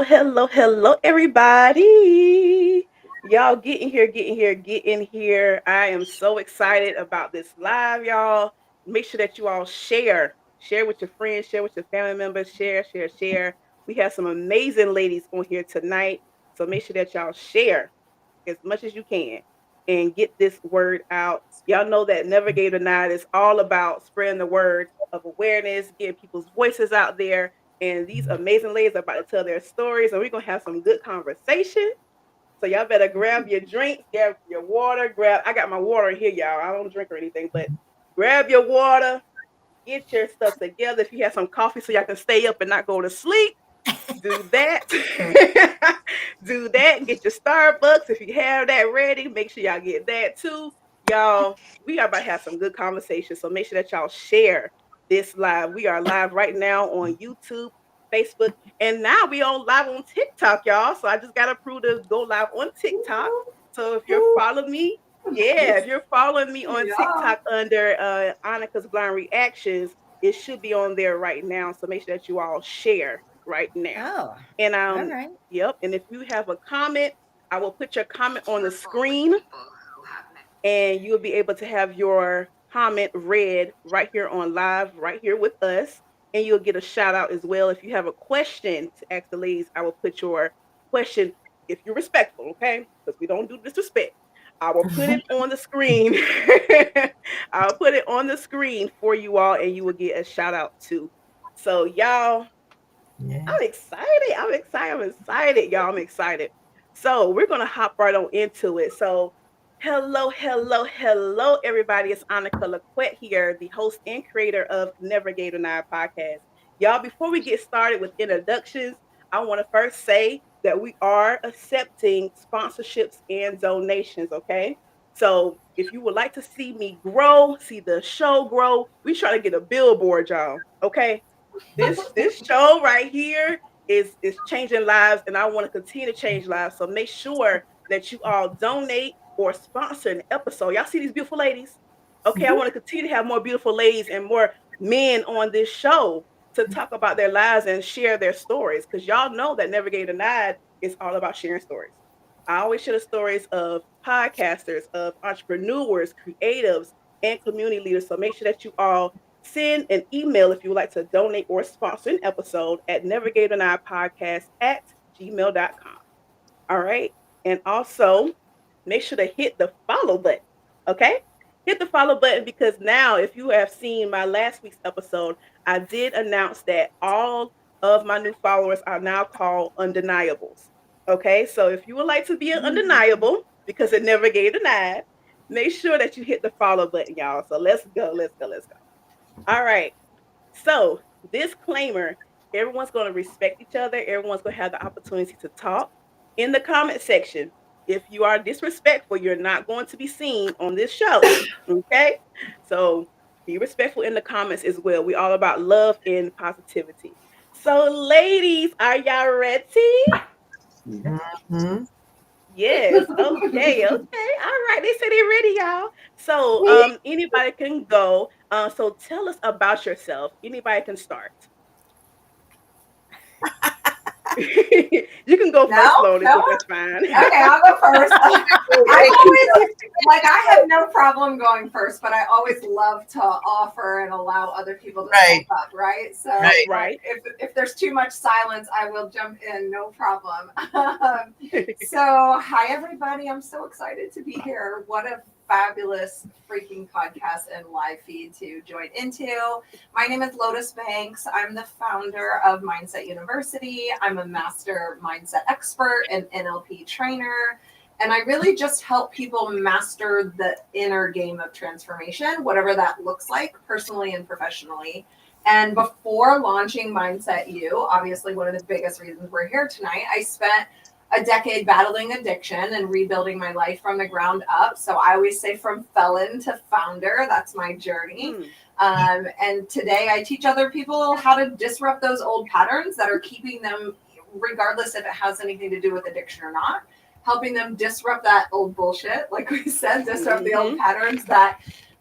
Hello, everybody. Y'all get in here. I am so excited about this live, y'all. Make sure that you all share. Share with your friends, share with your family members, share. We have some amazing ladies on here tonight. So make sure that y'all share as much as you can and get this word out. Y'all know that Never Gave Denied is all about spreading the word of awareness, getting people's voices out there. And these amazing ladies are about to tell their stories, and we're gonna have some good conversation. So y'all better grab your drinks, grab your water, I got my water here, y'all. I don't drink or anything, but grab your water, get your stuff together. If you have some coffee so y'all can stay up and not go to sleep, do that. Do that. Get your Starbucks. If you have that ready, make sure y'all get that too. Y'all, we are about to have some good conversation. So make sure that y'all share this live. We are live right now on YouTube, Facebook, and now we on live on TikTok, y'all. So I just got approved to go live on TikTok. So if you're following me, yeah, if you're following me on Yeah. TikTok under Annika's Blind Reactions, it should be on there right now. So make sure that you all share right now. Oh, And all right. yep. And if you have a comment, I will put your comment on the screen, and you'll be able to have your comment read right here on live, right here with us. And you'll get a shout out as well. If you have a question to ask the ladies, I will put your question if you're respectful, okay? Because we don't do disrespect. I will put it on the screen. I'll put it on the screen for you all, and you will get a shout out too. So, y'all, Yeah. I'm excited, y'all. I'm excited. So we're gonna hop right on into it. So, hello, everybody. It's Anukkah Laquette here, the host and creator of Never Gave Denied podcast. Y'all, before we get started with introductions, I want to first say that we are accepting sponsorships and donations. Okay, so if you would like to see me grow, see the show grow, we try to get a billboard, y'all. Okay, this show right here is changing lives, and I want to continue to change lives. So make sure that you all donate or sponsor an episode. Y'all see these beautiful ladies? Okay, I want to continue to have more beautiful ladies and more men on this show to talk about their lives and share their stories. Because y'all know that Never Gave Denied is all about sharing stories. I always share the stories of podcasters, of entrepreneurs, creatives, and community leaders. So make sure that you all send an email if you would like to donate or sponsor an episode at nevergavedenipodcast@gmail.com. All right. And also make sure to hit the follow button. Okay. Hit the follow button because now, if you have seen my last week's episode, I did announce that all of my new followers are now called undeniables. Okay. So if you would like to be an undeniable, because it never gave denied, make sure that you hit the follow button, y'all. So let's go. All right. So, disclaimer, everyone's going to respect each other. Everyone's going to have the opportunity to talk in the comment section. If you are disrespectful, you're not going to be seen on this show. Okay? So, be respectful in the comments as well. We all about love and positivity. So, ladies, are y'all ready? Mm-hmm. Yes. Okay. Okay. All right. They say they're ready, y'all. So, anybody can go. So tell us about yourself. Anybody can start. You can go No, first, Lotus, no if one. that's fine. Okay, I'll go first. I'm always like I have no problem going first, but I always love to offer and allow other people to Right. step up, right? So Right. Right. if there's too much silence, I will jump in, no problem. So hi everybody, I'm so excited to be here. What a fabulous freaking podcast and live feed to join into. My name is Lotus Banks. I'm the founder of Mindset University. I'm a master mindset expert and NLP trainer. And I really just help people master the inner game of transformation, whatever that looks like personally and professionally. And before launching Mindset U, obviously one of the biggest reasons we're here tonight, I spent a decade battling addiction and rebuilding my life from the ground up. So I always say from felon to founder, that's my journey. And today I teach other people how to disrupt those old patterns that are keeping them, regardless if it has anything to do with addiction or not, helping them disrupt that old bullshit, like we said, disrupt the old patterns that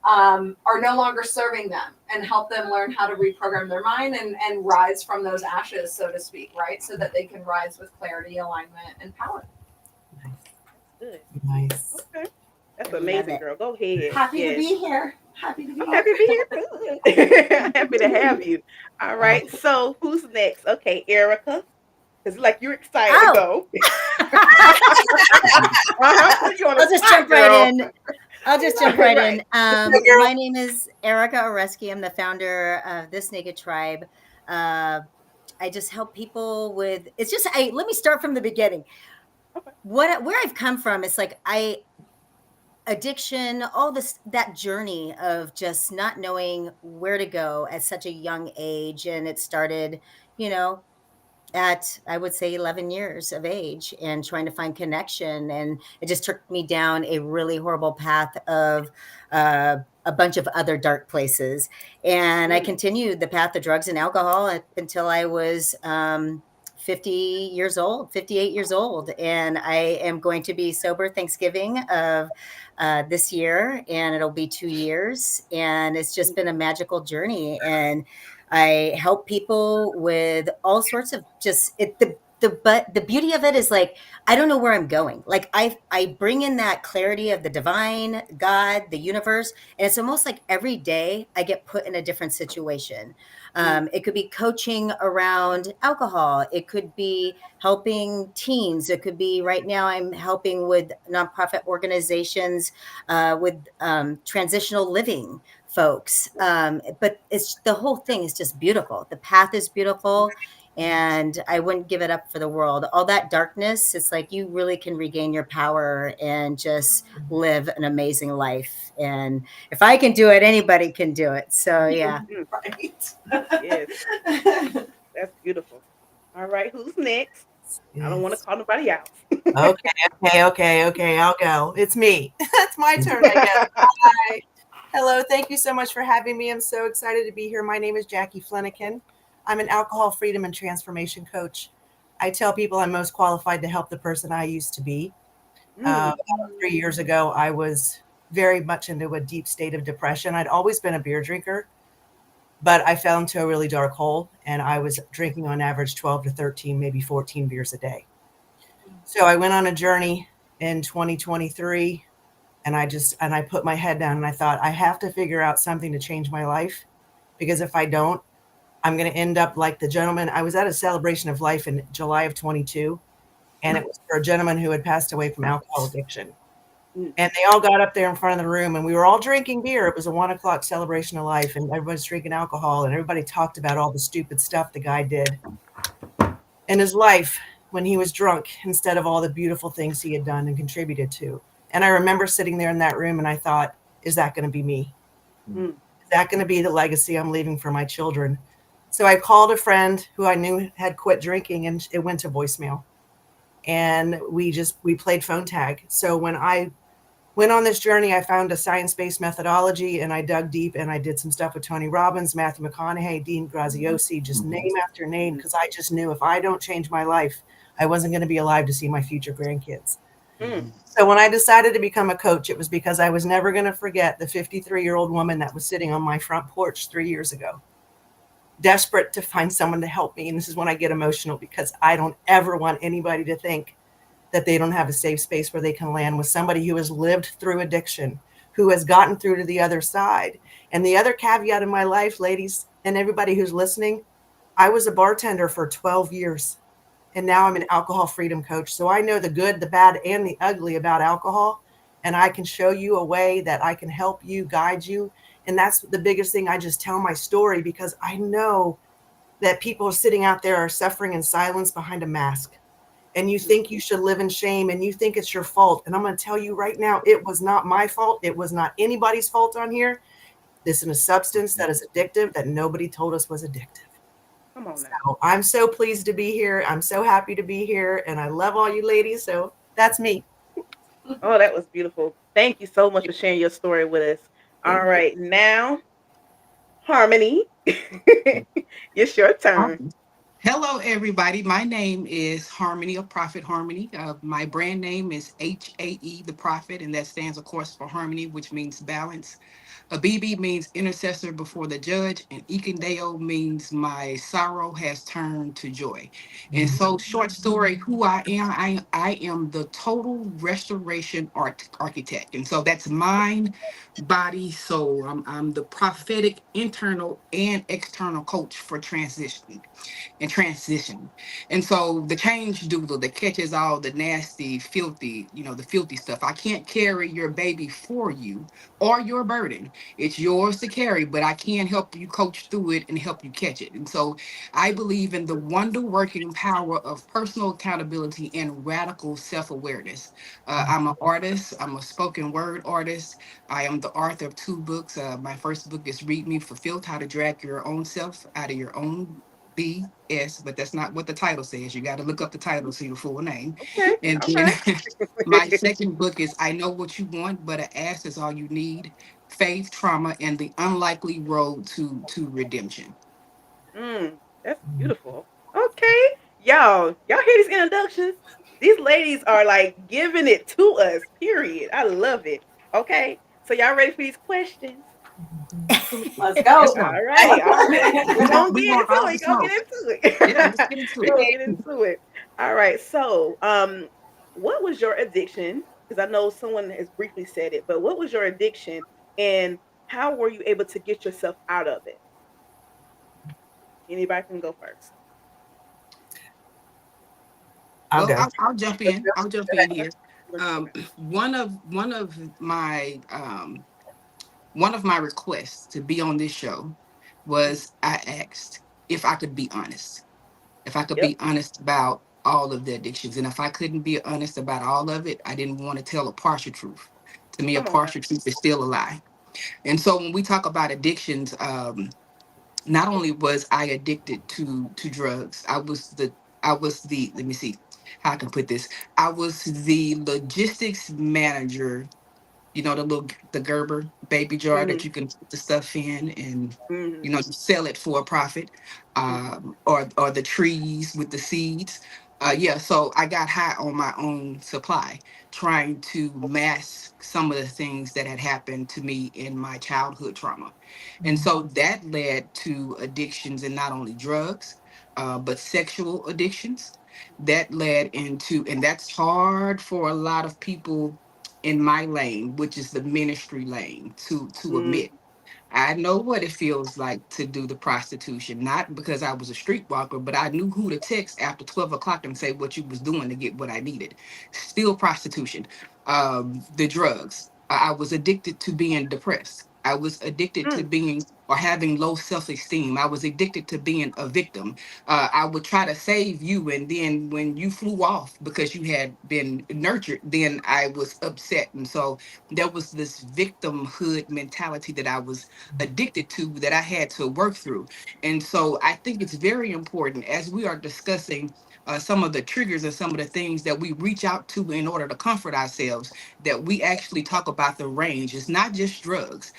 are no longer serving them, and help them learn how to reprogram their mind and rise from those ashes, so to speak, right? So that they can rise with clarity, alignment, and power. Good. Nice. Okay. That's I love amazing, it. girl. Go ahead. Happy to Yes. be here. Happy to be I'm here. happy to be here too. Happy to have you. All Uh, right. So who's next? Okay, Erica. Because like you're excited to Oh, go. Put you on the I'll just spot, jump right girl. in. I'll just jump right Right. in. girl. My name is Erica Oresky. I'm the founder of This Naked Tribe. Uh, I just help people with. It's just. Let me start from the beginning. Okay. Where I've come from, it's like I addiction, all this that journey of just not knowing where to go at such a young age, and it started, you know, at I would say 11 years of age and trying to find connection. And it just took me down a really horrible path of a bunch of other dark places. And I Mm. continued the path of drugs and alcohol until I was 50 years old, 58 years old. And I am going to be sober Thanksgiving of this year, and it'll be 2 years. And it's just been a magical journey. And I help people with all sorts of just but the beauty of it is like I don't know where I'm going. Like I bring in that clarity of the divine, God, the universe, and it's almost like every day I get put in a different situation. It could be coaching around alcohol. It could be helping teens. It could be right now I'm helping with nonprofit organizations with transitional living folks. But it's the whole thing is just beautiful. The path is beautiful, and I wouldn't give it up for the world. All that darkness, it's like you really can regain your power and just live an amazing life. And if I can do it, anybody can do it. So yeah. Mm. Right. Yes. That's beautiful. All right. Who's next? I don't want to Yes. call nobody out. Okay. I'll go. It's me. It's my turn, I guess. Hi. Hello. Thank you so much for having me. I'm so excited to be here. My name is Jacki Fleniken. I'm an alcohol freedom and transformation coach. I tell people I'm most qualified to help the person I used to be. Mm. 3 years ago, I was very much into a deep state of depression. I'd always been a beer drinker, but I fell into a really dark hole, and I was drinking on average 12 to 13, maybe 14 beers a day. So I went on a journey in 2023, and I put my head down and I thought I have to figure out something to change my life, because if I don't, I'm going to end up like the gentleman. I was at a celebration of life in July of 22, and it was for a gentleman who had passed away from alcohol addiction. Mm. And they all got up there in front of the room, and we were all drinking beer. It was a 1 o'clock celebration of life, and everybody's drinking alcohol, and everybody talked about all the stupid stuff the guy did in his life when he was drunk, instead of all the beautiful things he had done and contributed to. And I remember sitting there in that room, and I thought, is that going to be me? Mm. Is that going to be the legacy I'm leaving for my children? So I called a friend who I knew had quit drinking, and it went to voicemail. And we played phone tag. So when I went on this journey, I found a science-based methodology, and I dug deep, and I did some stuff with Tony Robbins, Matthew McConaughey, Dean Graziosi, just name after name, because I just knew if I don't change my life, I wasn't going to be alive to see my future grandkids. Mm. So when I decided to become a coach, it was because I was never going to forget the 53-year-old woman that was sitting on my front porch 3 years ago, desperate to find someone to help me. And this is when I get emotional, because I don't ever want anybody to think that they don't have a safe space where they can land with somebody who has lived through addiction, who has gotten through to the other side. And the other caveat in my life, ladies, and everybody who's listening, I was a bartender for 12 years, and now I'm an alcohol freedom coach. So I know the good, the bad, and the ugly about alcohol. And I can show you a way that I can help you, guide you. And that's the biggest thing. I just tell my story because I know that people sitting out there are suffering in silence behind a mask. And you think you should live in shame, and you think it's your fault. And I'm going to tell you right now, it was not my fault. It was not anybody's fault on here. This is a substance that is addictive that nobody told us was addictive. Come on now. So I'm so pleased to be here. I'm so happy to be here. And I love all you ladies. So that's me. Oh, that was beautiful. Thank you so much for sharing your story with us. All Thank you. right. Now, Harmony, it's your turn. Hello, everybody. My name is Harmony of Prophet Harmony. My brand name is HAE, the Prophet, and that stands, of course, for Harmony, which means balance. Abibi means intercessor before the judge, and Ekundayo means my sorrow has turned to joy. And so, short story, who I am, I am the total restoration architect. And so that's mind, body, soul. I'm the prophetic internal and external coach for transition and transition. And so the change doodle that catches all the nasty, filthy, the filthy stuff. I can't carry your baby for you or your burden. It's yours to carry, but I can help you coach through it and help you catch it. And so I believe in the wonder working power of personal accountability and radical self awareness. I'm an artist, I'm a spoken word artist. I am the author of 2 books. My first book is Read Me for Filth: How to Drag Your Own Self Out of Your Own BS, but that's not what the title says. You got to look up the title to see the full name. Okay. And All then right. my second book is I Know What You Want, but an Ass Is All You Need: Faith, Trauma, and the Unlikely Road to Redemption. That's beautiful. Okay. Y'all hear these introductions? These ladies are like giving it to us, period. I love it. Okay. So y'all ready for these questions? Let's go. Yes, ma'am. All right, all right. We're gonna We get want into all the it. Gonna get smoke. into Yeah, let's it. get into We're it. gonna get into it. All right. So, what was your addiction? Because I know someone has briefly said it, but what was your addiction, and how were you able to get yourself out of it? Anybody can go first. I'll Well, go. I'll jump in. I'll jump in here. Okay. One of my requests to be on this show was I asked if I could be honest, if I could Yep. be honest about all of the addictions. And if I couldn't be honest about all of it, I didn't want to tell a partial truth. To me, a Come on now. partial truth is still a lie. And so when we talk about addictions, not only was I addicted to drugs, I was the let me see how I can put this. I was the logistics manager, the Gerber baby jar Mhm. that you can put the stuff in and Mhm. sell it for a profit, Mhm. or the trees with the seeds. Yeah, so I got high on my own supply, trying to mask some of the things that had happened to me in my childhood trauma. And so that led to addictions, and not only drugs, but sexual addictions. That led into, and that's hard for a lot of people in my lane, which is the ministry lane, to Mm. admit. I know what it feels like to do the prostitution, not because I was a streetwalker, but I knew who to text after 12 o'clock and say what you was doing to get what I needed. Still prostitution. The drugs. I was addicted to being depressed. I was addicted to Mm. being or having low self-esteem. I was addicted to being a victim. I would try to save you, and then when you flew off because you had been nurtured, then I was upset. And so there was this victimhood mentality that I was addicted to, that I had to work through. And so I think it's very important, as we are discussing some of the triggers and some of the things that we reach out to in order to comfort ourselves, that we actually talk about the range. It's not just drugs.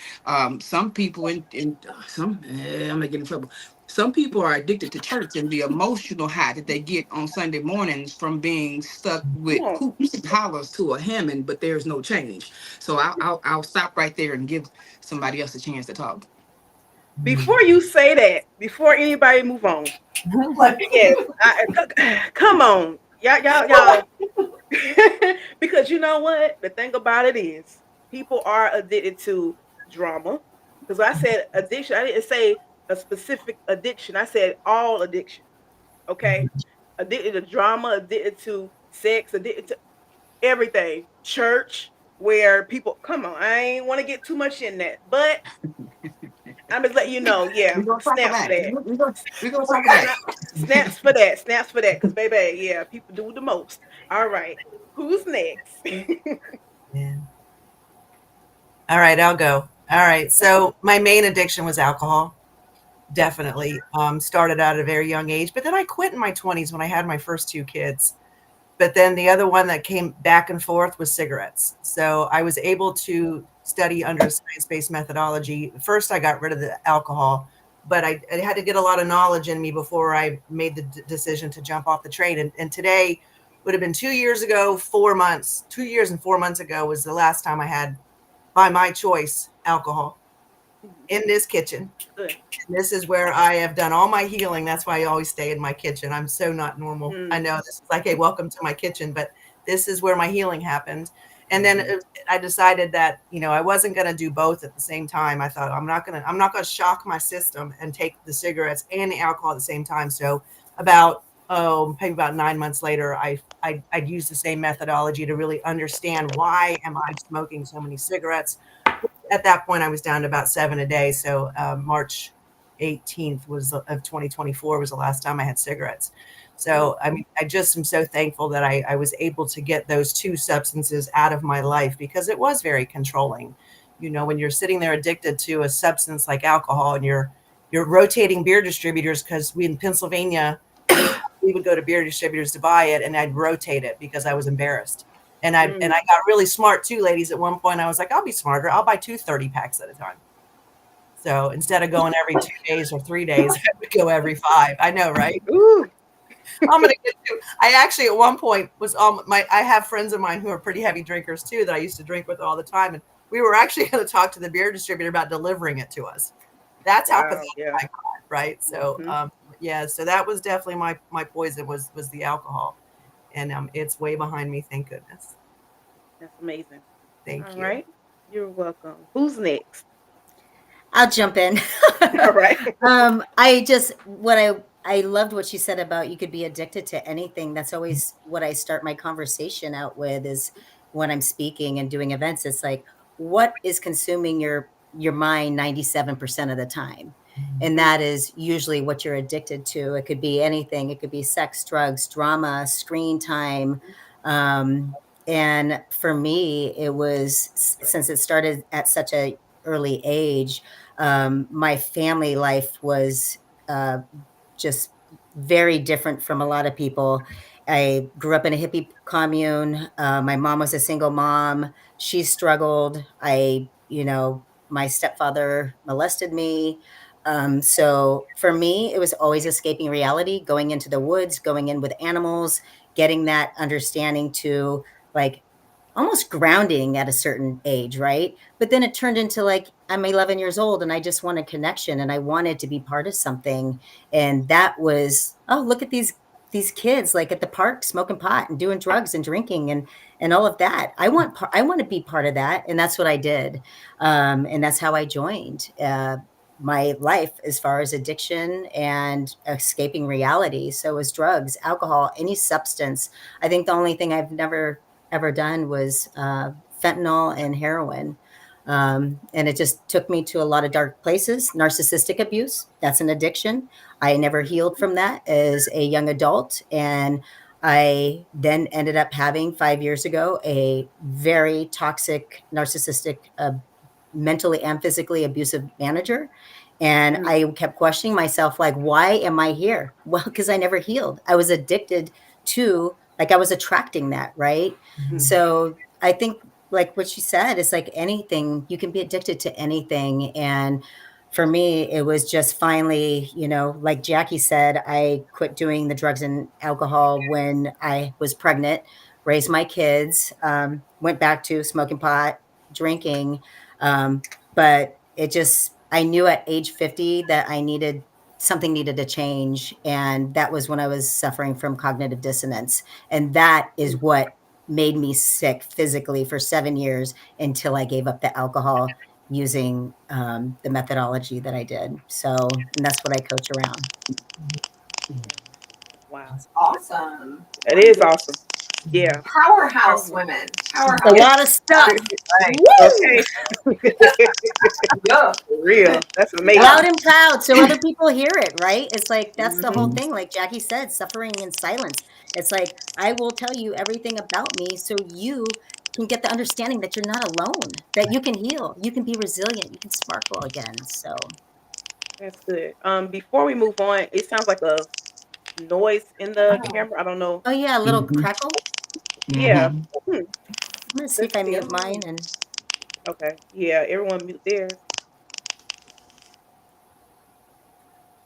Some people I'm gonna get in trouble. Some people are addicted to church and the emotional high that they get on Sunday mornings from being stuck Come with on. hoops and hollers to a Hammond, but there's no change. So I'll stop right there and give somebody else a chance to talk. Before you say that, before anybody move on, Like, yes, come on, y'all. Because you know what? The thing about it is, people are addicted to drama. Because I said addiction, I didn't say a specific addiction. I said all addiction. Okay, addicted to drama, addicted to sex, addicted to everything. Church, where people come on. I ain't want to get too much in that, but I'm just letting you know. Yeah, We're gonna talk snaps for about it. that. We're gonna talk about it. Snap, snaps for that. Snaps for that. Cause baby, yeah, people do the most. All right, who's next? Yeah. All right, I'll go. All right. So my main addiction was alcohol. Definitely. Started out at a very young age, but then I quit in my 20s when I had my first 2 kids. But then the other one that came back and forth was cigarettes. So I was able to study under science-based methodology. First, I got rid of the alcohol, but I had to get a lot of knowledge in me before I made the decision to jump off the train. And today would have been 2 years ago, 4 months. 2 years and 4 months ago was the last time I had, by my choice, alcohol. in this kitchen. Good. This is where I have done all my healing. That's why I always stay in my kitchen. I'm so not normal. I know this is like, hey, welcome to my kitchen, but this is where my healing happened. And then I decided that, I wasn't going to do both at the same time. I thought I'm not going to shock my system and take the cigarettes and the alcohol at the same time. So maybe about 9 months later, I'd use the same methodology to really understand why am I smoking so many cigarettes. At that point, I was down to about 7 a day. So March 18th of 2024 was the last time I had cigarettes. So, I mean, I just am so thankful that I was able to get those two substances out of my life, because it was very controlling. When you're sitting there addicted to a substance like alcohol, and you're rotating beer distributors, because we in Pennsylvania, we would go to beer distributors to buy it, and I'd rotate it because I was embarrassed. And I got really smart too, ladies. At one point, I was like, I'll be smarter. I'll buy 2 30-packs at a time. So instead of going every 2 days or 3 days, I would go every 5. I know, right? Ooh. I'm gonna get to. I actually at one point was I have friends of mine who are pretty heavy drinkers too, that I used to drink with all the time, and we were actually going to talk to the beer distributor about delivering it to us. That's how pathetic I got, right? So so that was definitely my poison was the alcohol, and it's way behind me, thank goodness. That's amazing. Thank you. All right. You're welcome. Who's next? I'll jump in. All right. I loved what she said about you could be addicted to anything. That's always what I start my conversation out with, is when I'm speaking and doing events. It's like, what is consuming your mind 97% of the time? And that is usually what you're addicted to. It could be anything. It could be sex, drugs, drama, screen time. And for me, it was, since it started at such a early age, my family life was just very different from a lot of people. I grew up in a hippie commune. My mom was a single mom. She struggled. My stepfather molested me. So for me, it was always escaping reality, going into the woods, going in with animals, getting that understanding to, like, almost grounding at a certain age, right? But then it turned into, like, I'm 11 years old and I just wanted connection and I wanted to be part of something. And that was, oh, look at these kids, like, at the park smoking pot and doing drugs and drinking and all of that. I want to be part of that. And that's what I did. And that's how I joined my life as far as addiction and escaping reality. So it was drugs, alcohol, any substance. I think the only thing I've never ever done was fentanyl and heroin. And it just took me to a lot of dark places. Narcissistic abuse, that's an addiction. I never healed from that as a young adult. And I then ended up having 5 years ago a very toxic, narcissistic, mentally and physically abusive manager. And I kept questioning myself, like, why am I here? Well, because I never healed. I was addicted to, like, I was attracting that, right? So I think, like what she said, it's like anything, you can be addicted to anything. And for me, it was just finally, like Jackie said, I quit doing the drugs and alcohol when I was pregnant, raised my kids, went back to smoking pot, drinking. But I knew at age 50 that something needed to change. And that was when I was suffering from cognitive dissonance. And that is what made me sick physically for 7 years until I gave up the alcohol using the methodology that I did. So, and that's what I coach around. Wow. That's awesome. It is awesome. Yeah. Powerhouse women. Powerhouse. A lot of stuff. Okay. Yeah. For real. That's amazing. Loud and proud, so other people hear it, right? It's like, that's the whole thing. Like Jackie said, suffering in silence. It's like, I will tell you everything about me so you can get the understanding that you're not alone, that you can heal, you can be resilient, you can sparkle again. So That's good. Before we move on, it sounds like a noise in the camera. I don't know. oh yeah, a little crackle. Yeah. I'm gonna see if I mute mine. And Okay. Yeah, everyone mute theirs.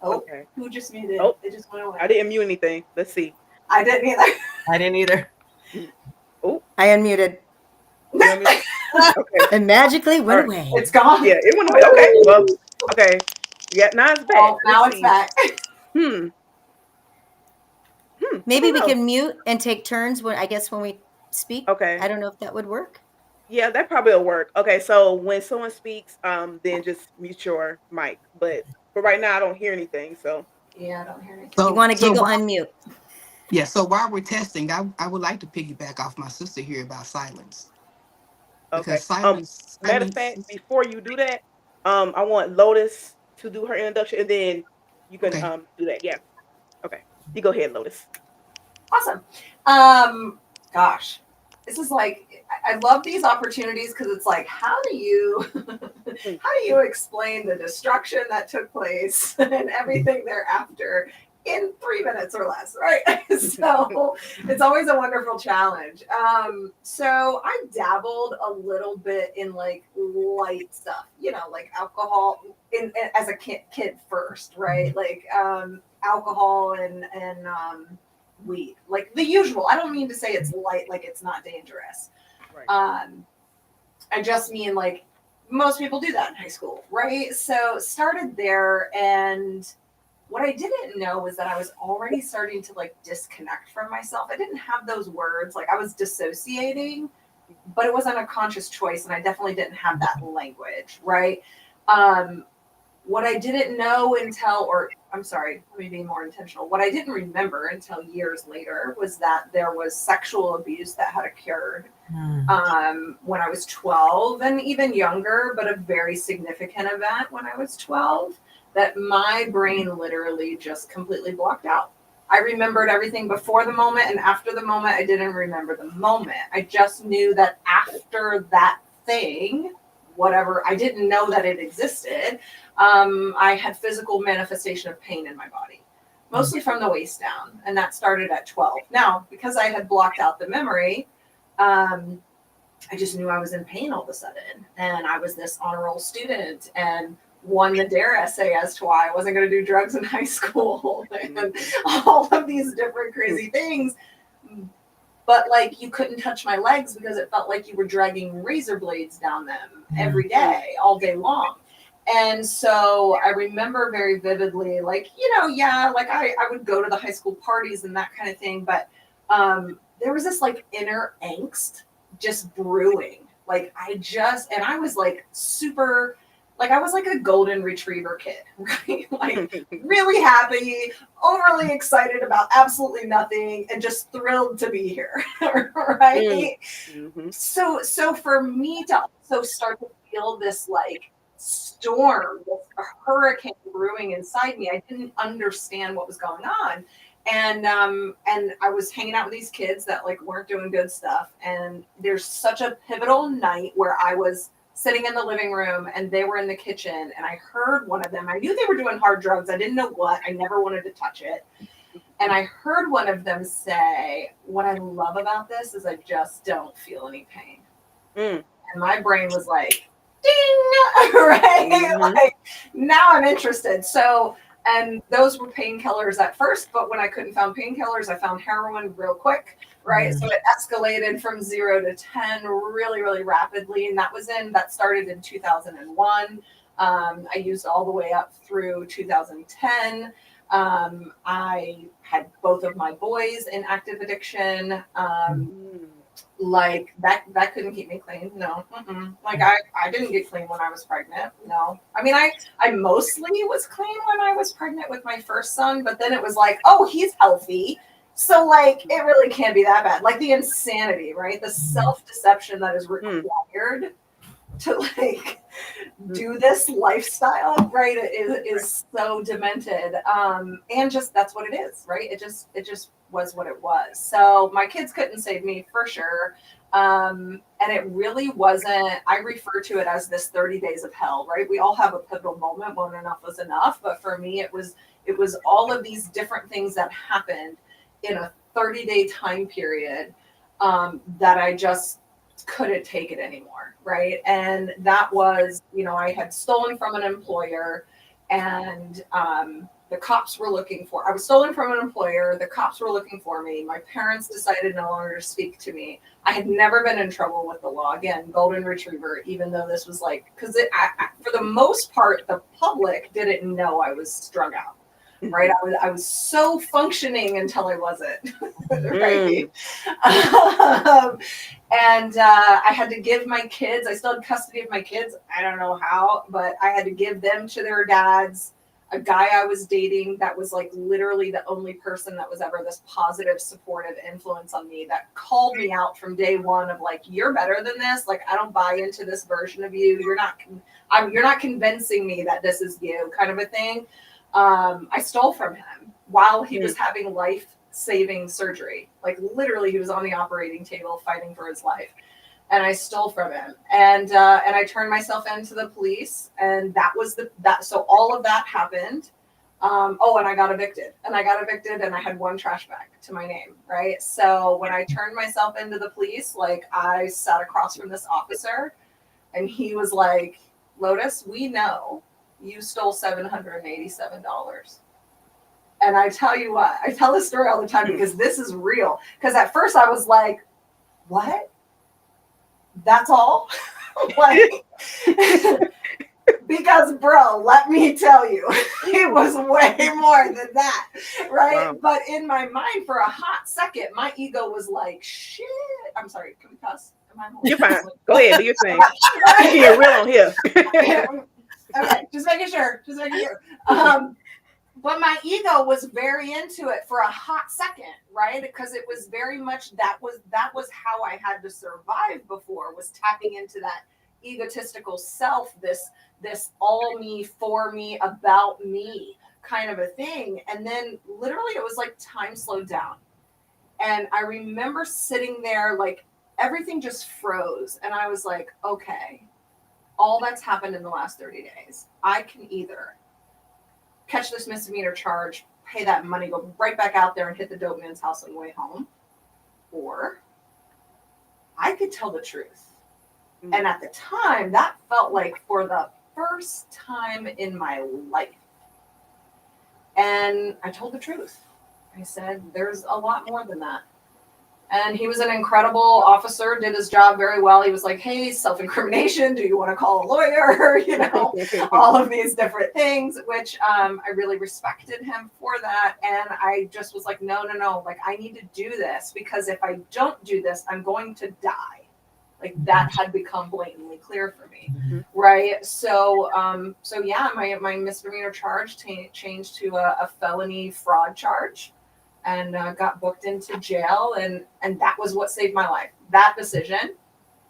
Oh, Okay. who just muted? Oh. It just went away. I didn't mute anything. Let's see. I didn't either. I didn't either. Oh, I unmuted. You know what I mean? Okay. And magically went Alright. away. It's gone. Yeah, it went away. Okay. Well, okay. Yeah, now it's back. Oh, now Let's it's see. back. Hmm. I Maybe don't we know. can mute and take turns when we speak. Okay. I don't know if that would work. Yeah, that probably will work. Okay, so when someone speaks, then just mute your mic. But for right now, I don't hear anything. So Yeah, I don't hear anything. You So, want to so giggle, while, unmute. yeah, so while we're testing, I would like to piggyback off my sister here about silence okay. because silence, Matter of fact, before you do that, I want Lotus to do her introduction, and then you can okay. do that. Yeah. Okay. You go ahead, Lotus. Awesome. Gosh, this is like I love these opportunities because it's like, how do you explain the destruction that took place and everything thereafter in 3 minutes or less, right? So it's always a wonderful challenge. So I dabbled a little bit in like light stuff, like alcohol as a kid first, right? Like alcohol and weed, like the usual. I don't mean to say it's light, like it's not dangerous. Right. I just mean like most people do that in high school, right? So started there, and what I didn't know was that I was already starting to like disconnect from myself. I didn't have those words, like I was dissociating, but it wasn't a conscious choice, and I definitely didn't have that language, right? What I didn't know let me be more intentional. What I didn't remember until years later was that there was sexual abuse that had occurred when I was 12 and even younger, but a very significant event when I was 12 that my brain literally just completely blocked out. I remembered everything before the moment, and after the moment, I didn't remember the moment. I just knew that after that thing, whatever, I didn't know that it existed. I had physical manifestation of pain in my body, mostly from the waist down, and that started at 12. Now, because I had blocked out the memory, I just knew I was in pain all of a sudden, and I was this honor roll student and won the DARE essay as to why I wasn't going to do drugs in high school and all of these different crazy things. But like you couldn't touch my legs because it felt like you were dragging razor blades down them every day, all day long. And so I remember very vividly, like, like I would go to the high school parties and that kind of thing. But there was this like inner angst just brewing. Like and I was like super, like I was like a golden retriever kid, right? Like really happy, overly excited about absolutely nothing, and just thrilled to be here, right? Mm-hmm. So for me to also start to feel this like storm, this hurricane brewing inside me, I didn't understand what was going on. And I was hanging out with these kids that like weren't doing good stuff. And there's such a pivotal night where I was sitting in the living room and they were in the kitchen, and I heard one of them. I knew they were doing hard drugs. I didn't know what. I never wanted to touch it. And I heard one of them say, "What I love about this is I just don't feel any pain." And my brain was like, ding, right? Mm-hmm. Like, now I'm interested. So, and those were painkillers at first, but when I couldn't find painkillers, I found heroin real quick, right? So it escalated from 0 to 10 really, really rapidly. And that started in 2001. I used all the way up through 2010. I had both of my boys in active addiction. Like that couldn't keep me clean. No. Like I didn't get clean when I was pregnant. No. I mean, I mostly was clean when I was pregnant with my first son, but then it was like, oh, he's healthy. So like, it really can't be that bad. Like the insanity, right? The self-deception that is required to like do this lifestyle, right? Is so demented. And just, that's what it is, right? It just was what it was. So my kids couldn't save me for sure. And it really wasn't, I refer to it as this 30 days of hell, right? We all have a pivotal moment when enough was enough. But for me, it was all of these different things that happened in a 30-day time period that I just couldn't take it anymore, right? And that was, I had stolen from an employer, and The cops were looking for. I was stolen from an employer. The cops were looking for me. My parents decided no longer to speak to me. I had never been in trouble with the law. Again, golden retriever. Even though this was like, because for the most part, the public didn't know I was strung out. Right, I was so functioning until I wasn't. Right, and I had to give my kids. I still had custody of my kids. I don't know how, but I had to give them to their dads. A guy I was dating that was like literally the only person that was ever this positive, supportive influence on me, that called me out from day one of like, you're better than this. Like, I don't buy into this version of you. You're not convincing me that this is you, kind of a thing. I stole from him while he was having life-saving surgery. Like literally, he was on the operating table fighting for his life. And I stole from him, and I turned myself into the police, and so all of that happened. And I got evicted, and I had one trash bag to my name, right? So when I turned myself into the police, like I sat across from this officer, and he was like, "Lotus, we know you stole $787." And I tell you what, I tell this story all the time because this is real. Because at first I was like, "What? That's all?" Like, because bro, let me tell you, it was way more than that, right? Wow. But in my mind, for a hot second, my ego was like, "Shit." I'm sorry, can we cuss? You're fine. Go ahead, do your thing. You're real on here. Okay, just making sure. But my ego was very into it for a hot second, right? Because it was very much that was how I had to survive before, was tapping into that egotistical self, this all me, for me, about me kind of a thing. And then literally it was like time slowed down. And I remember sitting there, like everything just froze. And I was like, okay, all that's happened in the last 30 days. I can either catch this misdemeanor charge, pay that money, go right back out there and hit the dope man's house on the way home, or I could tell the truth. Mm-hmm. And at the time, that felt like for the first time in my life. And I told the truth. I said, there's a lot more than that. And he was an incredible officer, did his job very well. He was like, hey, self-incrimination, do you want to call a lawyer? You know, all of these different things, which I really respected him for that. And I just was like, no, like I need to do this, because if I don't do this, I'm going to die. Like that had become blatantly clear for me, right? So yeah, my misdemeanor charge changed to a felony fraud charge. And got booked into jail, and that was what saved my life. That decision.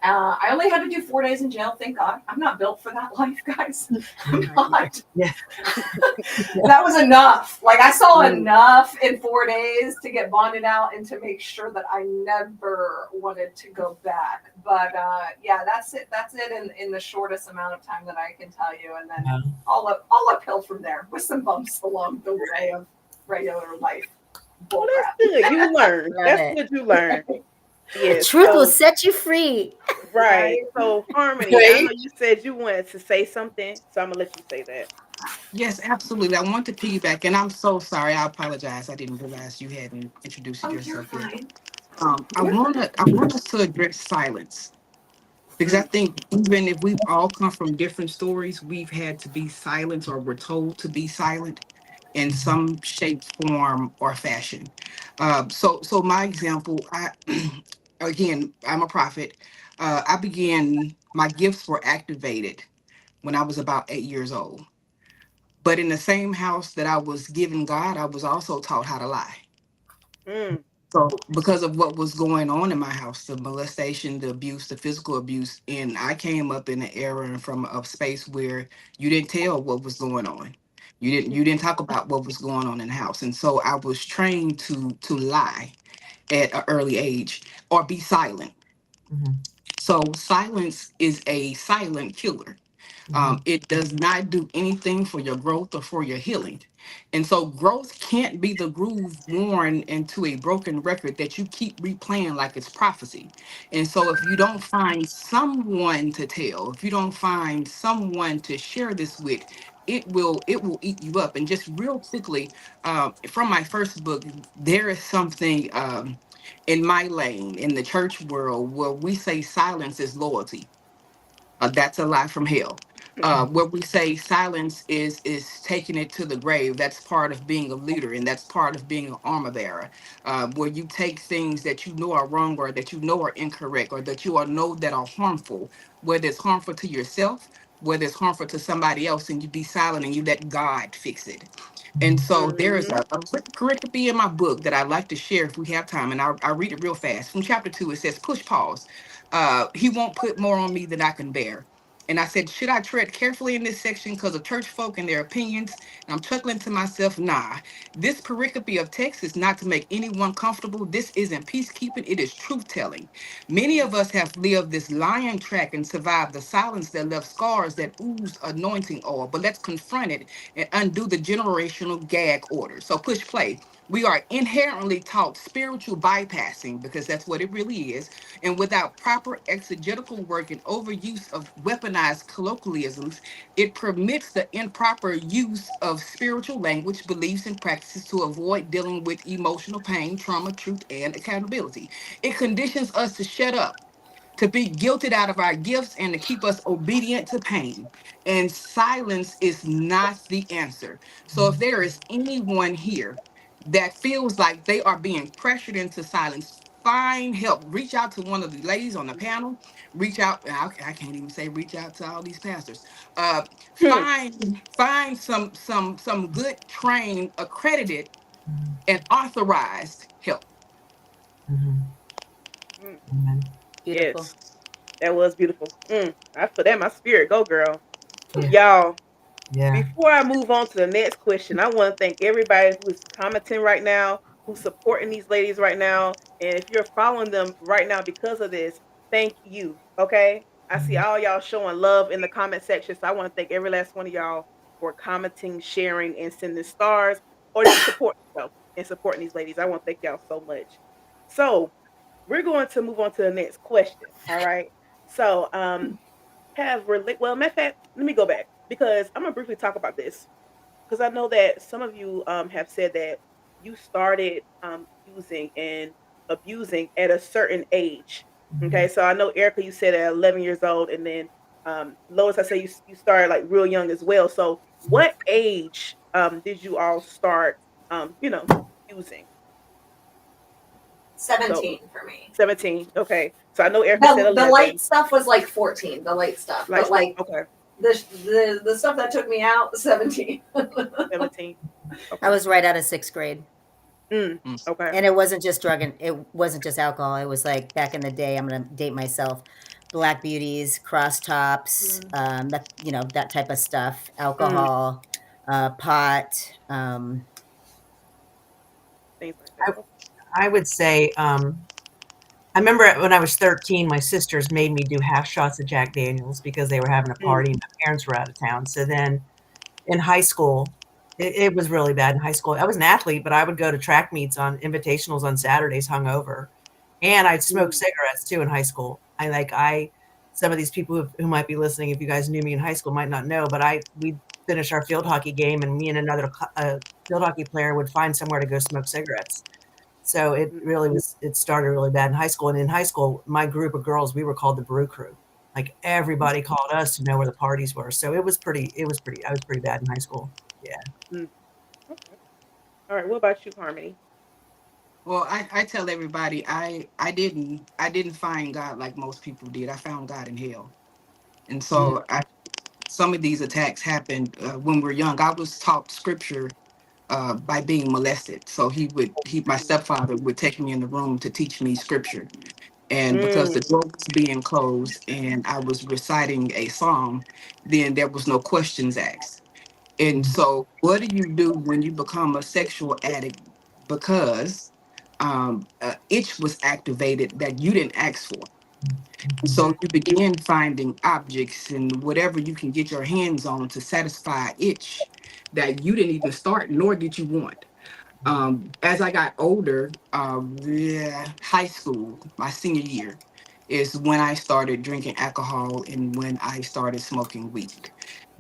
I only had to do 4 days in jail. Thank God. I'm not built for that life, guys. I'm not. Yeah. That was enough. Like I saw enough in 4 days to get bonded out and to make sure that I never wanted to go back. But yeah, that's it. That's it in the shortest amount of time that I can tell you. And then all uphill from there with some bumps along the way of regular life. Well, that's good. You learn. That's good. You learn. Yes. Truth will set you free. Right. So, Harmony, I know you said you wanted to say something, so I'm gonna let you say that. Yes, absolutely. I want to piggyback, and I'm so sorry. I apologize. I didn't realize you hadn't introduced yourself yet. I want us to address silence, because I think even if we've all come from different stories, we've had to be silent, or we're told to be silent in some shape, form, or fashion. So my example, again, I'm a prophet. My gifts were activated when I was about 8 years old. But in the same house that I was given God, I was also taught how to lie. So because of what was going on in my house, the molestation, the abuse, the physical abuse, and I came up in an era and from a space where you didn't tell what was going on. You didn't talk about what was going on in the house. And so I was trained to lie at an early age or be silent. So silence is a silent killer. It does not do anything for your growth or for your healing. And so growth can't be the groove worn into a broken record that you keep replaying like it's prophecy. And so if you don't find someone to tell, if you don't find someone to share this with, it will eat you up. And just real quickly, from my first book, there is something in my lane in the church world where we say silence is loyalty. That's a lie from hell. Where we say silence is taking it to the grave. That's part of being a leader, and that's part of being an armor bearer. Where you take things that you know are wrong, or that you know are incorrect, or that you are know that are harmful, whether it's harmful to yourself, whether it's harmful to somebody else, and you be silent and you let God fix it. And so there is Mm-hmm. a quick pericope in my book that I'd like to share if we have time, and I'll read it real fast. From chapter 2, it says, push pause. He won't put more on me than I can bear. And I said, should I tread carefully in this section because of church folk and their opinions? And I'm chuckling to myself, nah. This pericope of text is not to make anyone comfortable. This isn't peacekeeping, it is truth telling. Many of us have lived this lion track and survived the silence that left scars that oozed anointing oil. But let's confront it and undo the generational gag order. So push play. We are inherently taught spiritual bypassing, because that's what it really is. And without proper exegetical work and overuse of weaponized colloquialisms, it permits the improper use of spiritual language, beliefs, and practices to avoid dealing with emotional pain, trauma, truth, and accountability. It conditions us to shut up, to be guilted out of our gifts, and to keep us obedient to pain. And silence is not the answer. So if there is anyone here that feels like they are being pressured into silence, find help. Reach out to one of the ladies on the panel. Reach out. I can't even say reach out to all these pastors. Uh, find some good, trained, accredited, and authorized help. Beautiful. Yes, that was beautiful. I feel that in my spirit. Go, girl. Yeah. Y'all, Yeah. before I move on to the next question, I want to thank everybody who is commenting right now, who's supporting these ladies right now. And if you're following them right now because of this, thank you. Okay. I see all y'all showing love in the comment section. So I want to thank every last one of y'all for commenting, sharing, and sending stars, or just supporting yourself and supporting these ladies. I want to thank y'all so much. So we're going to move on to the next question. All right. So well, matter of fact, let me go back because I'm gonna briefly talk about this because I know that some of you have said that you started using and abusing at a certain age. Okay, so I know Erica, you said at 11 years old, and then Lois, I say you started like real young as well. So what age did you all start using? So 17 for me. 17. Okay, so I know Erica said The light 11. stuff was like 14, the light stuff. Like But like okay, the stuff that took me out, 17. 17. I Okay. was right out of sixth grade. Mm. Okay. And it wasn't just drug and it wasn't just alcohol. It was like back in the day, I'm gonna date myself. Black beauties, cross tops, that type of stuff. Alcohol, pot. Things like that. Okay. I would say, I remember when I was 13, my sisters made me do half shots of Jack Daniels because they were having a Mm, party and my parents were out of town. So then in high school, it was really bad in high school. I was an athlete, but I would go to track meets on invitationals on Saturdays hungover. And I'd smoke mm, cigarettes too in high school. Some of these people who might be listening, if you guys knew me in high school, might not know, but we'd finish our field hockey game and me and another field hockey player would find somewhere to go smoke cigarettes. So it started really bad in high school. And in high school, my group of girls, we were called the Brew Crew. Like everybody called us to know where the parties were. So I was pretty bad in high school. Yeah. mm. Okay. All right. What about you, Harmony? Well, I tell everybody I didn't find God like most people did. I found God in hell. And Mm, so some of these attacks happened when we're young. I was taught scripture by being molested. So my stepfather would take me in the room to teach me scripture. And because Mm, the door was being closed and I was reciting a psalm, then there was no questions asked. And so, what do you do when you become a sexual addict because itch was activated that you didn't ask for? So you begin finding objects and whatever you can get your hands on to satisfy itch that you didn't even start, nor did you want. As I got older, high school, my senior year, is when I started drinking alcohol and when I started smoking weed.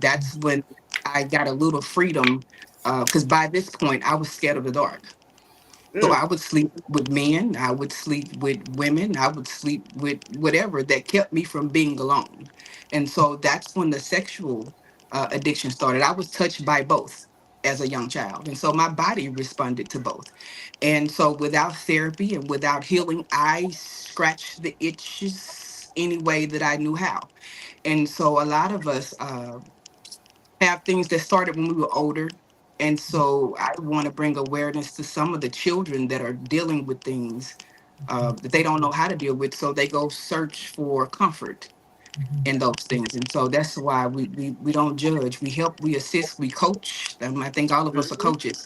That's when I got a little freedom because by this point I was scared of the dark. So Mm. I would sleep with men, I would sleep with women, I would sleep with whatever that kept me from being alone. And so that's when the sexual addiction started. I was touched by both as a young child. And so my body responded to both. And so without therapy and without healing, I scratched the itches any way that I knew how. And so a lot of us have things that started when we were older. And so I want to bring awareness to some of the children that are dealing with things that they don't know how to deal with. So they go search for comfort in those things. And so that's why we don't judge. We help, we assist, we coach. I think all of us are Mm-hmm. coaches,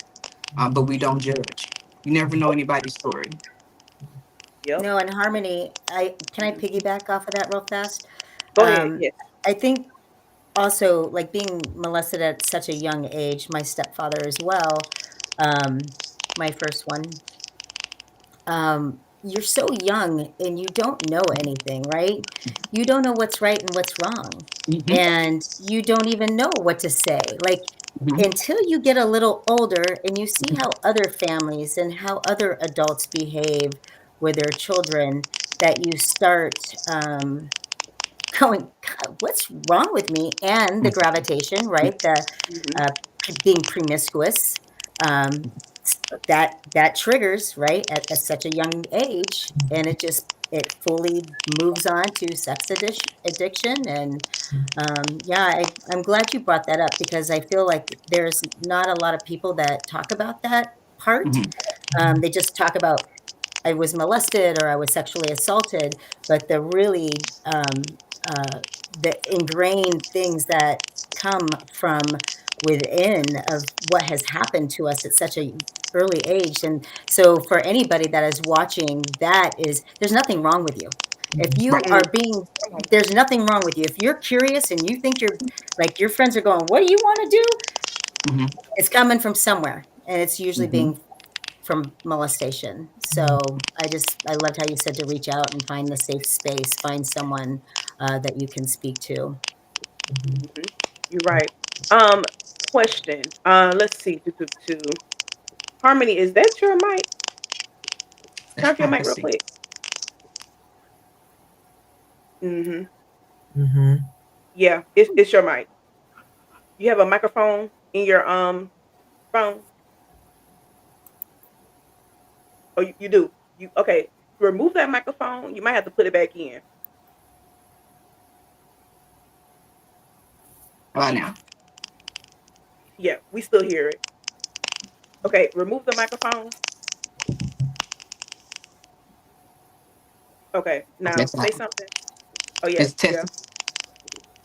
but we don't judge. You never know anybody's story. Yep. No, and Harmony, can I Mhm. piggyback off of that real fast? Go ahead. Um, Yes. I think also like being molested at such a young age, my stepfather as well, my first one, you're so young and you don't know anything, right? You don't know what's right and what's wrong. Hmm. And you don't even know what to say. Like Hmm. until you get a little older and you see how other families and how other adults behave with their children, that you start going, God, what's wrong with me? And the gravitation, right? The Mm-hmm. being promiscuous, um, that triggers right at such a young age, and it fully moves on to sex addiction. And yeah, I'm glad you brought that up because I feel like there's not a lot of people that talk about that part. Hmm. They just talk about I was molested or I was sexually assaulted, but the ingrained things that come from within of what has happened to us at such a early age. And so for anybody that is watching, there's nothing wrong with you. If you Right. Mm. are being There's nothing wrong with you. If you're curious and you think you're like your friends are going, what do you want to do? Hmm. It's coming from somewhere. And it's usually Hmm. being from molestation. So I loved how you said to reach out and find the safe space, find someone that you can speak to. Mm-hmm. You're right. Question. Let's see. Harmony, is that your mic? Turn Let's off your try mic to real see. quick. Mm-hmm. Mm-hmm. Yeah, it's your mic. You have a microphone in your phone. Oh, you do. You okay? Remove that microphone. You might have to put it back in. Now. Yeah, we still hear it. Okay, remove the microphone. Okay, Okay, now so say something. Oh yeah, it's yeah, tested,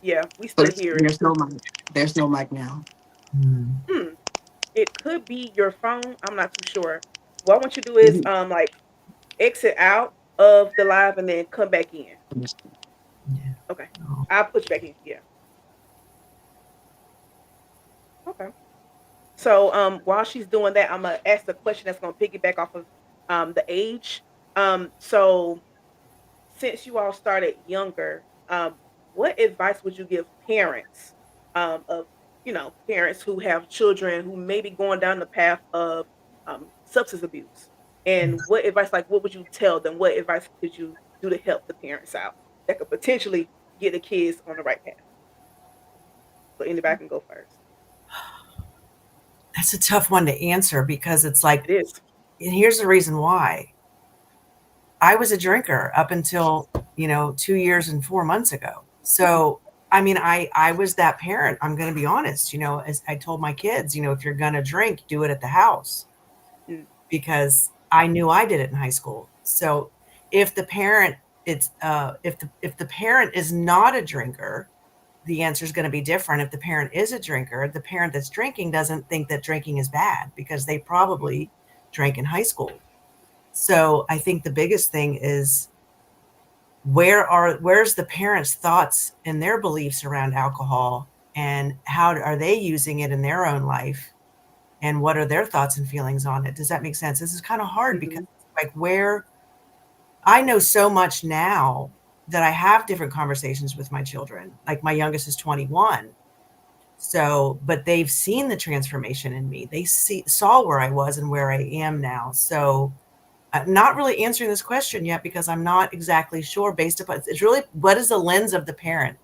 yeah. We but still hear it. there's no mic. There's no mic now. Hmm. It could be your phone. I'm not too sure. What I want you to do is Mhm. like exit out of the live and then come back in. Yeah. Okay. Oh. I'll put you back in. Yeah. Okay. So while she's doing that, I'm gonna ask the question that's gonna piggyback off of the age. So since you all started younger, what advice would you give parents of parents who have children who may be going down the path of substance abuse? And what advice, like, what would you tell them? What advice could you do to help the parents out that could potentially get the kids on the right path? So anybody can go first. That's a tough one to answer because it's like, It is. and here's the reason why. I was a drinker up until, 2 years and 4 months ago. So, I mean, I was that parent. I'm going to be honest, as I told my kids, if you're going to drink, do it at the house Mm, because I knew I did it in high school. So if the parent, if the parent is not a drinker, the answer is going to be different. If the parent is a drinker, the parent that's drinking doesn't think that drinking is bad because they mhm, probably drank in high school. So I think the biggest thing is where's the parents' thoughts and their beliefs around alcohol, and how are they using it in their own life, and what are their thoughts and feelings on it? Does that make sense? This is kind of hard because mhm, like where I know so much now that I have different conversations with my children. Like my youngest is 21. So, but they've seen the transformation in me. They saw where I was and where I am now. So I'm not really answering this question yet because I'm not exactly sure based upon, it's really, what is the lens of the parent?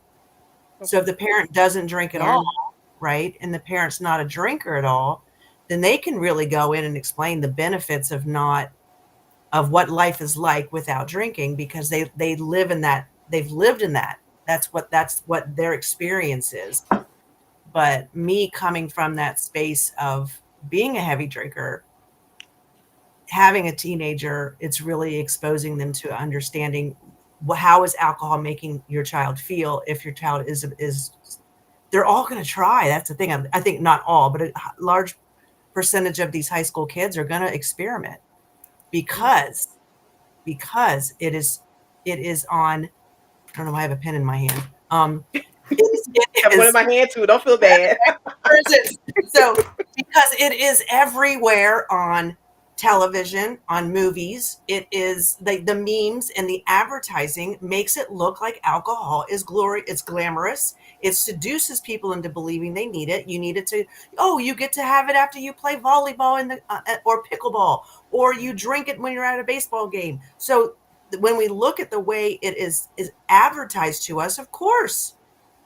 So if the parent doesn't drink at Yeah. all, right, and the parent's not a drinker at all, then they can really go in and explain the benefits of what life is like without drinking, because they live in that, they've lived in that. That's what their experience is. But me coming from that space of being a heavy drinker, having a teenager, it's really exposing them to understanding how is alcohol making your child feel. If your child is they're all going to try. That's the thing. I think not all, but a large percentage of these high school kids are going to experiment because it is on. I don't know why I have a pen in my hand. I have one in my hand too. Don't feel bad. So because it is everywhere on television, on movies, it is the memes and the advertising makes it look like alcohol is glory. It's glamorous. It seduces people into believing they need it. You need it to, oh, you get to have it after you play volleyball or pickleball, or you drink it when you're at a baseball game. So when we look at the way it is advertised to us, of course,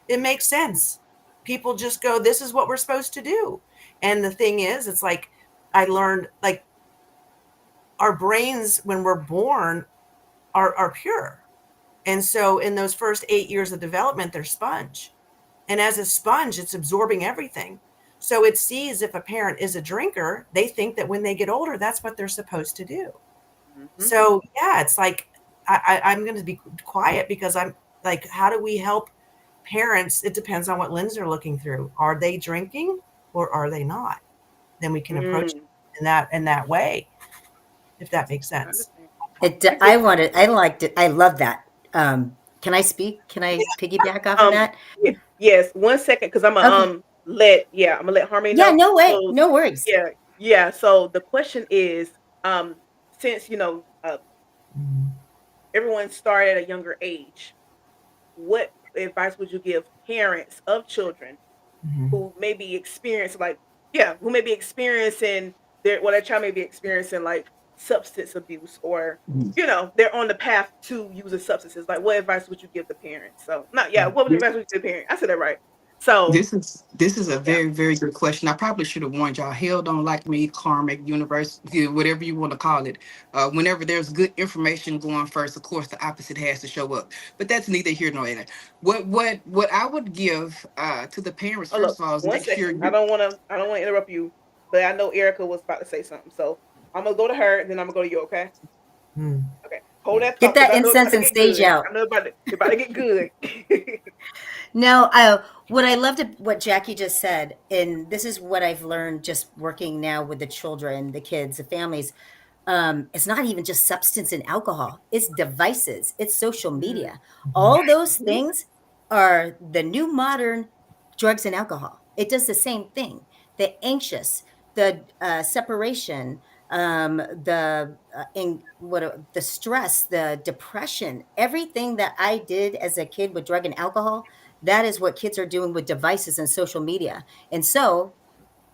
it makes sense. People just go, this is what we're supposed to do. And the thing is, it's like, I learned, like, our brains when we're born are pure. And so in those first 8 years of development, they're sponge. And as a sponge, it's absorbing everything. So it sees if a parent is a drinker, they think that when they get older, that's what they're supposed to do. Mm-hmm. So yeah, it's like, I'm going to be quiet because I'm like, how do we help parents? It depends on what lens they're looking through. Are they drinking or are they not? Then we can approach it in that way, if that makes sense. I liked it. I love that. Can I speak? Can I piggyback off of that? Yes, 1 second, because I'm gonna I'm gonna let Harmony know. Yeah, no way, So, no worries. yeah. So the question is, since everyone started at a younger age, what advice would you give parents of children who may be experiencing who may be experiencing their child may be experiencing like substance abuse, or they're on the path to using substances? Like, what advice would you give the parents? So what would advice would you give the parent? I said that right. So This is a very, very good question. I probably should have warned y'all. Hell don't like me, karmic, universe, whatever you want to call it. Whenever there's good information going first, of course the opposite has to show up. But that's neither here nor there. What I would give to the parents, hold up first of all, is 1 make sure second. I don't wanna interrupt you, but I know Erica was about to say something. So I'm gonna go to her and then I'm gonna go to you, okay? Okay. Hold that Get thought, 'cause that I know it's about incense to and get stage good. out. I know it's about to get good. No, what I loved what Jackie just said, and this is what I've learned just working now with the children, the kids, the families. It's not even just substance and alcohol, it's devices, it's social media. All those things are the new modern drugs and alcohol. It does the same thing. The anxious, the separation, the stress, the depression, everything that I did as a kid with drug and alcohol, that is what kids are doing with devices and social media. And so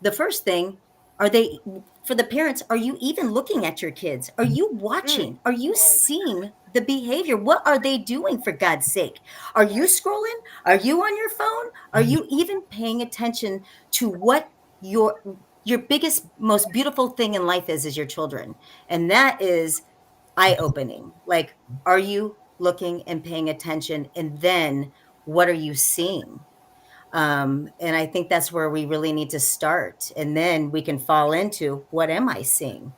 the first thing, are they, for the parents, are you even looking at your kids? Are you watching? Are you seeing the behavior? What are they doing, for God's sake? Are you scrolling? Are you on your phone? Are you even paying attention to what your biggest, most beautiful thing in life is your children? And that is eye-opening. Like, are you looking and paying attention? And then what are you seeing? And I think that's where we really need to start. And then we can fall into, what am I seeing?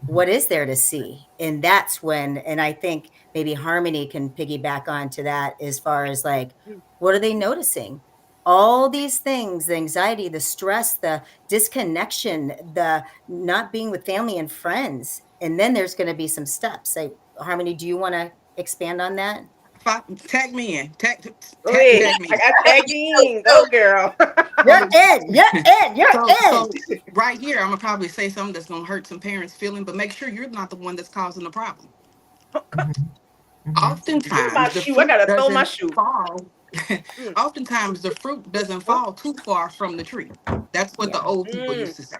What is there to see? And that's when, and I think maybe Harmony can piggyback onto that as far as like, what are they noticing? All these things, the anxiety, the stress, the disconnection, the not being with family and friends. And then there's going to be some steps. Like, Harmony, do you want to expand on that? Tag me in. Go ahead. Tag me I in. got tagged in. Go, girl. You're in. So right here, I'm gonna probably say something that's gonna hurt some parents' feeling, but make sure you're not the one that's causing the problem. My Oftentimes, the shoe. I fruit gotta throw my doesn't shoe. fall. Mm, Oftentimes the fruit doesn't fall too far from the tree. That's what the Yeah. old people mm, used to say.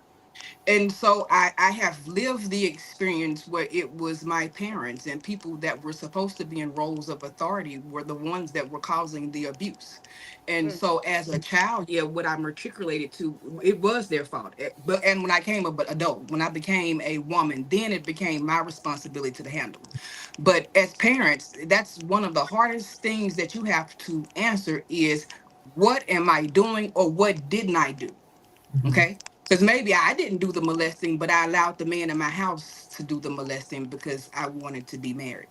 And so I have lived the experience where it was my parents and people that were supposed to be in roles of authority were the ones that were causing the abuse. And mm, so as a child, yeah, what I matriculated to, it was their fault. But and when I came a adult, when I became a woman, then it became my responsibility to handle. But as parents, that's one of the hardest things that you have to answer is, what am I doing or what didn't I do? Mhm. Okay. Because maybe I didn't do the molesting, but I allowed the man in my house to do the molesting because I wanted to be married.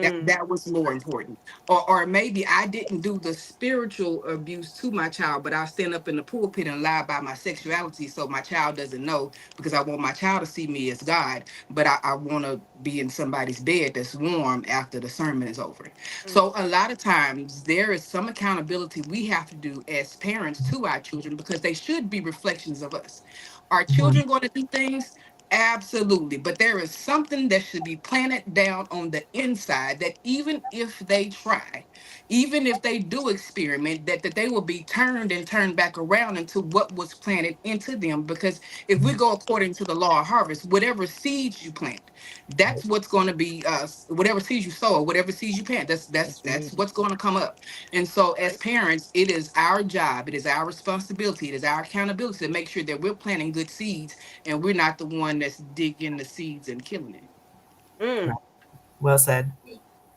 That mm. that was more important. Or maybe I didn't do the spiritual abuse to my child, but I stand up in the pulpit and lie about my sexuality so my child doesn't know because I want my child to see me as God, but I want to be in somebody's bed that's warm after the sermon is over. Mm, So a lot of times there is some accountability we have to do as parents to our children because they should be reflections of us. Are Mhm. children going to do things? Absolutely. But there is something that should be planted down on the inside that even if they try, even if they do experiment, that they will be turned and turned back around into what was planted into them. Because if we go according to the law of harvest, whatever seeds you plant, that's what's going to be whatever seeds you sow or whatever seeds you plant, That's right. that's what's going to come up. And so as right. parents, it is our job, it is our responsibility, it is our accountability to make sure that we're planting good seeds and we're not the one that's digging the seeds and killing it. Mm, Right. Well said.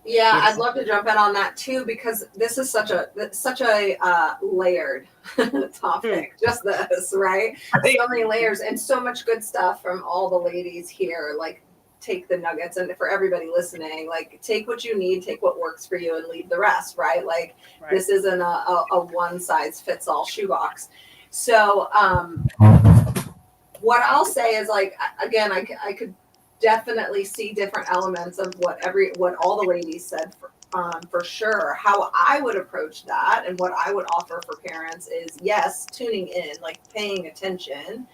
Yeah, I'd beautiful. love to jump in on that too because this is such a layered Mm, topic. Just this, right? So many layers and so much good stuff from all the ladies here. Like, take the nuggets, and for everybody listening, like, take what you need, take what works for you, and leave the rest. Right? Like, right. this isn't a one size fits all shoebox. So, what I'll say is, like, again, I could definitely see different elements of what all the ladies said for sure. How I would approach that and what I would offer for parents is, yes, tuning in, like paying attention,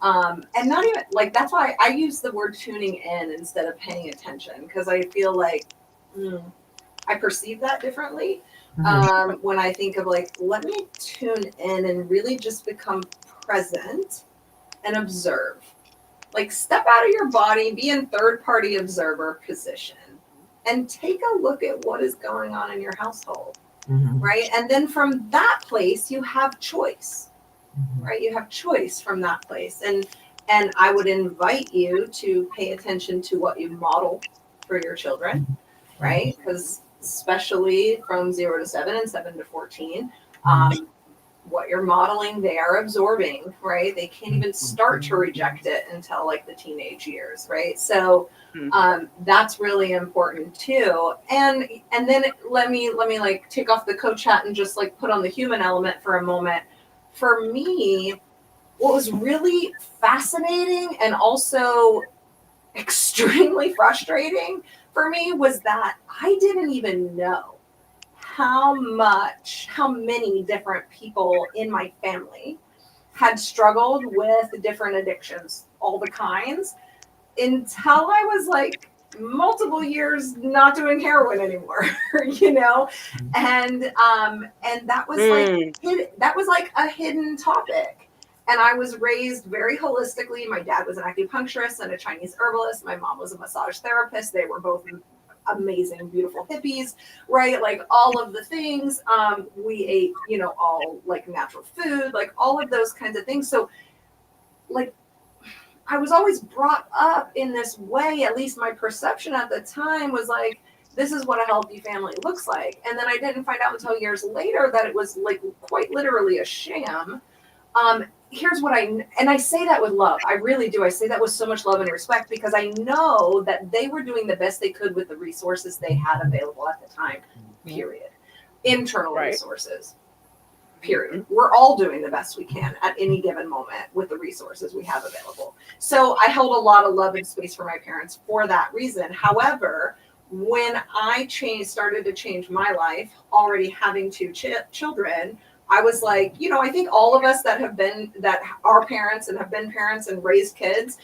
and not even like, that's why I use the word tuning in instead of paying attention, because I feel like, mm, I perceive that differently. Mhm. When I think of, like, let me tune in and really just become present and observe. Like, step out of your body, be in third party observer position, and take a look at what is going on in your household, Mhm. right? And then from that place, you have choice, Mhm. right? You have choice from that place. And I would invite you to pay attention to what you model for your children, right? Because especially from 0 to 7 and 7 to 14, Mhm. what you're modeling, they are absorbing, right? They can't even start to reject it until like the teenage years, right? So Mm, that's really important too. And then let me like take off the coach hat and just like put on the human element for a moment. For me, what was really fascinating and also extremely frustrating for me was that I didn't even know how many different people in my family had struggled with different addictions, all the kinds, until I was like multiple years not doing heroin anymore, you know, and mm, that was like a hidden topic. And I was raised very holistically. My dad was an acupuncturist and a Chinese herbalist. My mom was a massage therapist. They were both amazing, beautiful hippies, right? Like all of the things. We ate, all like natural food, like all of those kinds of things. So, like, I was always brought up in this way, at least my perception at the time was like, this is what a healthy family looks like. And then I didn't find out until years later that it was like quite literally a sham. Here's what and I say that with love. I really do. I say that with so much love and respect because I know that they were doing the best they could with the resources they had available at the time, period. Internal right. resources, period. Mhm, We're all doing the best we can at any given moment with the resources we have available. So I held a lot of love and space for my parents for that reason. However, when I started to change my life, already having two children, I was like, I think all of us that are parents and have been parents and raised kids,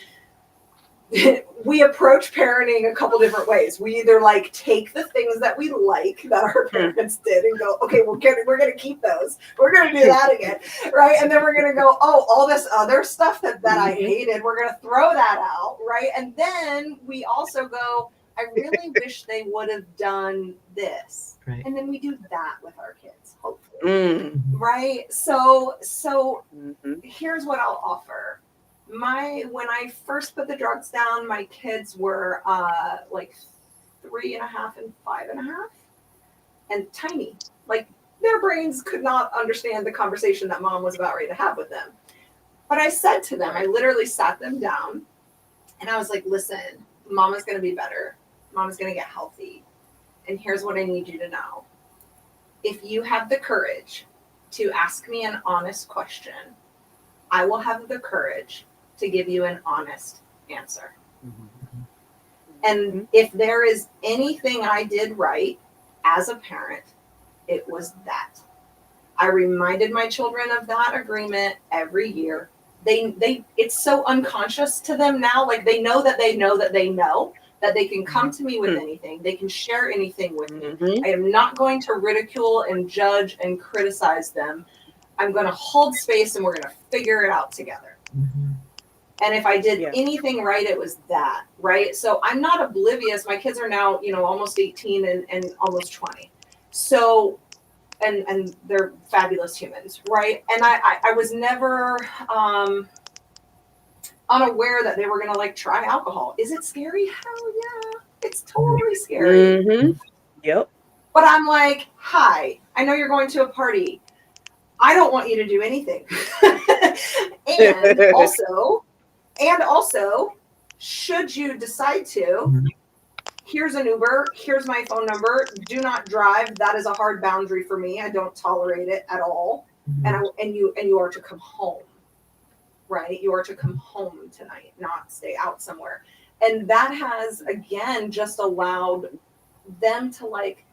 we approach parenting a couple different ways. We either like take the things that we like that our parents did and go, okay, we're gonna keep those. We're gonna do that again, right? And then we're gonna go, oh, all this other stuff that I hated, we're gonna throw that out, right? And then we also go, I really wish they would have done this, Right. and then we do that with our kids, hopefully, right? So here's what I'll offer. When I first put the drugs down, my kids were like 3.5 and 5.5 and tiny. Like their brains could not understand the conversation that mom was about ready to have with them. But I said to them, I literally sat them down and I was like, listen, mama's going to be better. Mama's going to get healthy. And here's what I need you to know. If you have the courage to ask me an honest question, I will have the courage to give you an honest answer. And if there is anything I did right as a parent, it was that. I reminded my children of that agreement every year. They it's so unconscious to them now. Like they know that they know that they know that they can come to me with anything. They can share anything with me. I am not going to ridicule and judge and criticize them. I'm going to hold space and we're going to figure it out together. And if I did anything right, it was that, right? So I'm not oblivious. My kids are now, almost 18 and almost 20. So, and they're fabulous humans, right? And I was never unaware that they were going to like try alcohol. Is it scary? Hell yeah. It's totally scary. Yep. But I'm like, hi, I know you're going to a party. I don't want you to do anything. And also, should you decide to, here's an Uber, here's my phone number, do not drive. That is a hard boundary for me. I don't tolerate it at all. And you are to come home, right? You are to come home tonight, not stay out somewhere. And that has, again, just allowed them to like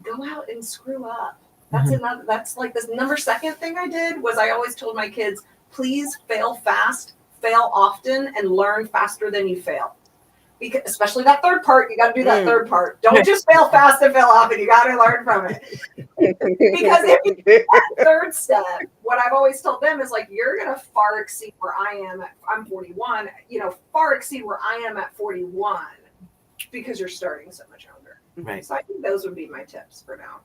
go out and screw up. That's like this number second thing I did was I always told my kids, please fail fast, fail often, and learn faster than you fail. Because especially that third part, you got to do that third part. Don't just fail fast and fail often. You got to learn from it. Because if you do that third step, what I've always told them is like, you're going to far exceed where I am. I'm 41, far exceed where I am at 41 because you're starting so much younger. Right. So I think those would be my tips for now.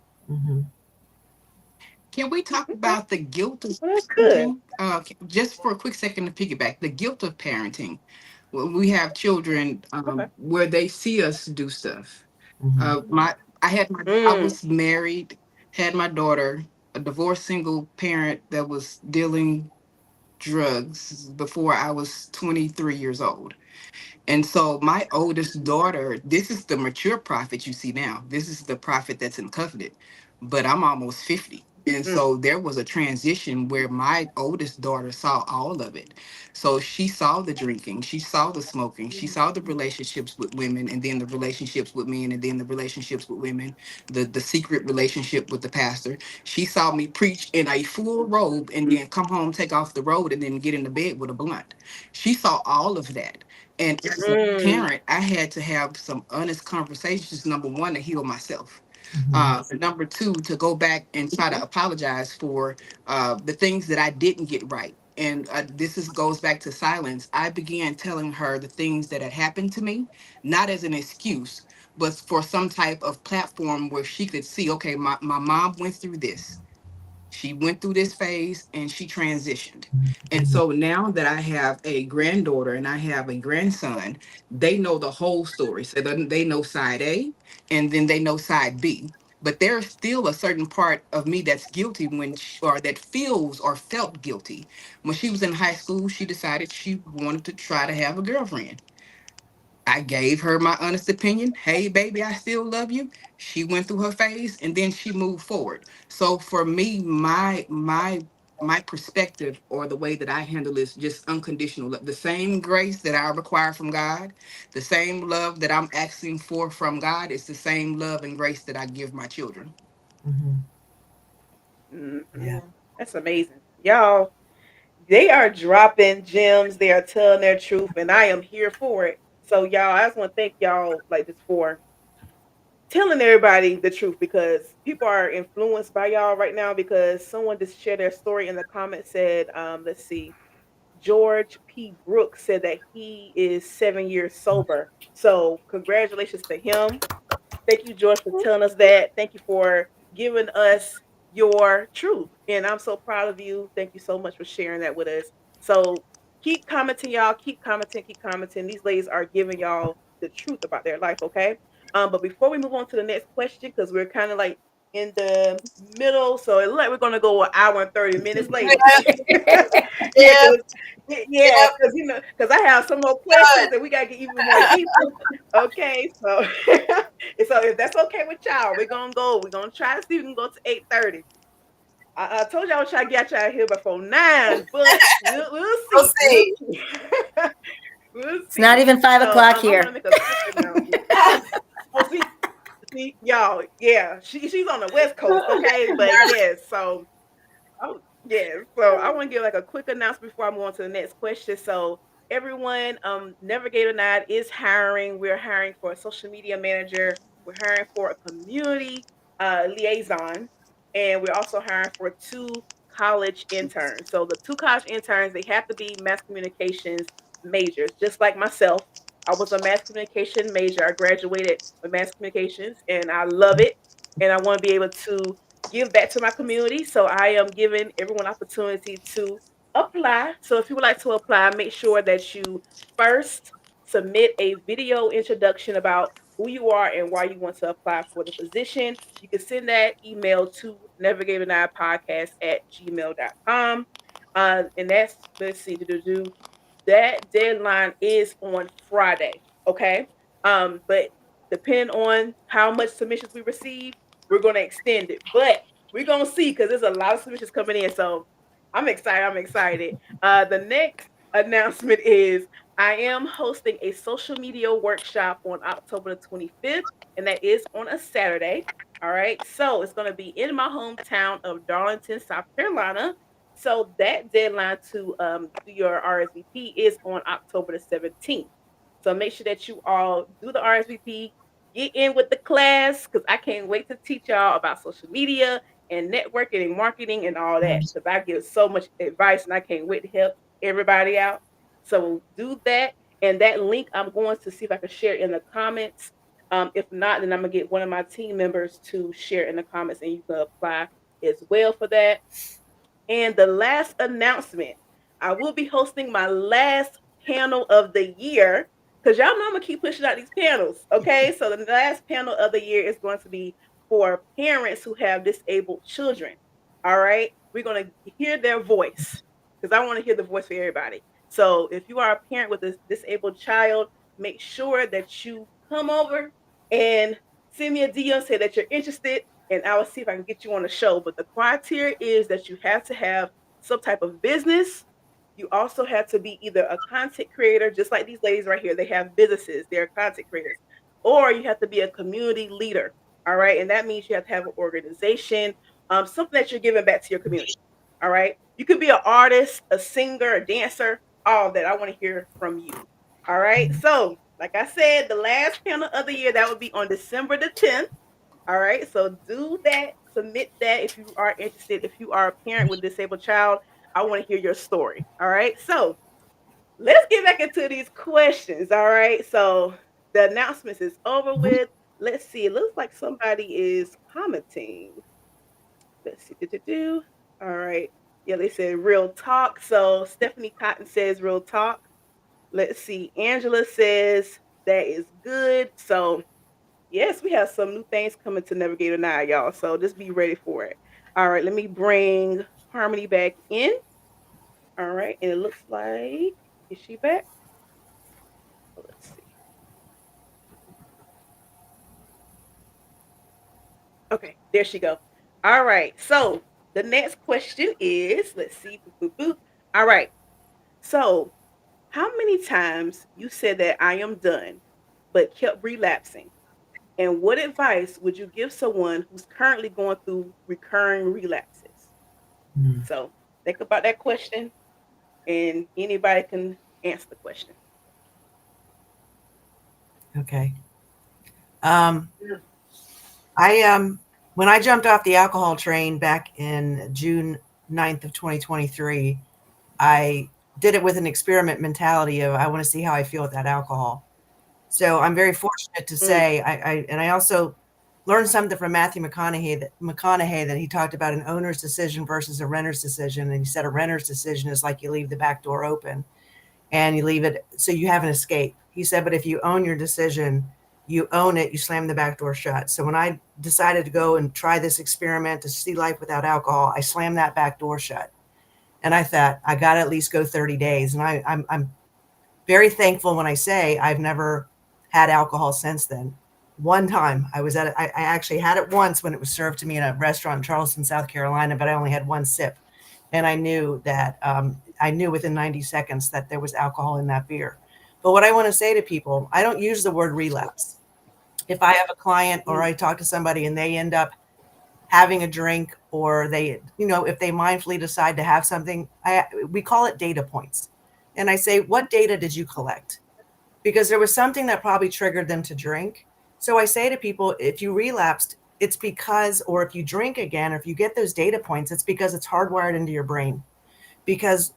Can we talk about the guilt of Well, that's good. parenting? Just for a quick second to piggyback, the guilt of parenting. When we have children where they see us do stuff. I was married, had my daughter, a divorced single parent that was dealing drugs before I was 23 years old. And so my oldest daughter, this is the mature prophet you see now. This is the prophet that's in covenant, but I'm almost 50. And so there was a transition where my oldest daughter saw all of it. So she saw the drinking, she saw the smoking, she saw the relationships with women, and then the relationships with men, and then the relationships with women, the secret relationship with the pastor. She saw me preach in a full robe and then come home, take off the robe, and then get into bed with a blunt. She saw all of that. And as a parent, I had to have some honest conversations, number one, to heal myself. Number two, to go back and try to apologize for the things that I didn't get right. And goes back to silence. I began telling her the things that had happened to me, not as an excuse, but for some type of platform where she could see, okay, my mom went through this. She went through this phase and she transitioned. And so now that I have a granddaughter and I have a grandson, they know the whole story. So they know side A and then they know side B. But there's still a certain part of me that's guilty or that feels or felt guilty. When she was in high school, she decided she wanted to try to have a girlfriend. I gave her my honest opinion. Hey, baby, I still love you. She went through her phase and then she moved forward. So for me, my perspective or the way that I handle is just unconditional love. The same grace that I require from God, the same love that I'm asking for from God, is the same love and grace that I give my children. Yeah. That's amazing. Y'all, They are dropping gems. They are telling their truth, and I am here for it. So, y'all, I just want to thank y'all like this for telling everybody the truth because people are influenced by y'all right now because someone just shared their story in the comments said, let's see, George P. Brooks said that he is 7 years sober. So congratulations to him. Thank you, George, for telling us that. Thank you for giving us your truth. And I'm so proud of you. Thank you so much for sharing that with us. So keep commenting, y'all. Keep commenting, keep commenting. These ladies are giving y'all the truth about their life, okay? But before we move on to the next question, because we're kind of like in the middle, so it looks like we're gonna go an hour and 30 minutes, ladies. Yeah, Yeah, yeah, because yeah, because I have some more questions good. and we gotta get even more deeper. Okay, so so if that's okay with y'all, we're gonna go. We're gonna try to see if we can go to 8:30. I told y'all I was trying to get y'all here before 9, but we'll We'll see. We'll see. see. We'll It's not see. even 5 o'clock I want to here. make a quick announcement. Oh, see, y'all, yeah, she's on the West Coast, okay, but yes, so oh, yeah. So I want to give like a quick announcement before I move on to the next question. So everyone, Navigator Nine is hiring. We're hiring for a social media manager. We're hiring for a community liaison, and we're also hiring for two college interns. So the two college interns, they have to be mass communications majors, just like myself. I was a mass communication major. I graduated with mass communications, and I love it. And I want to be able to give back to my community. So I am giving everyone opportunity to apply. So if you would like to apply, make sure that you first submit a video introduction about who you are and why you want to apply for the position. You can send that email to navigator9podcast at gmail.com. And that's, let's see, that deadline is on Friday. Okay. But depending on how much submissions we receive, we're gonna extend it. But we're gonna see because there's a lot of submissions coming in. So I'm excited. I'm excited. The next announcement is I am hosting a social media workshop on October the 25th, and that is on a Saturday. All right. So it's gonna be in my hometown of Darlington, South Carolina. So that deadline to do your RSVP is on October the 17th. So make sure that you all do the RSVP, get in with the class because I can't wait to teach y'all about social media and networking and marketing and all that because I give so much advice and I can't wait to help everybody out. So do that. And that link, I'm going to see if I can share it in the comments. If not, then I'm going to get one of my team members to share in the comments and you can apply as well for that. And the last announcement, I will be hosting my last panel of the year because y'all know I'm gonna keep pushing out these panels. Okay, so the last panel of the year is going to be for parents who have disabled children. All right, we're gonna hear their voice because I want to hear the voice for everybody. So if you are a parent with a disabled child, make sure that you come over and send me a DM, say that you're interested, and I will see if I can get you on the show. But the criteria is that you have to have some type of business. You also have to be either a content creator, just like these ladies right here. They have businesses, they're content creators, or you have to be a community leader. All right. And that means you have to have an organization, something that you're giving back to your community. All right. You could be an artist, a singer, a dancer, all of that. I want to hear from you. All right. So, like I said, the last panel of the year, that would be on December the 10th. All right. So do that. Submit that if you are interested. If you are a parent with a disabled child, I want to hear your story. All right. So let's get back into these questions. All right. So the announcements is over with. Let's see. It looks like somebody is commenting. Let's see. Do. All right. Yeah, they said real talk. So Stephanie Cotton says real talk. Let's see. Angela says that is good. So yes, we have some new things coming to Navigator Now, y'all. So just be ready for it. All right, let me bring Harmony back in. All right, and it looks like is she back? Let's see. Okay, there she go. All right, so the next question is, let's see. Boop, boop, boop. All right, so how many times you said that I am done, but kept relapsing? And what advice would you give someone who's currently going through recurring relapses? So think about that question. and anybody can answer the question. Okay. I when I jumped off the alcohol train back in June 9th of 2023, I did it with an experiment mentality of I want to see how I feel with that alcohol. So I'm very fortunate to say I also learned something from Matthew McConaughey that he talked about an owner's decision versus a renter's decision. And he said a renter's decision is like you leave the back door open and you leave it so you have an escape. He said, but if you own your decision, you own it, you slam the back door shut. So when I decided to go and try this experiment to see life without alcohol, I slammed that back door shut. And I thought I got to at least go 30 days. And I'm very thankful when I say I've never had alcohol since then. One time I actually had it once when it was served to me in a restaurant in Charleston, South Carolina, but I only had one sip. And I knew that I knew within 90 seconds that there was alcohol in that beer. But what I want to say to people, I don't use the word relapse. If I have a client or I talk to somebody and they end up having a drink or they, if they mindfully decide to have something, we call it data points. And I say, what data did you collect? Because there was something that probably triggered them to drink. So I say to people, if you relapsed, it's because, or if you drink again, or if you get those data points, it's because it's hardwired into your brain. Because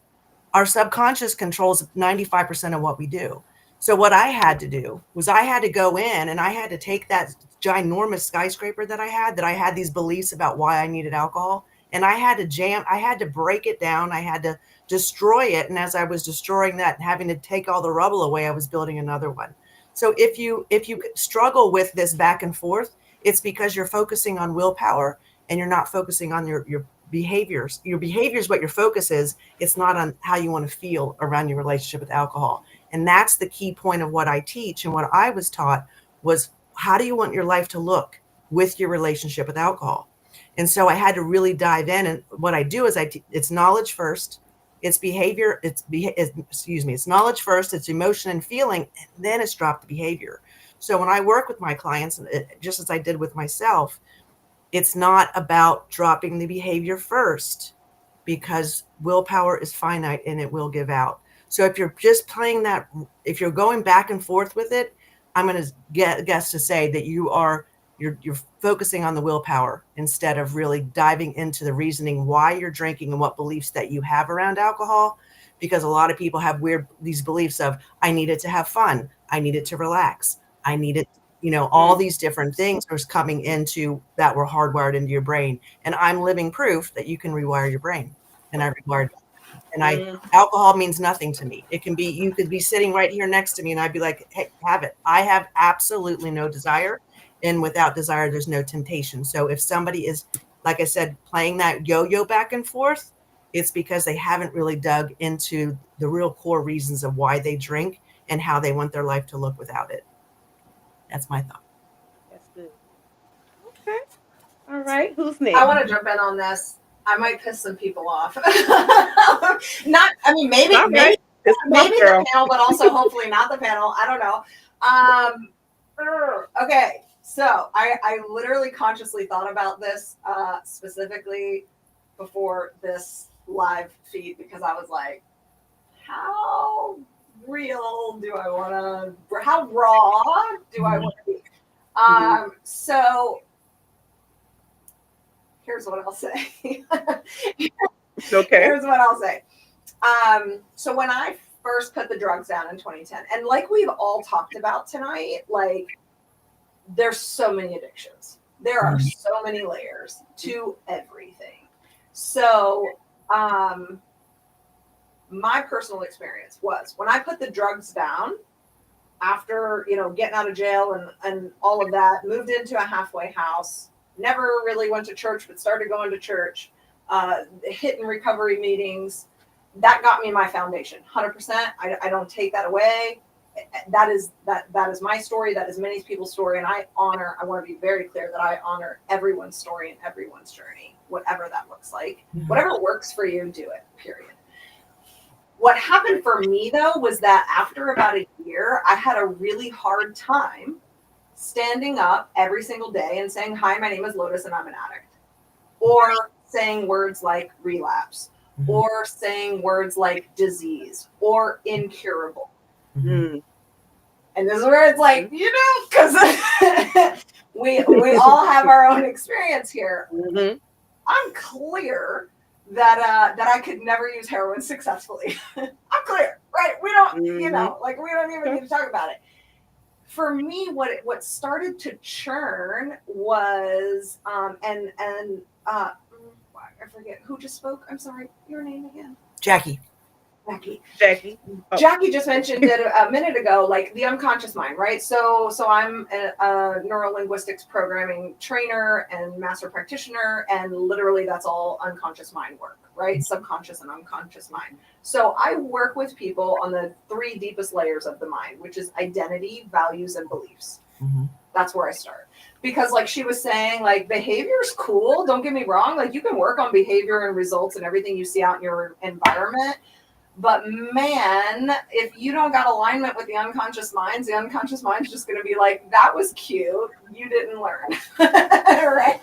our subconscious controls 95% of what we do. So what I had to do was I had to go in and I had to take that ginormous skyscraper that I had these beliefs about why I needed alcohol. And I had to break it down. I had to destroy it. And as I was destroying that and having to take all the rubble away, I was building another one. So if you struggle with this back and forth, it's because you're focusing on willpower and you're not focusing on your behaviors. Your behaviors, what your focus is, it's not on how you want to feel around your relationship with alcohol. And that's the key point of what I teach. And what I was taught was, how do you want your life to look with your relationship with alcohol? And so I had to really dive in. And what I do is it's knowledge first, it's behavior, it's knowledge first, it's emotion and feeling, and then it's drop the behavior. So when I work with my clients, just as I did with myself, it's not about dropping the behavior first, because willpower is finite and it will give out. So if you're just playing that, if you're going back and forth with it, I'm going to guess to say that you're focusing on the willpower instead of really diving into the reasoning why you're drinking and what beliefs that you have around alcohol. Because a lot of people have these beliefs of, I need it to have fun, I need it to relax, I need it, all these different things are coming into that were hardwired into your brain. And I'm living proof that you can rewire your brain. And I rewired. And alcohol means nothing to me. You could be sitting right here next to me and I'd be like, hey, have it. I have absolutely no desire. And without desire, there's no temptation. So if somebody is, like I said, playing that yo-yo back and forth, it's because they haven't really dug into the real core reasons of why they drink and how they want their life to look without it. That's my thought. That's good. Okay. All right. Who's next? I want to jump in on this. I might piss some people off. Maybe the panel, but also hopefully not the panel. I don't know. Okay. So I literally consciously thought about this specifically before this live feed, because I was like, how real do I want to, how raw do I want to be? So here's what I'll say. Okay. Here's what I'll say. So when I first put the drugs down in 2010, and like we've all talked about tonight, like there's so many addictions. There are so many layers to everything. So my personal experience was when I put the drugs down after, getting out of jail and all of that, moved into a halfway house, never really went to church, but started going to church, hit and recovery meetings. That got me my foundation, 100%. I don't take that away. That is my story. That is many people's story. And I want to be very clear that I honor everyone's story and everyone's journey, whatever that looks like. Whatever works for you, do it, period. What happened for me, though, was that after about a year, I had a really hard time standing up every single day and saying, hi, my name is Lotus and I'm an addict. Or saying words like relapse. or saying words like disease or incurable. Mm. And this is where it's like, you know, because we all have our own experience here. Mm-hmm. I'm clear that I could never use heroin successfully. I'm clear, right? We don't, you know, like we don't even need to talk about it. For me, what started to churn was I forget who just spoke. I'm sorry, your name again? Jackie. Jackie. Oh. Jackie just mentioned it a minute ago, like the unconscious mind, right? So I'm a neurolinguistics programming trainer and master practitioner, and literally that's all unconscious mind work, right? Subconscious and unconscious mind. So I work with people on the 3 deepest layers of the mind, which is identity, values, and beliefs. Mm-hmm. That's where I start. Because like she was saying, like behavior's cool. Don't get me wrong. Like you can work on behavior and results and everything you see out in your environment. But man, if you don't got alignment with the unconscious mind's just going to be like, that was cute. You didn't learn. Right?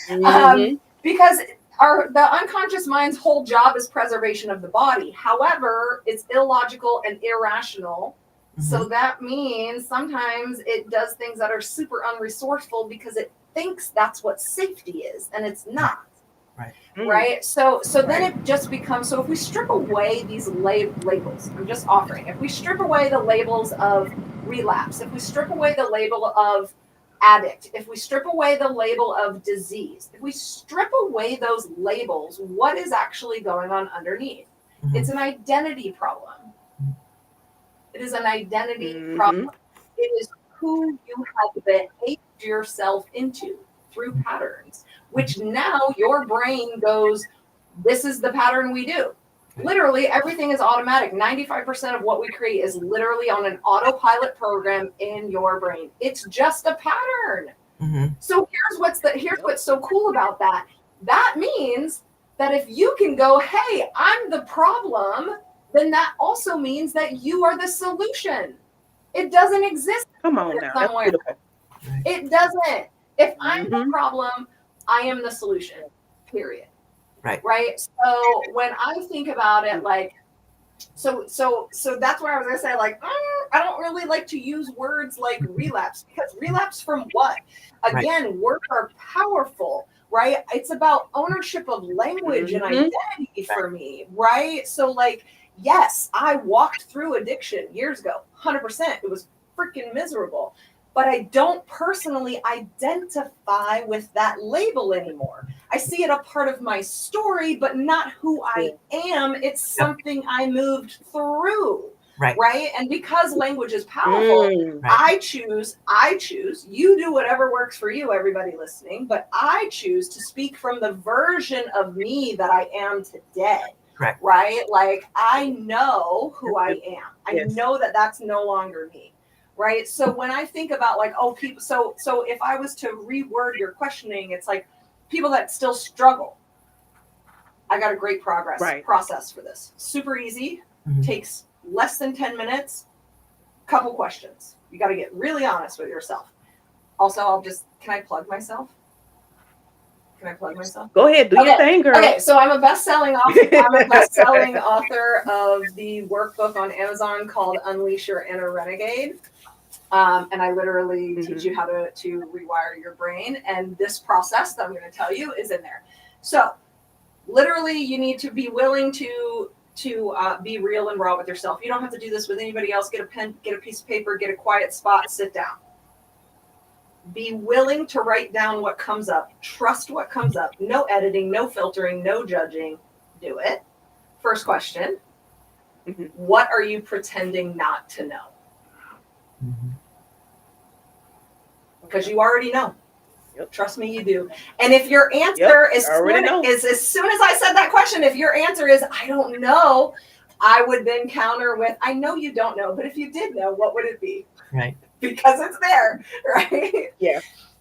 Mm-hmm. Because the unconscious mind's whole job is preservation of the body. However, it's illogical and irrational. Mm-hmm. So that means sometimes it does things that are super unresourceful because it thinks that's what safety is, and it's not. Right. Right. So then it just becomes, so if we strip away these labels, I'm just offering, if we strip away the labels of relapse, if we strip away the label of addict, if we strip away the label of disease, if we strip away those labels, what is actually going on underneath? Mm-hmm. It's an identity problem. It is an identity problem. It is who you have behaved yourself into through patterns, which now your brain goes, this is the pattern we do. Literally, everything is automatic. 95% of what we create is literally on an autopilot program in your brain. It's just a pattern. Mm-hmm. So here's what's so cool about that. That means that if you can go, hey, I'm the problem, then that also means that you are the solution. It doesn't exist. Come on now. Somewhere. It doesn't. If I'm the problem, I am the solution, period. Right. So when I think about it, like, so that's where I was going to say, like, I don't really like to use words like relapse, because relapse from what? Again, words are powerful, right? It's about ownership of language and identity for me, right? So like, yes, I walked through addiction years ago, 100%. It was freaking miserable. But I don't personally identify with that label anymore. I see it a part of my story, but not who I am. It's something I moved through. Right. And because language is powerful, I choose, you do whatever works for you, everybody listening, but I choose to speak from the version of me that I am today. Right. Like I know who I am. I know that that's no longer me. Right. So when I think about like, oh, people, so if I was to reword your questioning, it's like people that still struggle. I got a great process for this. Super easy. Takes less than 10 minutes. Couple questions. You got to get really honest with yourself. Also, can I plug myself? Go ahead, do your thing, girl. Okay, so I'm a best-selling author. I'm a best-selling author of the workbook on Amazon called Unleash Your Inner Renegade. And I literally teach you how to rewire your brain. And this process that I'm going to tell you is in there. So literally you need to be willing to be real and raw with yourself. You don't have to do this with anybody else. Get a pen, get a piece of paper, get a quiet spot, sit down. Be willing to write down what comes up. Trust what comes up. No editing, no filtering, no judging. Do it. First question. What are you pretending not to know? Because you already know. Trust me, you do. And if your answer as soon as I said that question, if your answer is, I don't know, I would then counter with, I know you don't know, but if you did know, what would it be? Right. Because it's there, right? Yeah.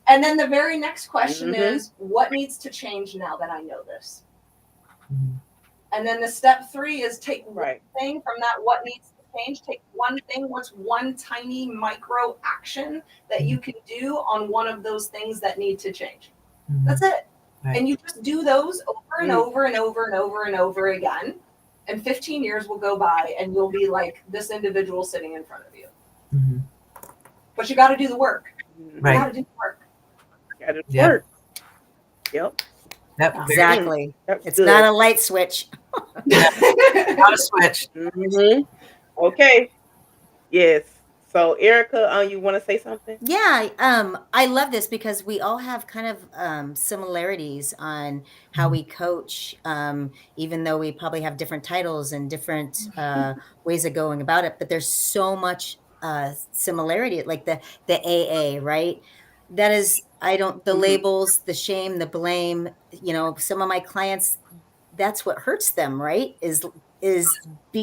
And then the very next question is, what needs to change now that I know this? And then the step 3 is take one thing from that, what needs to change, take one thing, what's one tiny micro action that you can do on one of those things that need to change. That's it. And you just do those over and over and over and over and over again. And 15 years will go by and you'll be like this individual sitting in front of you. Mhm. But you got to do the work. Right. You got to do the work. Got to Yep. work. Yep. Yep. Exactly. That's It's good. not a light switch. Not a switch. Mhm. Okay. Yes. So Erica, you want to say something? Yeah, I love this because we all have kind of similarities on how we coach, even though we probably have different titles and different ways of going about it. But there's so much similarity, like the AA, right? That is, I don't the Mhm. labels, the shame, the blame. You know, some of my clients, that's what hurts them, right? Is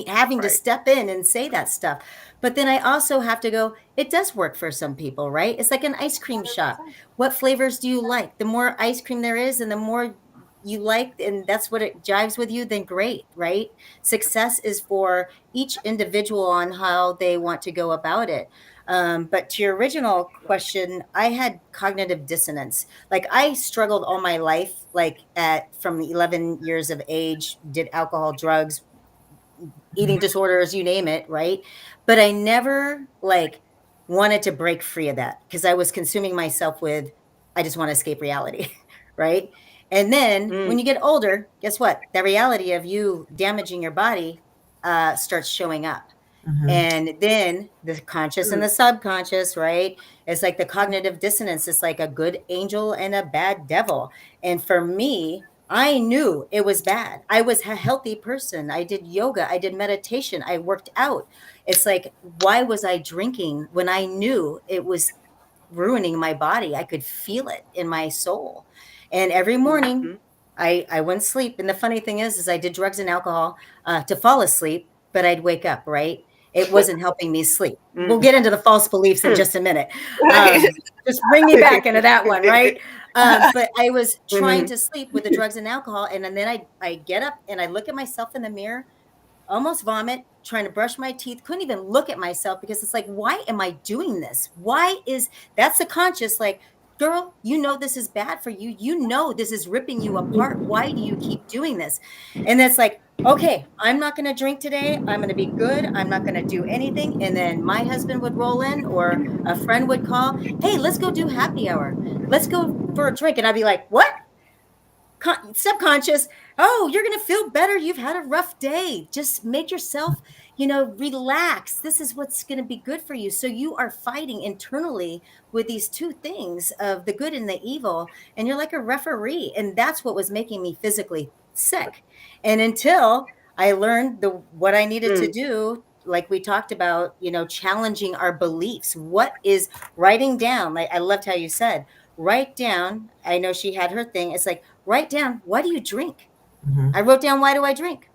having to Right. step in and say that stuff. But then I also have to go, it does work for some people, right? It's like an ice cream shop. 100%. What flavors do you like? The more ice cream there is and the more you like, and that's what it jives with you, then great, right? Success is for each individual on how they want to go about it. But to your original question, I had cognitive dissonance. Like I struggled all my life, like from 11 years of age, did alcohol, drugs, eating disorders, you name it, right? But I never like wanted to break free of that because I was consuming myself with, I just want to escape reality, right? And then when you get older, guess what? The reality of you damaging your body starts showing up. Mhm. And then the conscious and the subconscious, right? It's like the cognitive dissonance. It's like a good angel and a bad devil. And for me, I knew it was bad. I was a healthy person. I did yoga. I did meditation. I worked out. It's like, why was I drinking when I knew it was ruining my body? I could feel it in my soul. And every morning I wouldn't sleep. And the funny thing is I did drugs and alcohol to fall asleep, but I'd wake up, right? It wasn't helping me sleep. We'll get into the false beliefs in just a minute. Just bring me back into that one, right? But I was trying to sleep with the drugs and alcohol. And then I get up and I look at myself in the mirror, almost vomit, trying to brush my teeth, couldn't even look at myself because it's like, why am I doing this? That's the conscious, like, girl, you know this is bad for you. You know this is ripping you apart. Why do you keep doing this? And it's like, okay, I'm not going to drink today. I'm going to be good. I'm not going to do anything. And then my husband would roll in or a friend would call, hey, let's go do happy hour. Let's go for a drink. And I'd be like, what? Subconscious, oh, you're going to feel better. You've had a rough day. Just make yourself, relax. This is what's going to be good for you. So you are fighting internally with these two things of the good and the evil. And you're like a referee. And that's what was making me physically sick. And until I learned what I needed to do, like we talked about, challenging our beliefs. What is writing down? Like I loved how you said, write down. I know she had her thing. It's like, write down, why do you drink? I wrote down, why do I drink?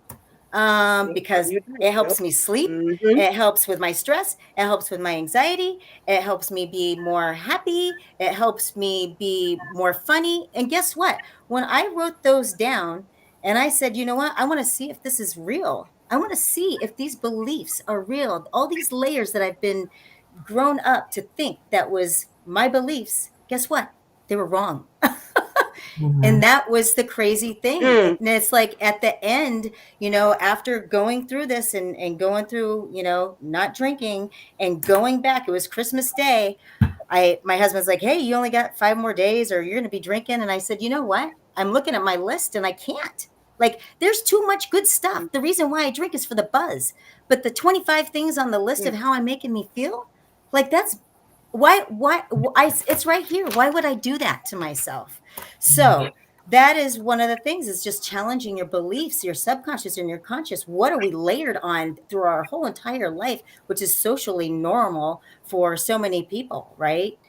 Because it helps me sleep. It helps with my stress. It helps with my anxiety. It helps me be more happy. It helps me be more funny. And guess what? When I wrote those down and I said, you know what? I want to see if this is real. I want to see if these beliefs are real. All these layers that I've been grown up to think that was my beliefs. Guess what? They were wrong. And that was the crazy thing. And it's like at the end, after going through this and going through, not drinking and going back, it was Christmas Day. My husband's like, hey, you only got 5 more days or you're going to be drinking. And I said, you know what? I'm looking at my list and I can't. Like, there's too much good stuff. The reason why I drink is for the buzz. But the 25 things on the list of how I'm making me feel, like that's it's right here. Why would I do that to myself? So that is one of the things, is just challenging your beliefs, your subconscious and your conscious. What are we layered on through our whole entire life, which is socially normal for so many people, right?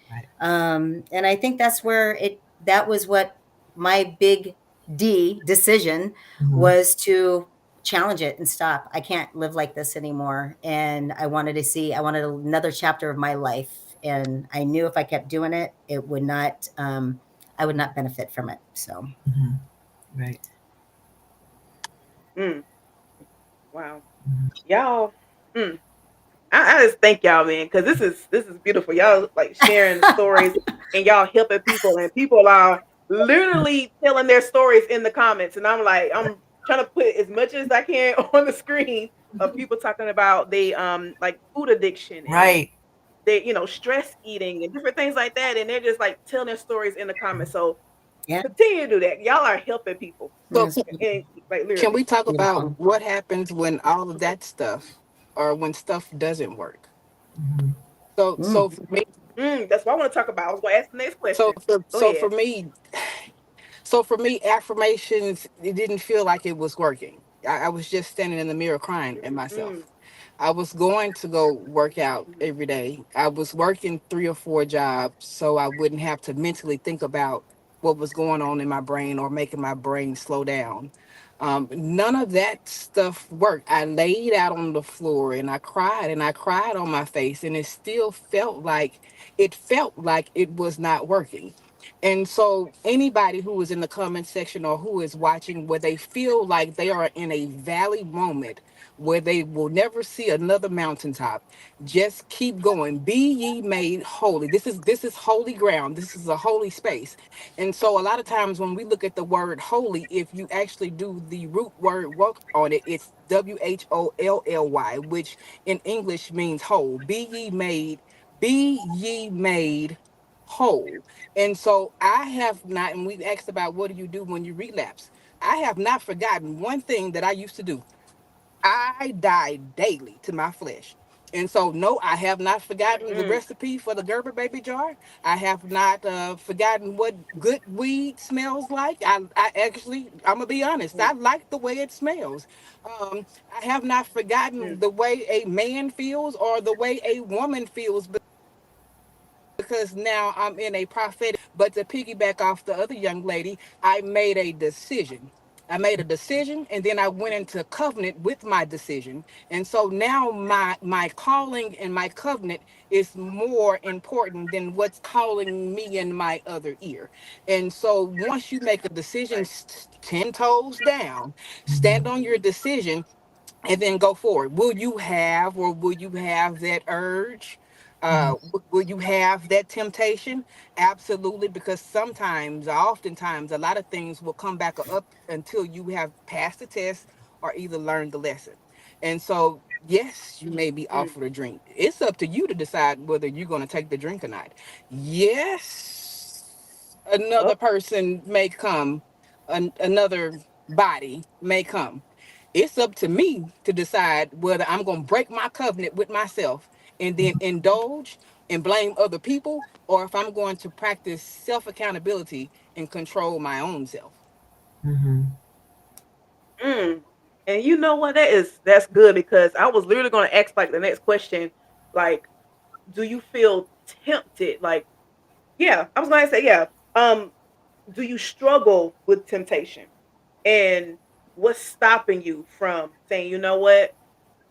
And I think that's where that was what my big decision was, to challenge it and stop. I can't live like this anymore. And I wanted another chapter of my life. And I knew if I kept doing it, it would not, I would not benefit from it. So. Right. Wow. Y'all, I just thank y'all, man, because this is beautiful. Y'all like sharing stories and y'all helping people, and people are literally telling their stories in the comments, and I'm like, I'm trying to put as much as I can on the screen of people talking about they like food addiction and Right. they stress eating and different things like that, and they're just like telling their stories in the comments. So Yeah, continue to do that. Y'all are helping people, So that's and like can we literally. talk beautiful. about what happens when all of that stuff or when stuff doesn't work? Mhm. So Mm. so for me, That's what I want to talk about. I was going to ask the next so question. for Go so for ahead. me, so for me, affirmations, it didn't feel like it was working. I was just standing in the mirror crying at Mm, myself. I was going to go work out mhm, every day. I was working 3 or 4 jobs so I wouldn't have to mentally think about what was going on in my brain or making my brain slow down. None of that stuff worked. I laid out on the floor and I cried on my face, and it still felt like it was not working. And so, anybody who is in the comment section or who is watching, where they feel like they are in a valley moment where they will never see another mountaintop, just keep going. Be ye made holy. This is holy ground. This is a holy space. And so, a lot of times when we look at the word holy, if you actually do the root word work on it, it's WHOLLY, which in English means whole. Be ye made whole. And so I have not, and we've asked about what do you do when you relapse. I have not forgotten one thing that I used to do. I die daily to my flesh. And so, no, I have not forgotten the mm, recipe for the Gerber baby jar. I have not forgotten what good weed smells like. I actually, I'm gonna be honest, mm, I like the way it smells. I have not mm, forgotten the way a man feels or the way a woman feels, because now I'm in a prophetic. But to piggyback off the other young lady, I made a decision. I made a decision, and then I went into covenant with my decision. And so now my calling and my covenant is more important than what's calling me in my other ear. And so once you make a decision, right. 10 toes down, stand Mhm. on your decision, and then go forward. Will you have, or will you have that urge? Yes. Will you have that temptation? Absolutely, because sometimes, oftentimes, a lot of things will come back up until you have passed the test or either learned the lesson. And so, yes, you may be Mm, offered a drink. It's up to you to decide whether you're going to take the drink or not. Yes, another oh, person may come, another body may come. It's up to me to decide whether I'm going to break my covenant with myself and then indulge and blame other people, or if I'm going to practice self accountability and control my own self. Mhm. mm. And you know what? That's good because I was literally going to ask like the next question, like, do you feel tempted? Like, yeah, I was going to say, yeah. Um, do you struggle with temptation? And what's stopping you from saying, you know what,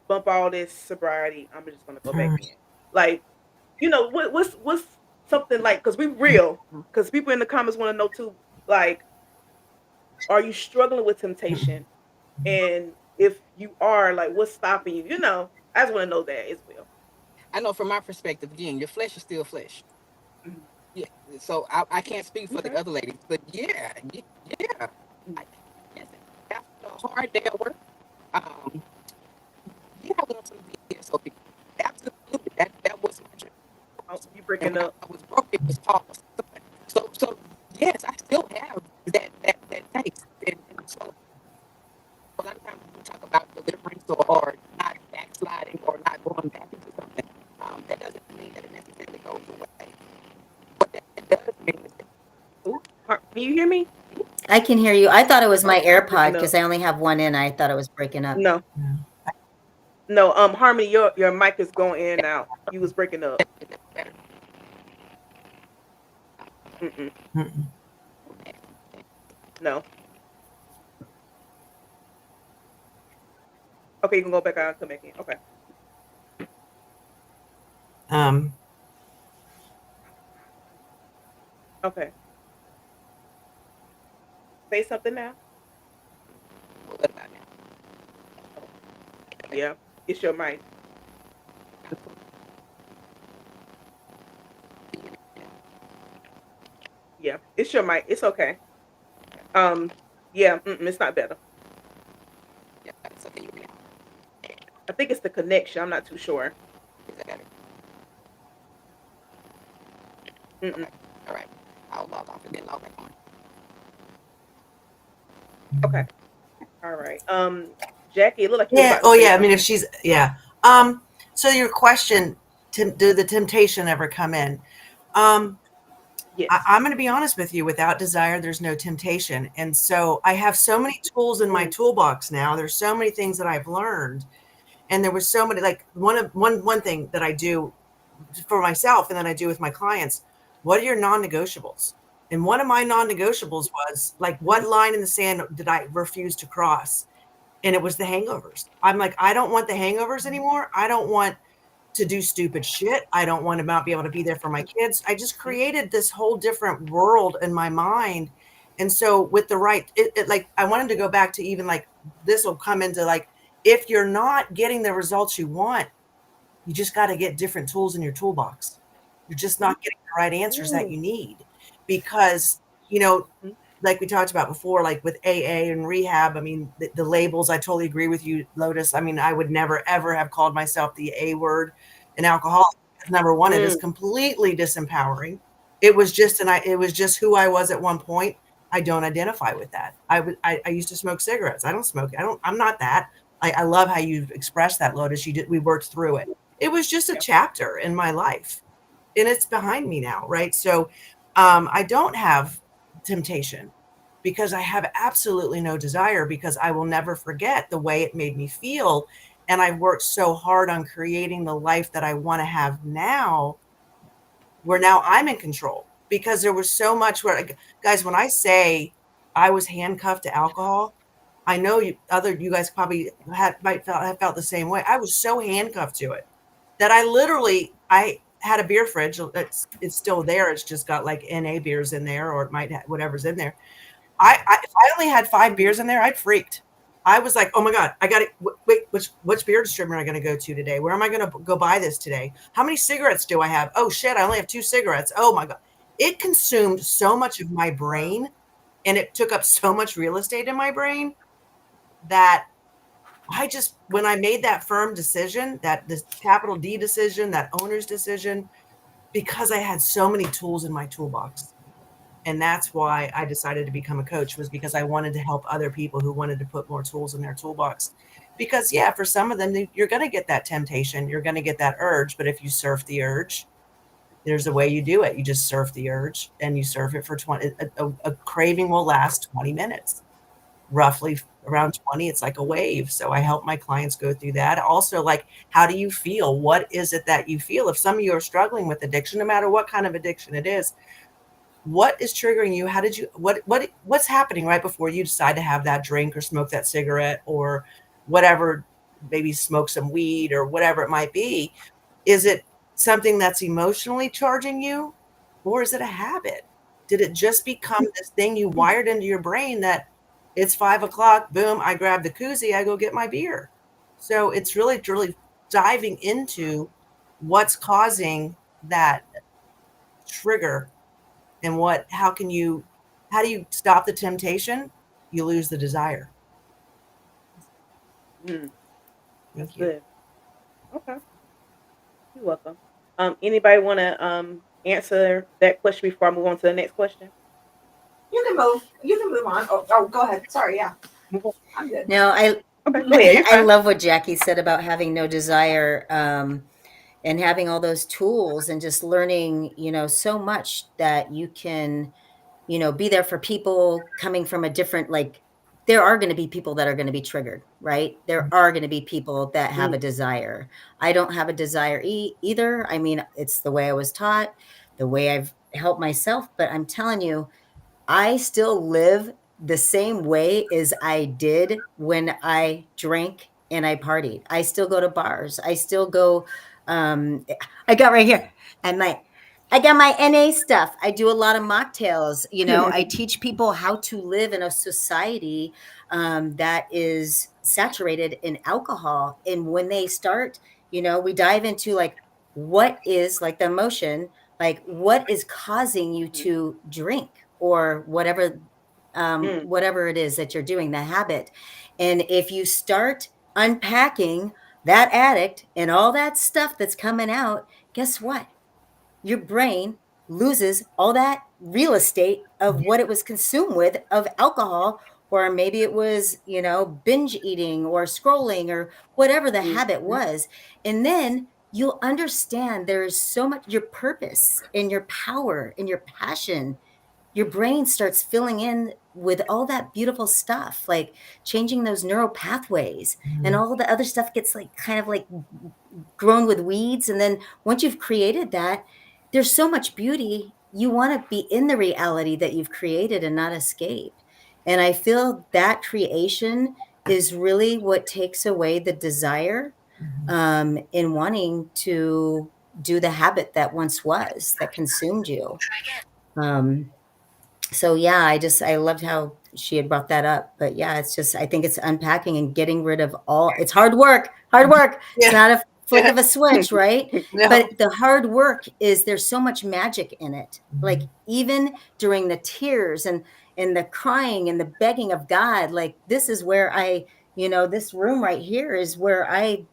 bump all this sobriety, I'm just gonna go back Mhm. in? Like, what's something like, because we real, because people in the comments want to know too, like, are you struggling with temptation? And if you are, like, what's stopping you? I just want to know that as well. I know from my perspective, again, your flesh is still flesh. Mhm. Yeah. So I can't speak for the Okay. other ladies, but yeah, yeah. Mhm. I, yes, after a hard day at work, um, yeah, I want some VSOP. Absolutely. That was my dream. Oh, you breaking And when up. I was broke, it was pause. So yes, I still have that taste. And so a lot of times when we talk about deliverance or not backsliding or not going back into something, that doesn't mean that it necessarily goes away. What that does mean is that Ooh, can you hear me? I can hear you. I thought it was Oh, my you AirPod breaking up. because I only have one in. I thought it was breaking up. No, Yeah. no. Harmony, your mic is going in and out. You was breaking up. that's better. Mm-mm. Mhm. No. Okay, you can go back out and come back in. Okay. Um, Okay. Say something now. What about Yeah, it's your mic. Yeah. It's your mic. It's okay. Um, yeah, it's not better. Yeah, so can you hear me now? I think it's the connection. I'm not too sure. Is that better? Mm-mm. Okay. All right. I'll log off and then log back on. Okay. All right. Jackie, it looked like you was Yeah. about to Oh, say yeah. I mean, if something. she's, yeah. So your question, did the temptation ever come in? Um, Yes. I'm going to be honest with you. Without desire, there's no temptation. And so I have so many tools in my Mm, toolbox now. There's so many things that I've learned, and there was so many. Like one thing that I do for myself, and then I do with my clients. What are your non-negotiables? And one of my non-negotiables was like, mhm, what line in the sand did I refuse to cross? And it was the hangovers. I'm like, I don't want the hangovers anymore. I don't want to do stupid shit. I don't want to not be able to be there for my kids. I just mhm, created this whole different world in my mind. And so with the right, like I wanted to go back to even like this will come into like, if you're not getting the results you want, you just got to get different tools in your toolbox. You're just not getting the right answers that mm, you need because, you know, mhm, like we talked about before, like with AA and rehab, I mean, the labels, I totally agree with you, Lotus. I mean, I would never, ever have called myself the A word an alcoholic. Number one, it is mm, completely disempowering. It was just, it was just who I was at one point. I don't identify with that. I used to smoke cigarettes. I don't smoke. I'm not that. I love how you expressed that, Lotus. We worked through it. It was just a yeah, chapter in my life and it's behind me now. Right. So, I don't have temptation because I have absolutely no desire because I will never forget the way it made me feel. And I've worked so hard on creating the life that I want to have now, where now I'm in control because there was so much where, guys, when I say I was handcuffed to alcohol, I know you guys probably have felt the same way. I was so handcuffed to it that I had a beer fridge. It's still there. It's just got like NA beers in there, or it might have whatever's in there. If I only had 5 mhm, beers in there, I'd freaked. I was like, "Oh my god, I got to wait. Which beer distributor am I going to go to today? Where am I going to go buy this today? How many cigarettes do I have? Oh shit, I only have 2 cigarettes. Oh my god." It consumed so much of my wow. brain and it took up so much real estate in my brain that when I made that firm decision, that this capital D decision, that owner's decision, because I had so many tools in my toolbox. And that's why I decided to become a coach, was because I wanted to help other people who wanted to put more tools in their toolbox. Because yeah, for some of them, you're going to get that temptation, you're going to get that urge. But if you surf the urge, there's a way you do it. You just surf the urge and you surf it for 20. A craving will last 20 minutes, roughly around 20. It's like a wave. So I help my clients go through that. Also, like, how do you feel? What is it that you feel? If some of you are struggling with addiction, no matter what kind of addiction it is, what is triggering you? How did you, what's happening right before you decide to have that drink or smoke that cigarette or whatever, maybe smoke some weed or whatever it might be? Is it something that's emotionally charging you, or is it a habit? Did it just become this thing you wired into your brain that it's 5 o'clock, boom, I grab the koozie, I go get my beer? So it's really diving into what's causing that trigger, and how do you stop the temptation? You lose the desire. Mm, that's Thank you. good. Okay, you're welcome. Anybody want to answer that question before I move on to the next question? You can move. You can move on. Go ahead. Sorry. Yeah, Move on. I'm good. No, Okay, go ahead. You're I fine. love what Jackie said about having no desire, and having all those tools and just learning, so much that you can, be there for people coming from a different, like, there are going to be people that are going to be triggered, right? There are going to be people that have Mm, a desire. I don't have a desire either. I mean, it's the way I was taught, the way I've helped myself, but I'm telling you, I still live the same way as I did when I drank and I partied. I still go to bars. I still go. Um, I got right here. I got my NA stuff. I do a lot of mocktails. I teach people how to live in a society that is saturated in alcohol. And when they start, we dive into like what is like the emotion, like what is causing you mhm, to drink, or whatever, Mm. whatever it is that you're doing, the habit. And if you start unpacking that addict and all that stuff that's coming out, guess what? Your brain loses all that real estate of what it was consumed with of alcohol, or maybe it was, binge eating or scrolling or whatever the habit Mhm. was. And then you'll understand there's so much your purpose and your power and your passion. Your brain starts filling in with all that beautiful stuff, like changing those neural pathways, and all the other stuff gets like kind of like grown with weeds. And then once you've created that, there's so much beauty. You want to be in the reality that you've created and not escape. And I feel that creation is really what takes away the desire, in wanting to do the habit that once was that consumed you. Um, so yeah, I loved how she had brought that up. But yeah, it's just, I think it's unpacking and getting rid of all, it's hard work, hard work. It's Yeah. not a flick of a switch, right? No. But the hard work is, there's so much magic in it. Like even during the tears and the crying and the begging of God, like this is where this room right here is where I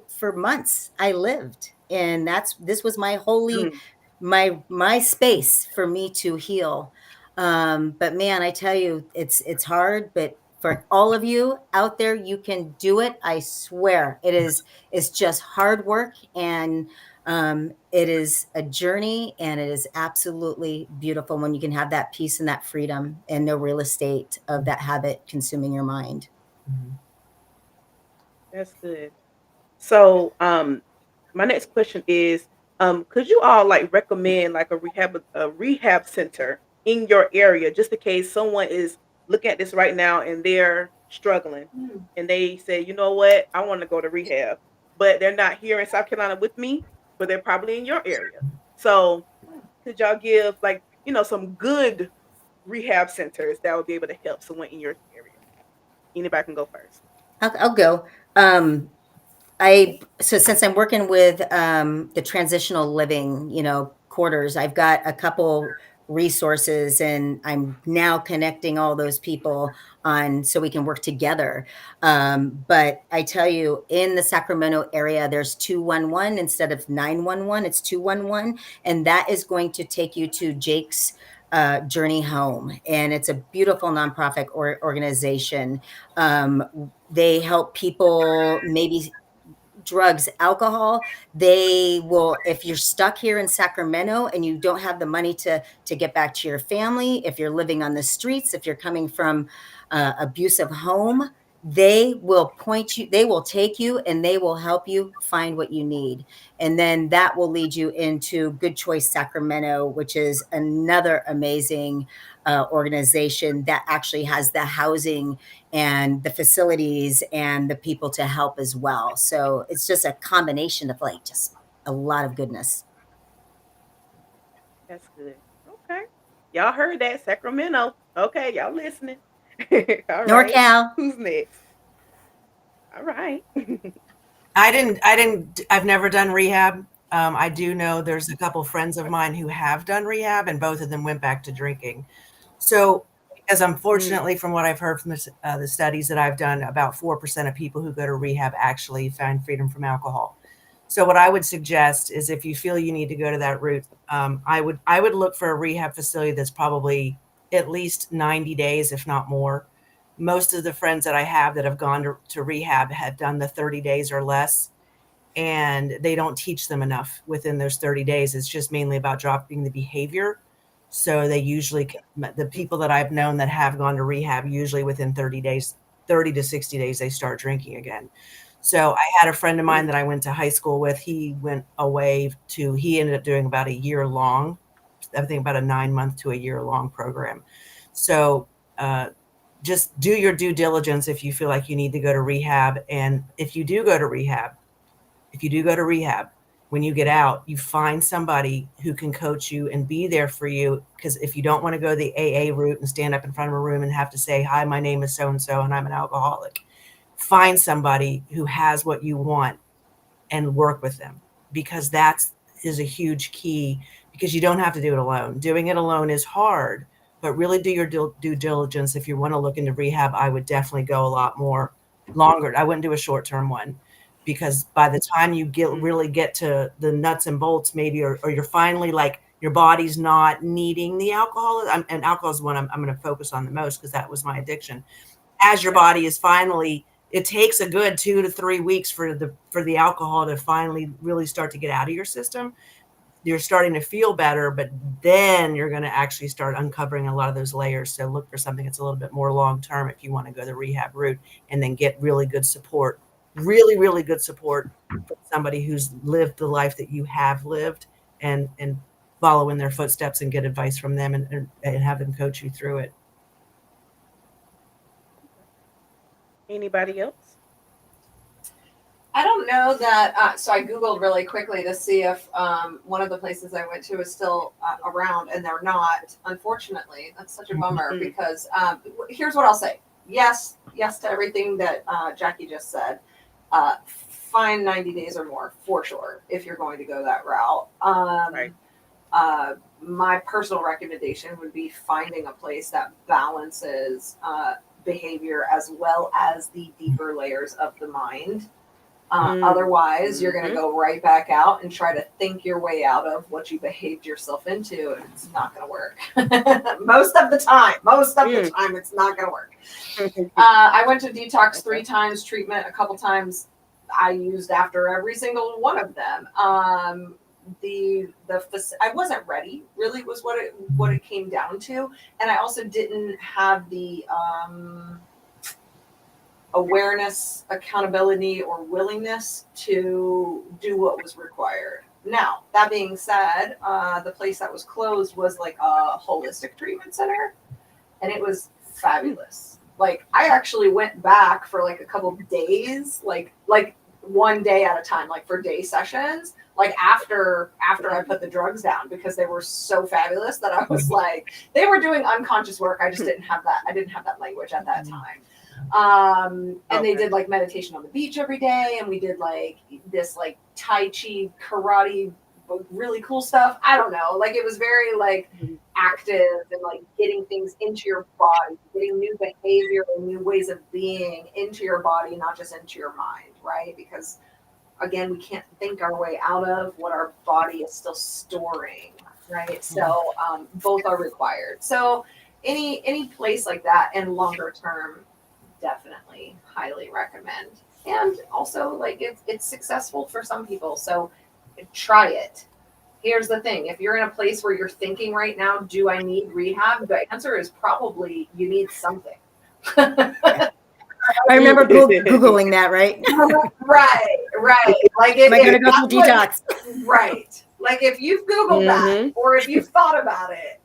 for months I lived. And this was my holy, Mm. my space for me to heal. But man, I tell you, it's hard, but for all of you out there, you can do it. I swear it's just hard work, and it is a journey, and it is absolutely beautiful when you can have that peace and that freedom and no real estate of that habit consuming your mind. That's good. So, my next question is, could you all like recommend like a rehab center in your area, just in case someone is looking at this right now and they're struggling, Mm. and they say, you know what, I want to go to rehab, but they're not here in South Carolina with me, but they're probably in your area. So, could y'all give like some good rehab centers that would be able to help someone in your area? Anybody can go first. I'll go. So since I'm working with the transitional living, quarters, I've got a couple resources, and I'm now connecting all those people on so we can work together. But I tell you, in the Sacramento area, there's 211 instead of 911. It's 211, and that is going to take you to Jake's Journey Home, and it's a beautiful nonprofit organization. They help people, maybe drugs, alcohol. They will, if you're stuck here in Sacramento and you don't have the money to get back to your family, if you're living on the streets, if you're coming from abusive home, they will they will take you and they will help you find what you need. And then that will lead you into Good Choice Sacramento, which is another amazing organization that actually has the housing and the facilities and the people to help as well. So it's just a combination of like just a lot of goodness. That's good. Okay. Y'all heard that, Sacramento. Okay, y'all listening. All right. NorCal. Who's next? All right. I've never done rehab. I do know there's a couple friends of mine who have done rehab, and both of them went back to drinking. So, because unfortunately, from what I've heard from the studies that I've done, about 4% of people who go to rehab actually find freedom from alcohol. So, what I would suggest is, if you feel you need to go to that route, I would look for a rehab facility that's probably at least 90 days, if not more. Most of the friends that I have that have gone to rehab have done the 30 days or less, and they don't teach them enough within those 30 days. It's just mainly about dropping the behavior. So they usually, the people that I've known that have gone to rehab, usually within 30 days, 30 to 60 days, they start drinking again. So I had a friend of mine that I went to high school with. He went away he ended up doing about a year long, I think about a 9-month to a year long program. So, just do your due diligence if you feel like you need to go to rehab. And if you do go to rehab, when you get out, you find somebody who can coach you and be there for you. Because if you don't want to go the AA route and stand up in front of a room and have to say, hi, my name is so-and-so and I'm an alcoholic, find somebody who has what you want and work with them, because that is a huge key, because you don't have to do it alone. Doing it alone is hard, but really do your due diligence. If you want to look into rehab, I would definitely go a lot more longer. I wouldn't do a short-term one, because by the time you really get to the nuts and bolts, maybe, or you're finally like, your body's not needing the alcohol. And alcohol is one I'm going to focus on the most, because that was my addiction. As your body is finally, it takes a good 2 to 3 weeks for the alcohol to finally really start to get out of your system. You're starting to feel better, but then you're going to actually start uncovering a lot of those layers. So look for something that's a little bit more long-term if you want to go the rehab route, and then get really good support, really, really good support from somebody who's lived the life that you have lived, and follow in their footsteps and get advice from them, and have them coach you through it. Anybody else? I don't know that. So I Googled really quickly to see if one of the places I went to is still around, and they're not. Unfortunately, that's such a bummer, because here's what I'll say. Yes to everything that Jacki just said. Find 90 days or more for sure if you're going to go that route. Right. My personal recommendation would be finding a place that balances behavior as well as the deeper layers of the mind. Otherwise, you're going to go right back out and try to think your way out of what you behaved yourself into, and it's not going to work. Most of the time, it's not going to work. I went to detox 3 times, treatment a couple times. I used after every single one of them. I wasn't ready, really, was what it came down to, and I also didn't have the awareness, accountability, or willingness to do what was required. Now, that being said, the place that was closed was like a holistic treatment center, and it was fabulous. Like, I actually went back for like a couple of days, like one day at a time, like for day sessions, like after I put the drugs down, because they were so fabulous that I was like, they were doing unconscious work. I just didn't have that. I didn't have that language at that time. And they did like meditation on the beach every day, and we did like this like Tai Chi, karate, really cool stuff. I don't know, like it was very like active, and like getting things into your body, getting new behavior and new ways of being into your body, not just into your mind, right? Because again, we can't think our way out of what our body is still storing, right? So both are required. So any place like that, and longer term, definitely highly recommend. And also, like, it's successful for some people, so try it. Here's the thing: if you're in a place where you're thinking right now, do I need rehab? The answer is probably you need something. I remember Googling that, right? Right. Like, am I going to go through detox? Right. Like, if you've Googled that, or if you've thought about it,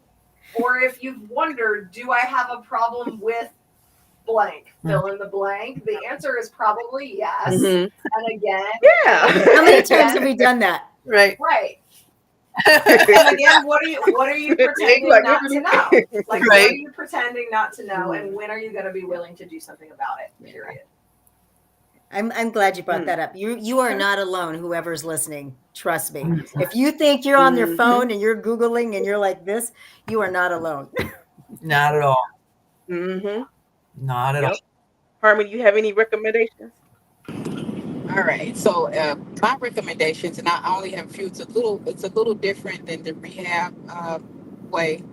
or if you've wondered, do I have a problem with blank, fill in the blank, the answer is probably yes. And again, how many times have we done that? Right. And again, what are you pretending not to know? Like, what are you pretending not to know, and when are you going to be willing to do something about it? Period. I'm glad you brought that up. You are not alone, whoever's listening. Trust me. If you think you're on your phone and you're Googling and you're like this, you are not alone. Not at all. Not at all. Harmony, you have any recommendations? All right. So my recommendations, and I only have a few. It's a little different than the rehab way,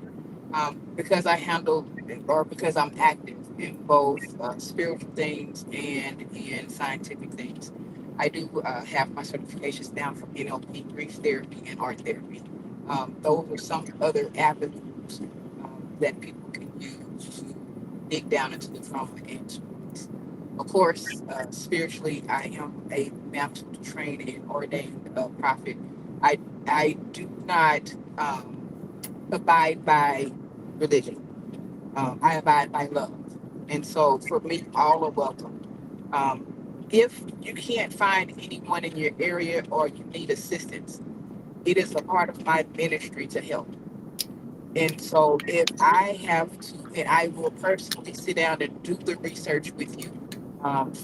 because I handle, or because I'm active in both spiritual things and in scientific things. I do have my certifications down from NLP, grief therapy, and art therapy. Those are some other avenues that people can use to dig down into the trauma and stories. Of course, spiritually, I am a mantled, trained, and ordained prophet. I do not abide by religion. I abide by love. And so for me, all are welcome. If you can't find anyone in your area or you need assistance, it is a part of my ministry to help. And so if I have to, and I will personally sit down and do the research with you,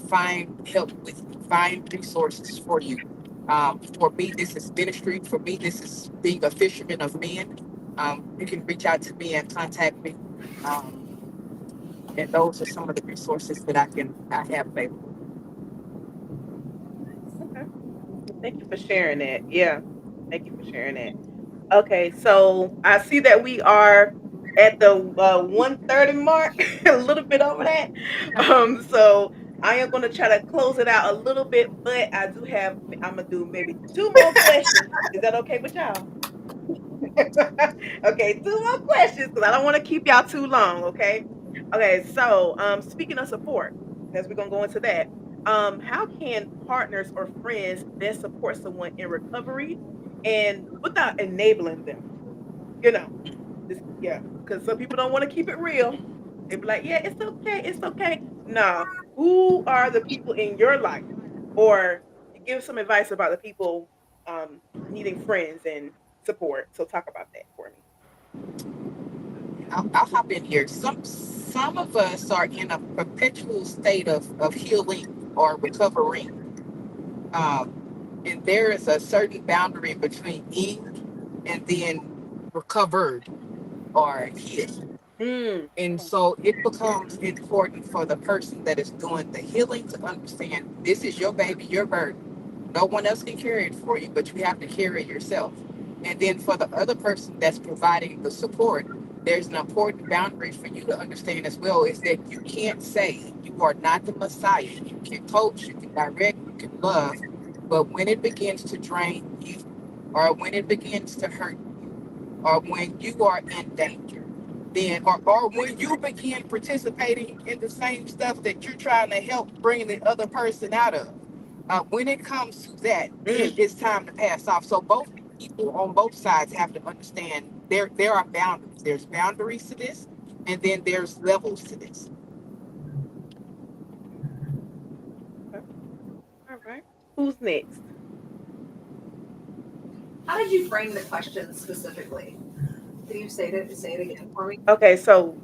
find help with you, find resources for you. For me, this is ministry. For me, this is being a fisherman of men. You can reach out to me and contact me. And those are some of the resources that I have available. Okay. Thank you for sharing that. Yeah. Thank you for sharing that. Okay, so I see that we are at the 1:30 mark, a little bit over that. So I am going to try to close it out a little bit, but I'm gonna do maybe two more questions. Is that okay with y'all? Okay, two more questions because I don't want to keep y'all too long. Okay. Okay. So speaking of support, as we're gonna go into that, how can partners or friends best support someone in recovery and without enabling them? You know, this yeah, because some people don't want to keep it real. They be like, yeah, it's okay, it's okay. No, who are the people in your life, or you give some advice about the people needing friends and support. So talk about that for me. I'll hop in here. Some of us are in a perpetual state of healing or recovery. And there is a certain boundary between being and then recovered or healed. Mm, And so it becomes important for the person that is doing the healing to understand this is your baby, your burden. No one else can carry it for you, but you have to carry it yourself. And then for the other person that's providing the support, there's an important boundary for you to understand as well is that you can't say you are not the Messiah. You can coach, you can direct, you can love. But when it begins to drain you, or when it begins to hurt or when you are in danger, then or when you begin participating in the same stuff that you're trying to help bring the other person out of. When it comes to that, then mm, it's time to pass off. So both people on both sides have to understand there are boundaries. There's boundaries to this, and then there's levels to this. okay. All right. Who's next? How did you frame the question specifically? Can you say it again for me? Okay, so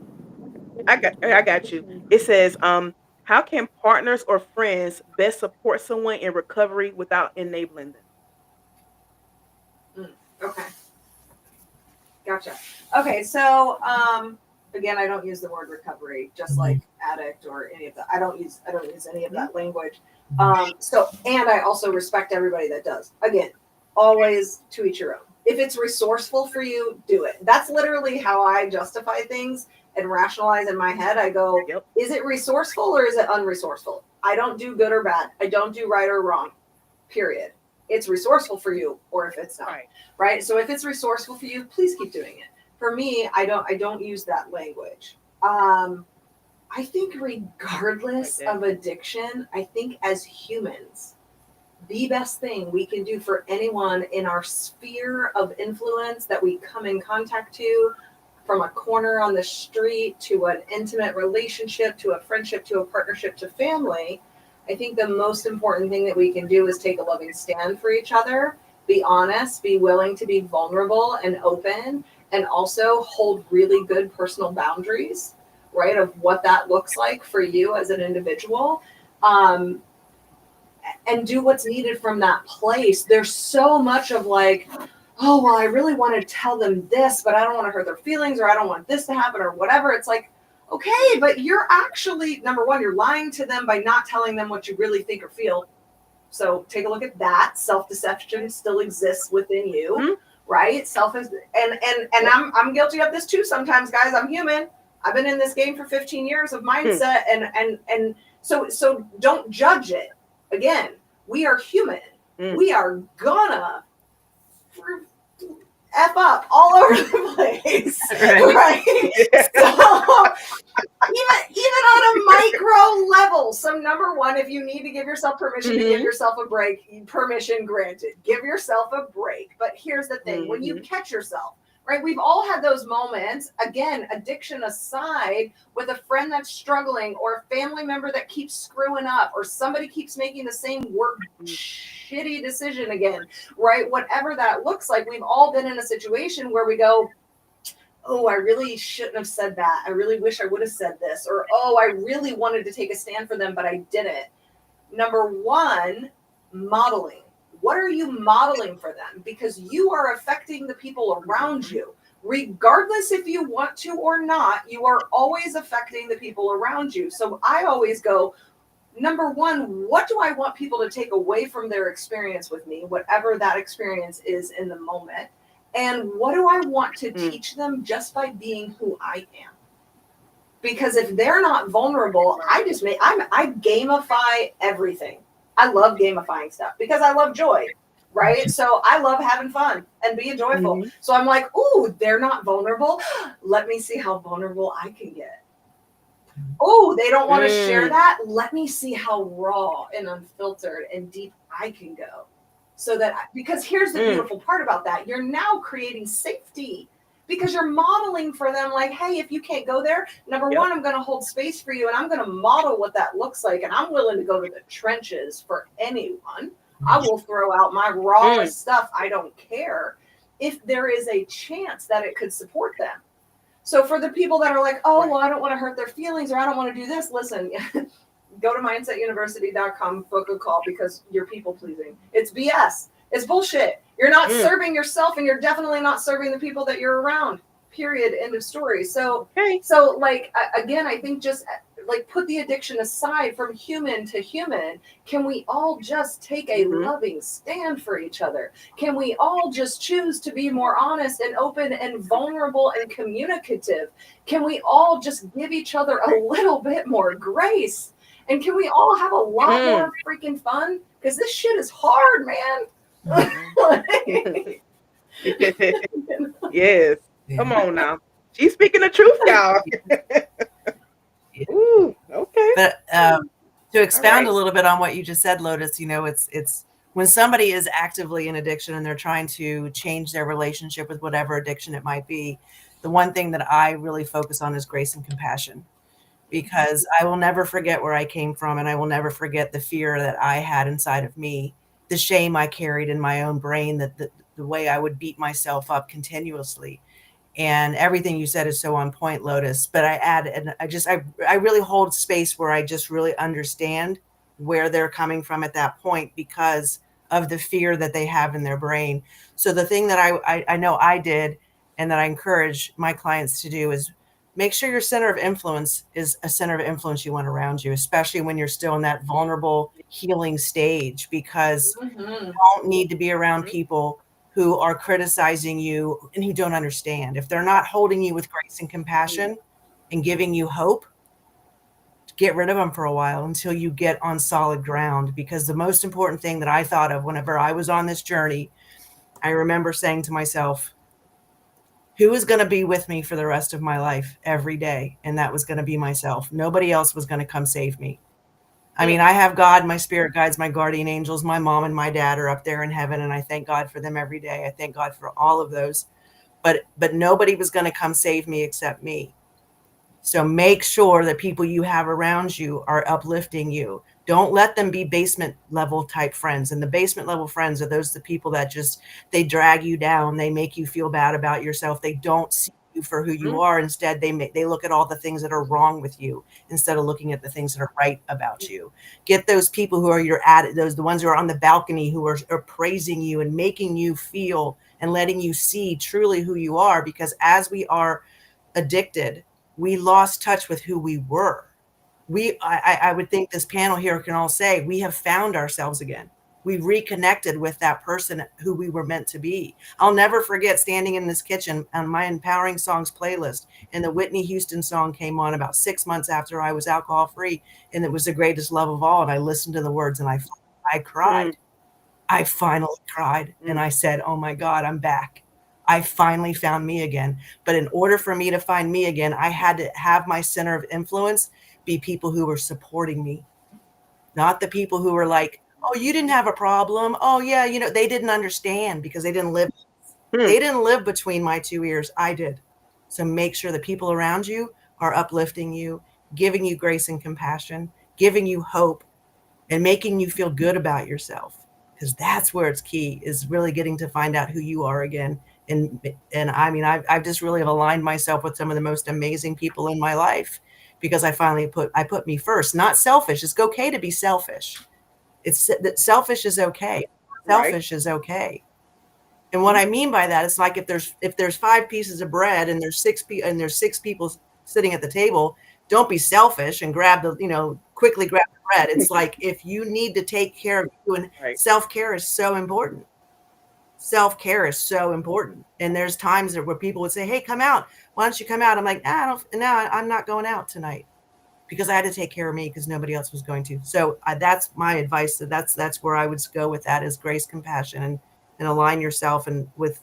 I got you. It says, how can partners or friends best support someone in recovery without enabling them? Mm, okay, gotcha. Okay, so again, I don't use the word recovery, just like addict or any of that. I don't use any of that language. So and I also respect everybody that does. Again, always to each your own. If it's resourceful for you, do it. That's literally how I justify things and rationalize in my head. I go, Yep. is it resourceful or is it unresourceful? I don't do good or bad. I don't do right or wrong. Period. It's resourceful for you, or if it's not, Right. right? So if it's resourceful for you, please keep doing it. For me, I don't use that language. I think Like regardless that. of addiction, I think as humans, the best thing we can do for anyone in our sphere of influence that we come in contact to, from a corner on the street to an intimate relationship to a friendship to a partnership to family, I think the most important thing that we can do is take a loving stand for each other, be honest, be willing to be vulnerable and open, and also hold really good personal boundaries, right, of what that looks like for you as an individual. Um, and do what's needed from that place. There's so much of like, oh, well, I really want to tell them this, but I don't want to hurt their feelings or I don't want this to happen or whatever. It's like, okay, but you're actually, number one, you're lying to them by not telling them what you really think or feel. So take a look at that. Self-deception still exists within you, Mhm. right? And I'm guilty of this too sometimes, guys. I'm human. I've been in this game for 15 years of mindset and so don't judge it. Again, we are human. Mm. We are gonna F up all over the place. Right. Right? So even on a micro level. So number one, if you need to give yourself permission to give Mhm. yourself a break, permission granted. Give yourself a break. But here's the thing: when you Mhm. catch yourself, right? We've all had those moments. Again, addiction aside, with a friend that's struggling, or a family member that keeps screwing up, or somebody keeps making the same shitty decision again, right? Whatever that looks like, we've all been in a situation where we go, oh, I really shouldn't have said that. I really wish I would have said this. Or, oh, I really wanted to take a stand for them, but I didn't. Number one, modeling. What are you modeling for them? Because you are affecting the people around you. regardless if you want to or not, you are always affecting the people around you. So I always go, number one, what do I want people to take away from their experience with me, whatever that experience is in the moment? And what do I want to teach them just by being who I am? Because if they're not vulnerable, I gamify everything. I love gamifying stuff because I love joy, right? So I love having fun and being joyful. Mm-hmm. So I'm like, ooh, they're not vulnerable. Let me see how vulnerable I can get. Oh, they don't want to share that. Let me see how raw and unfiltered and deep I can go. So that, because here's the beautiful part about that. You're now creating safety because you're modeling for them like, hey, if you can't go there, number one, I'm going to hold space for you and I'm going to model what that looks like. And I'm willing to go to the trenches for anyone. I will throw out my rawest stuff. I don't care if there is a chance that it could support them. So for the people that are like, oh, well, I don't want to hurt their feelings or I don't want to do this, listen, go to mindsetuniversity.com, book a call because you're people pleasing. It's BS. It's bullshit. You're not serving yourself and you're definitely not serving the people that you're around. Period. End of story. So, so like, again, I think just like put the addiction aside from human to human. Can we all just take a loving stand for each other? Can we all just choose to be more honest and open and vulnerable and communicative? Can we all just give each other a little bit more grace? And can we all have a lot more freaking fun? Because this shit is hard, man. Yes. Come on now. She's speaking the truth, y'all. Ooh, okay. But to expound a little bit on what you just said, Lotus, you know, it's when somebody is actively in addiction and they're trying to change their relationship with whatever addiction it might be, the one thing that I really focus on is grace and compassion, because I will never forget where I came from and I will never forget the fear that I had inside of me, the shame I carried in my own brain, that the way I would beat myself up continuously. And everything you said is so on point, Lotus. But I add, and I really hold space where I just really understand where they're coming from at that point because of the fear that they have in their brain. So the thing that I know I did and that I encourage my clients to do is make sure your center of influence is a center of influence you want around you, especially when you're still in that vulnerable healing stage, because you don't need to be around people who are criticizing you and who don't understand. If they're not holding you with grace and compassion and giving you hope, get rid of them for a while until you get on solid ground. Because the most important thing that I thought of whenever I was on this journey, I remember saying to myself, who is going to be with me for the rest of my life every day? And that was going to be myself. Nobody else was going to come save me. I mean, I have God, my spirit guides, my guardian angels, my mom and my dad are up there in heaven, and I thank God for them every day. I thank God for all of those. But nobody was going to come save me except me. So make sure that people you have around you are uplifting you. Don't let them be basement level type friends. And the basement level friends are the people that just, they drag you down. They make you feel bad about yourself. They don't see you for who you are. Instead, they look at all the things that are wrong with you instead of looking at the things that are right about you. Get those people who are the ones who are on the balcony, who are praising you and making you feel and letting you see truly who you are. Because as we are addicted, we lost touch with who we were. I would think this panel here can all say we have found ourselves again. We reconnected with that person who we were meant to be. I'll never forget standing in this kitchen on my Empowering Songs playlist, and the Whitney Houston song came on about 6 months after I was alcohol free, and it was The Greatest Love of All. And I listened to the words and I cried. I finally cried, and I said, oh my God, I'm back. I finally found me again. But in order for me to find me again, I had to have my center of influence be people who were supporting me, not the people who were like, oh, you didn't have a problem. Oh yeah, you know, they didn't understand because they didn't live. They didn't live between my two ears. I did. So make sure the people around you are uplifting you, giving you grace and compassion, giving you hope, and making you feel good about yourself. Because that's where it's key, is really getting to find out who you are again. And I mean, I've just really have aligned myself with some of the most amazing people in my life, because I finally put me first. Not selfish. It's okay to be selfish. It's that selfish is okay. Selfish is okay. And what I mean by that is like if there's 5 pieces of bread and there's 6 people sitting at the table, don't be selfish and grab the quickly grab the bread. It's like if you need to take care of you, and Right. self-care is so important. Self-care is so important. And there's times where people would say, "Hey, come out. Why don't you come out?" I'm like, "I don't. No, I'm not going out tonight." Because I had to take care of me because nobody else was going to. So that's my advice. That's where I would go with that is grace, compassion, and align yourself and with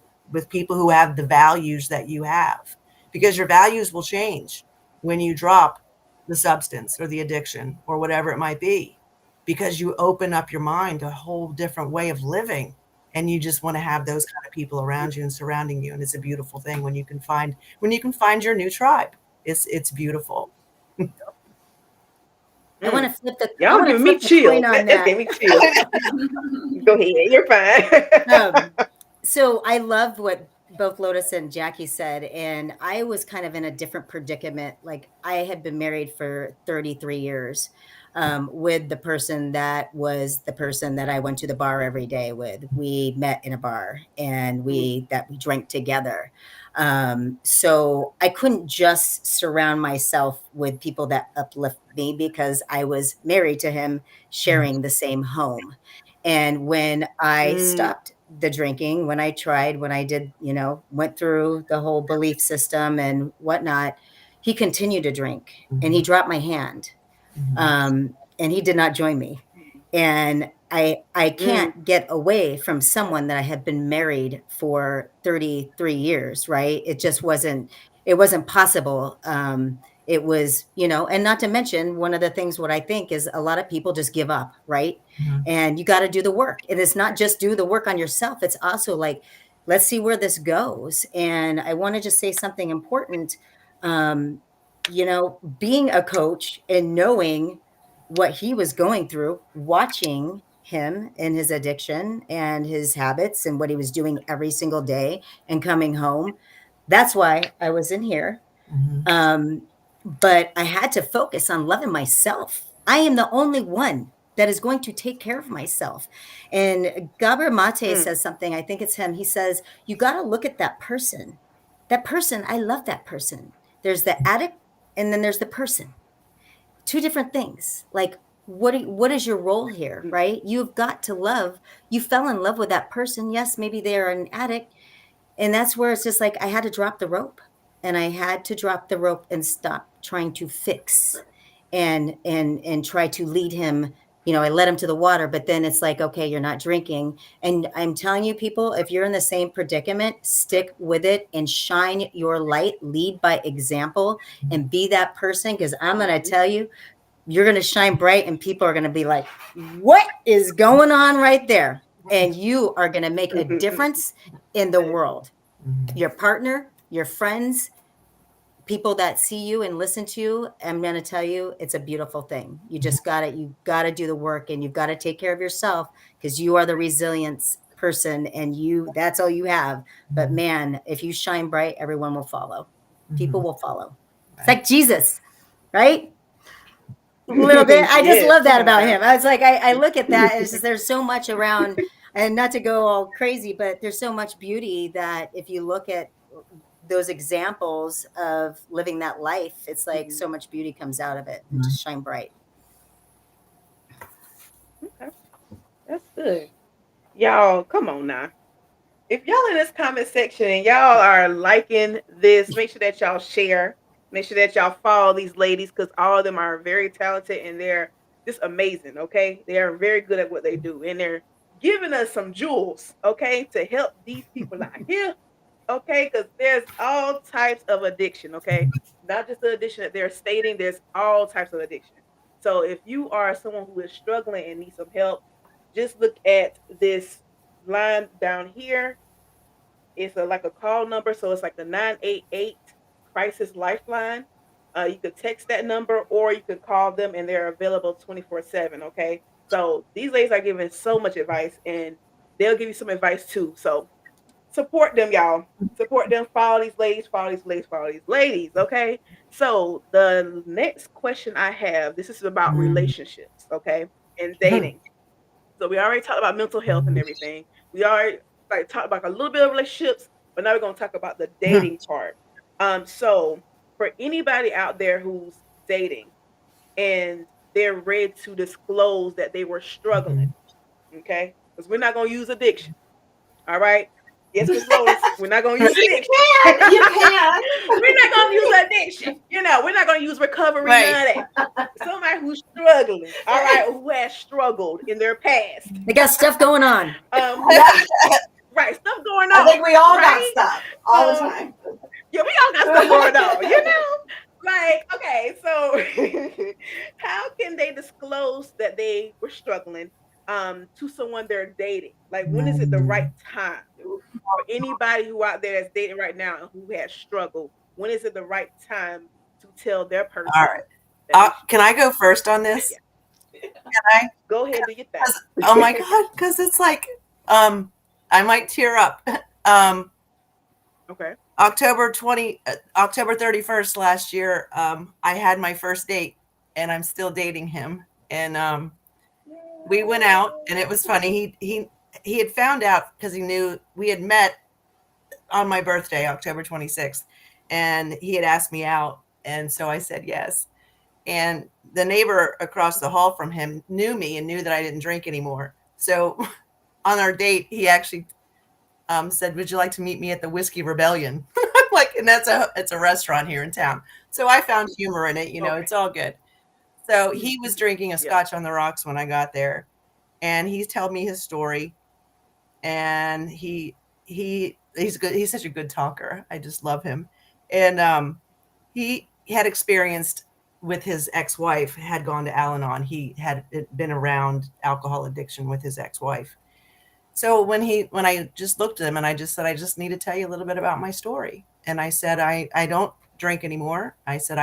people who have the values that you have, because your values will change when you drop the substance or the addiction or whatever it might be, because you open up your mind to a whole different way of living, and you just want to have those kind of people around you and surrounding you, and it's a beautiful thing when you can find your new tribe. It's beautiful. I want Mm. to flip the I Y'all want to giving me flip the coin chills. on That's that. giving me chills. Go ahead. You're fine. Um, so I love what both Lotus and Jackie said, and I was kind of in a different predicament. Like I had been married for 33 years, with the person that was the person that I went to the bar every day with. We met in a bar and Mm, we drank together. So I couldn't just surround myself with people that uplift me because I was married to him, sharing the same home. And when I mm, stopped the drinking, when I did, went through the whole belief system and whatnot, he continued to drink and he Mhm, dropped my hand. mhm, And he did not join me. And I mm, can't get away from someone that I had been married for 33 years, right? It wasn't possible. It was, and not to mention one of the things what I think is a lot of people just give up, right? mhm, And you got to do the work. And it's not just do the work on yourself. It's also like, let's see where this goes. And I want to just say something important. Um, being a coach and knowing what he was going through, watching him and his addiction and his habits and what he was doing every single day and coming home. That's why I was in here. mhm, But I had to focus on loving myself. I am the only one that is going to take care of myself. And Gabor Mate mm, says something, I think it's him. He says, you got to look at that person. That person, I love that person. There's the addict and then there's the person, two different things. Like what is your role here, mm, right? You've got to love. You fell in love with that person. Yes, maybe they're an addict, and that's where it's just like I had to drop the rope, and I had to drop the rope and stop trying to fix and try to lead him. I led him to the water, but then it's like, okay, you're not drinking. And I'm telling you, people, if you're in the same predicament, stick with it and shine your light, lead by example, and be that person. Because I'm going to mhm, tell you, you're going to shine bright and people are going to be like, what is going on right there? And you are going to make a mhm, difference in the world. mhm, Your partner, your friends, people that see you and listen to you, I'm going to tell you, it's a beautiful thing. You got to do the work, and you've got to take care of yourself because you are the resilience person, and that's all you have. But mhm, man, if you shine bright, everyone will follow. People mhm. will follow. It's Right. like Jesus, right? A little bit. mhm. I just Yes, love come that on about now. him. I was like, I look at that, and it's just there's so much around, and not to go all crazy, but there's so much beauty that if you look at those examples of living that life, it's like Mhm. so much beauty comes out of it and Mhm. just shine bright. Okay, that's good. Y'all, come on now. If y'all in this comment section and y'all are liking this, make sure that y'all share. Make sure that y'all follow these ladies because all of them are very talented and they're just amazing. Okay, they are very good at what they do and they're giving us some jewels. Okay, to help these people out here. Okay, because there's all types of addiction. Okay, not just the addiction that they're stating. There's all types of addiction. So if you are someone who is struggling and needs some help, just look at this line down here. It's like a call number, so it's like the 988 crisis lifeline. You could text that number or you could call them and they're available 24/7. Okay. So these ladies are giving so much advice and they'll give you some advice too. So support them, y'all. Support them. Follow these ladies, follow these ladies, follow these ladies. Okay. So the next question I have, this is about Mhm. relationships, okay, and dating. So we already talked about mental health and everything. We already like talk about a little bit of relationships, but now we're gonna talk about the dating part. So for anybody out there who's dating and they're ready to disclose that they were struggling, okay? Because we're not gonna use addiction. All right. Yes, Miss Lotus, we're not gonna use addiction. You can. We're not gonna use addiction. We're not gonna use recovery, Right. none of that. Somebody who's struggling, all right, who has struggled in their past. They got stuff going on. Right, stuff going on. I think we all got right? stuff all the time. Yeah, we all got stuff going on, Like, okay, so how can they disclose that they were struggling to someone they're dating? Like, when is it the right time? For anybody who out there that's dating right now and who has struggled, when is it the right time to tell their person? All right. that Can I go first on this? Yeah. Can I? Go ahead, do your thing. Oh my God, because it's like, I might tear up. Okay. October 31st last year, I had my first date, and I'm still dating him. And we went out, and it was funny. He had found out because he knew we had met on my birthday, October 26th, and he had asked me out, and so I said yes. And the neighbor across the hall from him knew me and knew that I didn't drink anymore. So on our date, he actually said, "Would you like to meet me at the Whiskey Rebellion?" Like, and it's a restaurant here in town. So I found humor in it, Okay. It's all good. So he was drinking a Scotch on the rocks when I got there, and he's told me his story. And he's good. He's such a good talker. I just love him. And he had experienced with his ex-wife, had gone to Al-Anon. He had been around alcohol addiction with his ex-wife. So when I just looked at him and I just said, I just need to tell you a little bit about my story. And I said, I don't drink anymore. I said,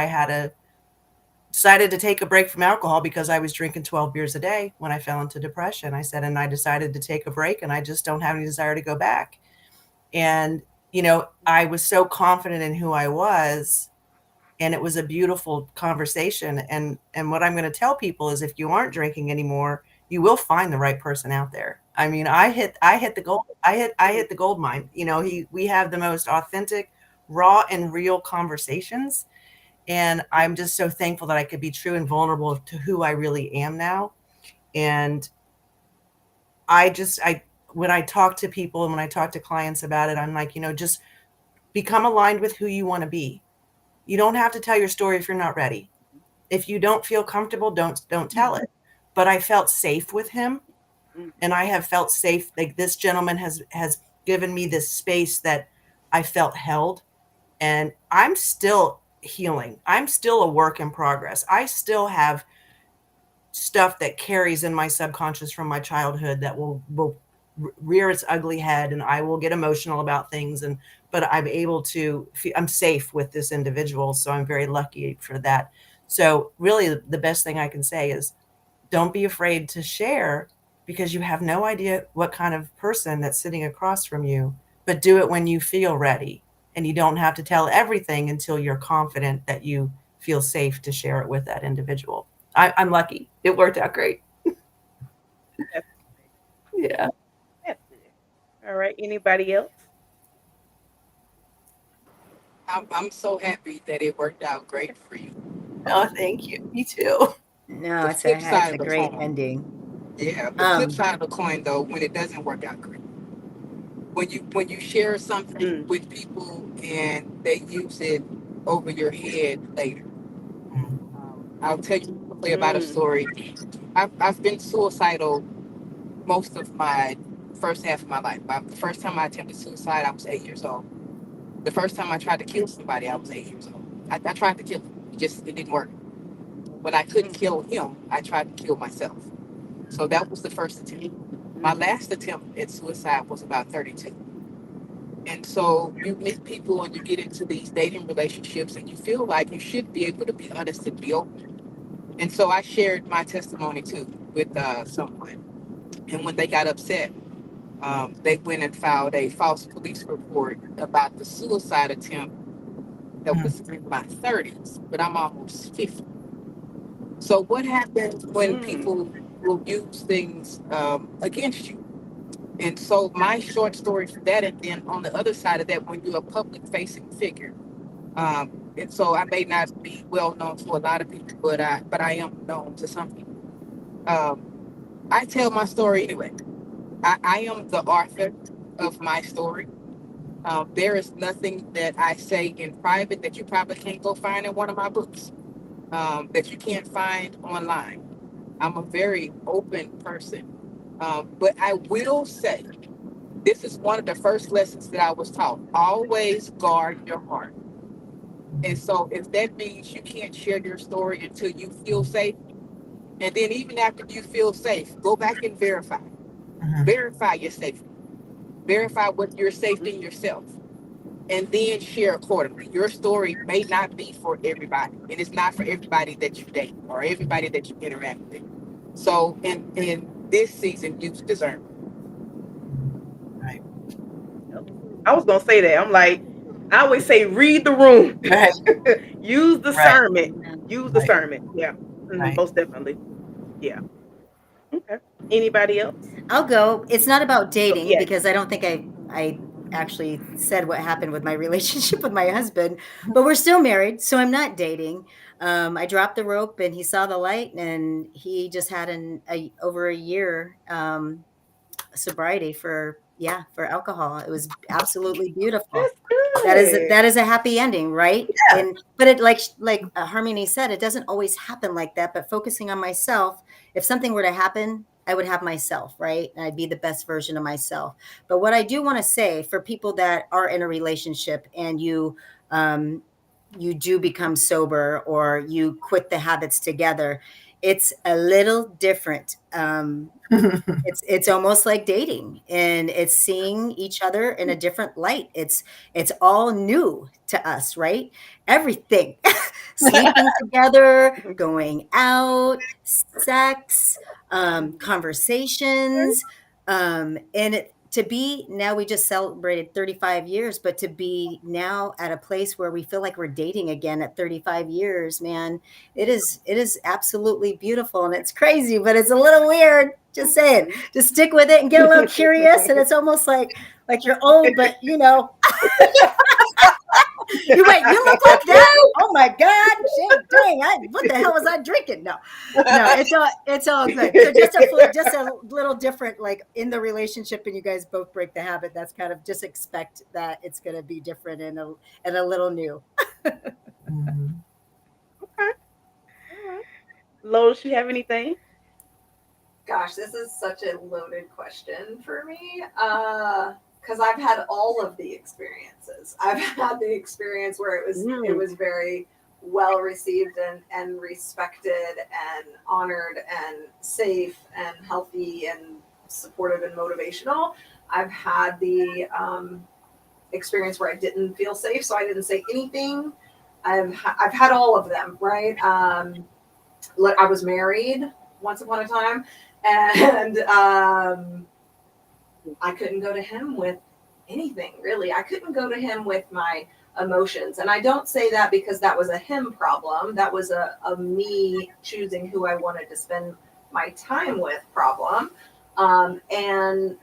decided to take a break from alcohol because I was drinking 12 beers a day when I fell into depression. I said, and I decided to take a break, and I just don't have any desire to go back. And, I was so confident in who I was, and it was a beautiful conversation. And what I'm going to tell people is, if you aren't drinking anymore, you will find the right person out there. I mean, I hit the gold. I hit the gold mine. We have the most authentic, raw and real conversations. And I'm just so thankful that I could be true and vulnerable to who I really am now. And when I talk to people and when I talk to clients about it, I'm like, just become aligned with who you want to be. You don't have to tell your story if you're not ready. If you don't feel comfortable, don't tell it. But I felt safe with him, and I have felt safe. Like, this gentleman has given me this space that I felt held, and I'm still healing. I'm still a work in progress. I still have stuff that carries in my subconscious from my childhood that will rear its ugly head, and I will get emotional about things. But I'm able to I'm safe with this individual, so I'm very lucky for that. So really, the best thing I can say is, don't be afraid to share, because you have no idea what kind of person that's sitting across from you, but do it when you feel ready. And you don't have to tell everything until you're confident that you feel safe to share it with that individual. I'm lucky. It worked out great. Yeah. That's good. All right. Anybody else? I'm so happy that it worked out great for you. Oh, thank you. Me too. No, The it's flip side a of the great coin. ending. Yeah, the flip side of the coin, though, when it doesn't work out great, when you share something with people and they use it over your head later. I'll tell you quickly about a story. I've been suicidal most of my first half of my life. The first time I attempted suicide, I was 8 years old. The first time I tried to kill somebody, I was 8 years old. I tried to kill him. It didn't work. When I couldn't kill him, I tried to kill myself. So that was the first attempt. My last attempt at suicide was about 32. And so you meet people and you get into these dating relationships and you feel like you should be able to be honest and be open. And so I shared my testimony too with someone. And when they got upset, they went and filed a false police report about the suicide attempt that was in my 30s, but I'm almost 50. So what happens when people will use things against you? And so my short story for that, and then on the other side of that, when you're a public facing figure, and so I may not be well known to a lot of people, but I am known to some people. Um, I tell my story anyway. I am the author of my story. There is nothing that I say in private that you probably can't go find in one of my books, that you can't find online. I'm a very open person. But I will say, this is one of the first lessons that I was taught. Always guard your heart. And so if that means you can't share your story until you feel safe, and then even after you feel safe, go back and verify. Verify your safety. Verify what you're safe in yourself. And then share accordingly. Your story may not be for everybody. And it's not for everybody that you date or everybody that you interact with. So in this season, use discernment. Right. I was gonna say that. I'm like, I always say, read the room. Right. Use Right. discernment. Use Right. discernment. Yeah. Right. Most definitely. Yeah. Okay. Anybody else? I'll go. It's not about dating Yes. because I don't think I actually said what happened with my relationship with my husband, but we're still married, so I'm not dating. I dropped the rope and he saw the light, and he just had over a year sobriety for alcohol. It was absolutely beautiful. That's good. That is a happy ending, right? Yeah. And but it like Harmony said, it doesn't always happen like that. But focusing on myself, if something were to happen, I would have myself, right? And I'd be the best version of myself. But what I do want to say for people that are in a relationship and you do become sober or you quit the habits together, it's a little different. It's almost like dating, and it's seeing each other in a different light. It's all new to us, right? Everything. Sleeping together, going out, sex, conversations, and to be now, we just celebrated 35 years, but to be now at a place where we feel like we're dating again at 35 years, man, it is absolutely beautiful, and it's crazy, but it's a little weird. Just saying, just stick with it and get a little curious. And it's almost like you're old, but you you look like that. Oh my God, shit, dang! What the hell was I drinking? No, it's all good. So just a little different, like in the relationship, and you guys both break the habit. That's kind of just expect that it's going to be different and a little new. Mhm. Okay. All right. Lotus, you have anything? Gosh, this is such a loaded question for me. Because I've had all of the experiences. I've had the experience where it was very well received and respected and honored and safe and healthy and supportive and motivational. I've had the experience where I didn't feel safe, so I didn't say anything. I've had all of them, right? I was married once upon a time, and I couldn't go to him with anything, really. I couldn't go to him with my emotions. And I don't say that because that was a him problem. That was a me choosing who I wanted to spend my time with problem. And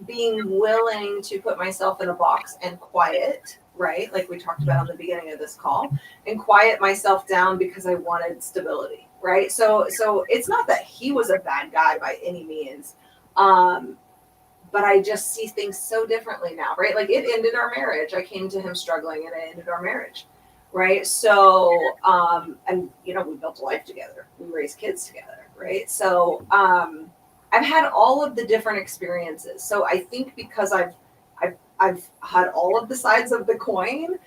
being willing to put myself in a box and quiet, right? Like we talked about on the beginning of this call, and quiet myself down because I wanted stability, right? So it's not that he was a bad guy by any means. But I just see things so differently now, right? Like it ended our marriage. I came to him struggling and it ended our marriage, right? So, and we built a life together. We raised kids together, right? So, I've had all of the different experiences. So I think because I've had all of the sides of the coin,